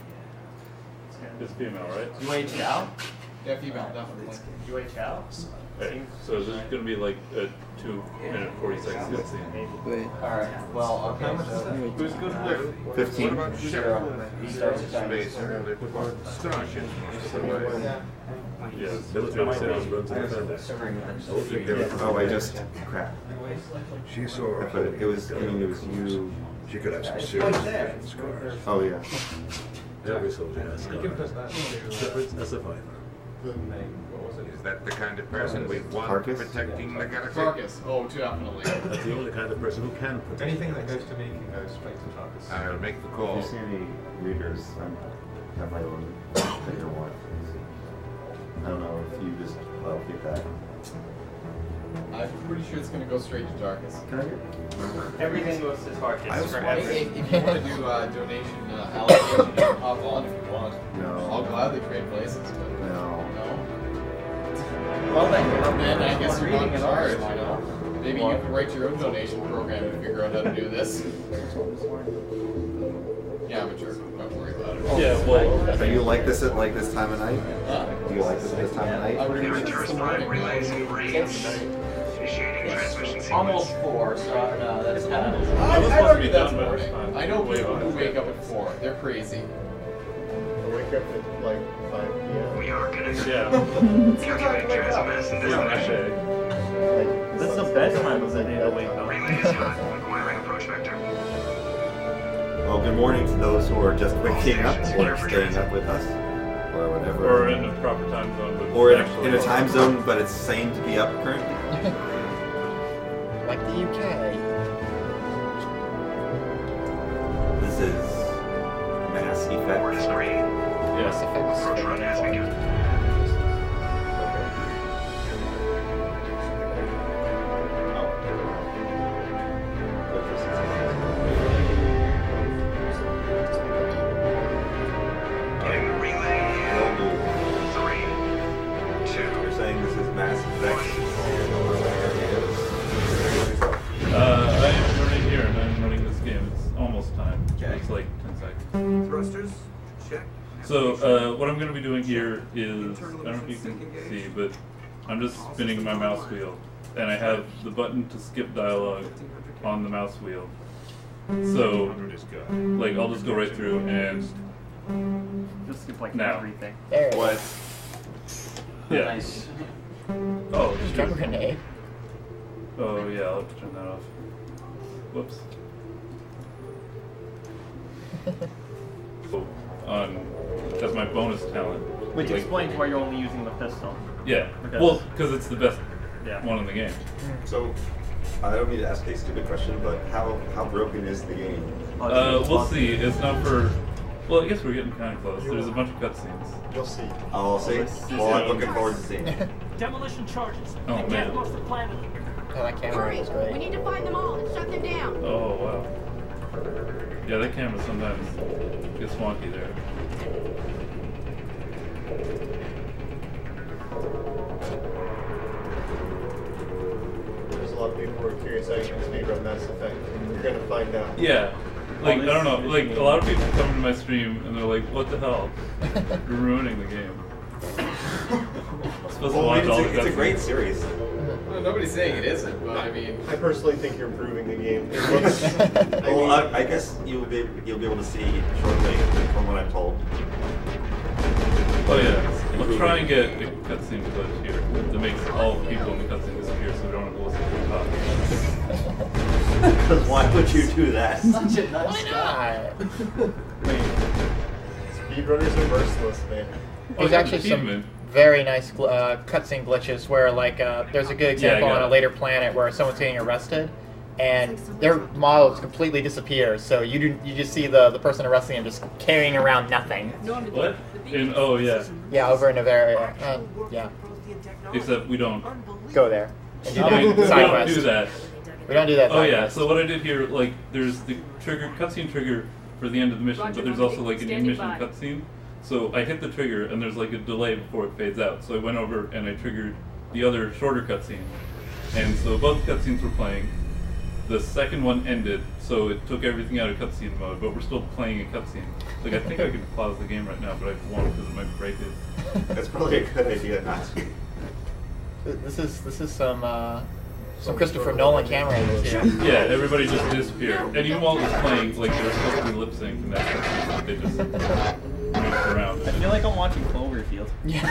It's female, right? UHL? Yeah, female, definitely. UHL? Okay, so this is going to be like a 2-minute 40-second cutscene. Wait. Alright, well, okay, so Who's good with 15. Zero. He starts the time. Yeah, Oh, I just crap. She saw I put it. It was. I mean, it was you. She could have some serious scars. Oh yeah. Every soldier has scars. A survivor. Is that the kind of person we want Carcass? protecting the galaxy? Carcass. Oh, definitely. That's the only kind of person who can protect. Anything that goes to me can go straight to Tarkus. I'll make the If call. you see any readers, I have my own bigger one. I don't know if you just keep that. I'm pretty sure it's gonna go straight to Darkest. Can I get? Everything goes to Tarkus I was forever. If you want to do donation allocation, hop on if you want. No. I'll gladly trade places, but No. no. Well then, I guess you're not in reading charge, it you all. know? Maybe you can write your own donation program and figure out how to do this. Yeah, amateur. Don't worry about it. Yeah, well, Do you like this at like this time of night? Huh? Do you like this at this time of I night? would agree with this morning. It's almost 4, so no, that's kind of. I was I supposed don't to be do that done by this morning. time. I know Way people who behind. wake up at 4. They're crazy. I wake up at like 5 p.m. We are gonna Yeah. calculate transmiss in this mission. Like, This is the best time of the day to wake up. Relay is on. Acquiring approach vector. Well, good morning to those who are just waking up or staying up with us, or whatever. Or in a proper time zone. But Or in actually a time zone, but it's sane to be up currently. Like the UK. This is Mass Effect. Mass Effect. Approach run has begun. Getting the relay in 3, 2. You're saying this is Mass Effect. I am running here and I'm running this game. It's almost time. Okay. It's like 10 seconds. Thrusters, check. So what I'm going to be doing here is, I don't know if you can see, but I'm just spinning my mouse wheel. And I have the button to skip dialogue on the mouse wheel. So, like, I'll just go right through and Just skip like now. everything. There. What? Yeah. Nice. Oh, Drop a shoot. grenade. Oh, yeah, I'll have to turn that off. Whoops. As my bonus talent. Which Like, explains why you're only using the pistol. Yeah. Because- Well, because it's the best Yeah. one in the game. So, I don't mean to ask a stupid question, but how broken is the game? We'll see. It's not for. Well, I guess we're getting kind of close. There's a bunch of cutscenes. you'll see. I'll see. Well, I'm looking forward to seeing it. Demolition charges. Oh, Again, man. across the planet. Oh, that camera Hurry! is We great. need to find them all and shut them down. Oh wow. Yeah, that camera sometimes gets wonky there. There's a lot of people who are curious how you can speed run Mass Effect. You're gonna find out. Yeah. Like, I don't know, like, a lot of people come to my stream and they're like, what the hell? You're ruining the game. I'm supposed to watch all the it's a great cutscenes. series. Well, nobody's saying it isn't, but I mean. I personally think you're improving the game. It looks, Well, I guess you'll be able to see shortly from what I'm told. Oh yeah. I'll try and get a cutscene glitch here that makes all the people in the cutscene disappear so we don't have to listen to them talk. Because why would you do that? Such a nice guy. speedrunners are merciless, man. There's actually some very nice cutscene glitches where, like, there's a good example on a later planet where someone's getting arrested, and their models completely disappear. So you just see the person arresting them just carrying around nothing. What? Oh yeah. Yeah, over in a very yeah. Except we don't Go there. And do I mean, that we side don't quest. do that. We don't do that. Oh side yeah. quest. So what I did here, like, there's the cutscene trigger for the end of the mission, but there's also like an in-mission cutscene. So I hit the trigger, and there's like a delay before it fades out. So I went over and I triggered the other shorter cutscene, and so both cutscenes were playing. the second one ended, so it took everything out of cutscene mode, but we're still playing a cutscene. Like, I think I could pause the game right now, but I won't because it might break it. That's probably a good idea not to. This is some Christopher Nolan camera angles here. Yeah, everybody just disappeared. And even while it was playing, like, they were supposed to be lip sync, and they just moved around. I feel like I'm watching Cloverfield. Yeah.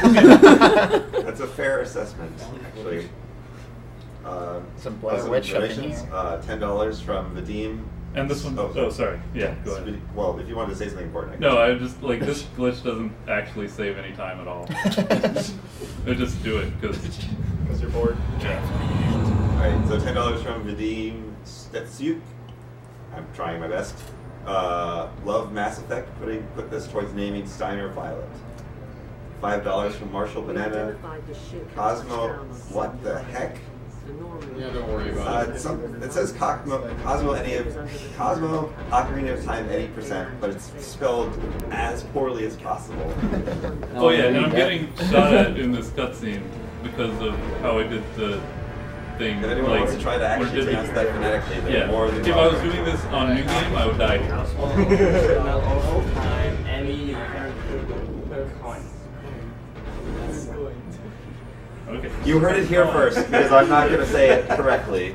That's a fair assessment, actually. Some Blair Witch up in here. $10 from Vadim. And this one, oh, sorry. Yeah, go ahead. Well, if you wanted to say something important. No, I just, like, this glitch doesn't actually save any time at all. I just do it, because you're bored. Yeah. Alright, so $10 from Vadim Stetsuk. I'm trying my best. Love Mass Effect, put this towards naming Steiner Violet. $5 from Marshall Banana. Cosmo, what the heck? Yeah, don't worry about it. It says Cosmo Ocarina of Time 80%, but it's spelled as poorly as possible. Oh yeah, and I'm getting shot at in this cutscene because of how I did the thing. If anyone wants to try to actually pronounce that phonetically, they're more than if I was doing this on New Game, I would die. Okay. You heard it here first, because I'm not going to say it correctly.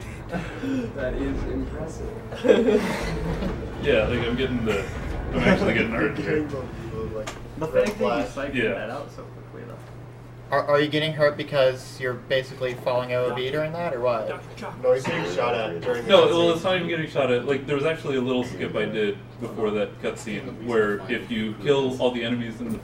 That is impressive. Yeah, like I'm actually getting hurt here. The fact that you cycled that out so quickly, though. Are you getting hurt because you're basically falling OOB during that, or what? No, he's getting shot at during the No, well, it's not even getting shot at. Like, there was actually a little skip I did before that cutscene where if you kill all the enemies in the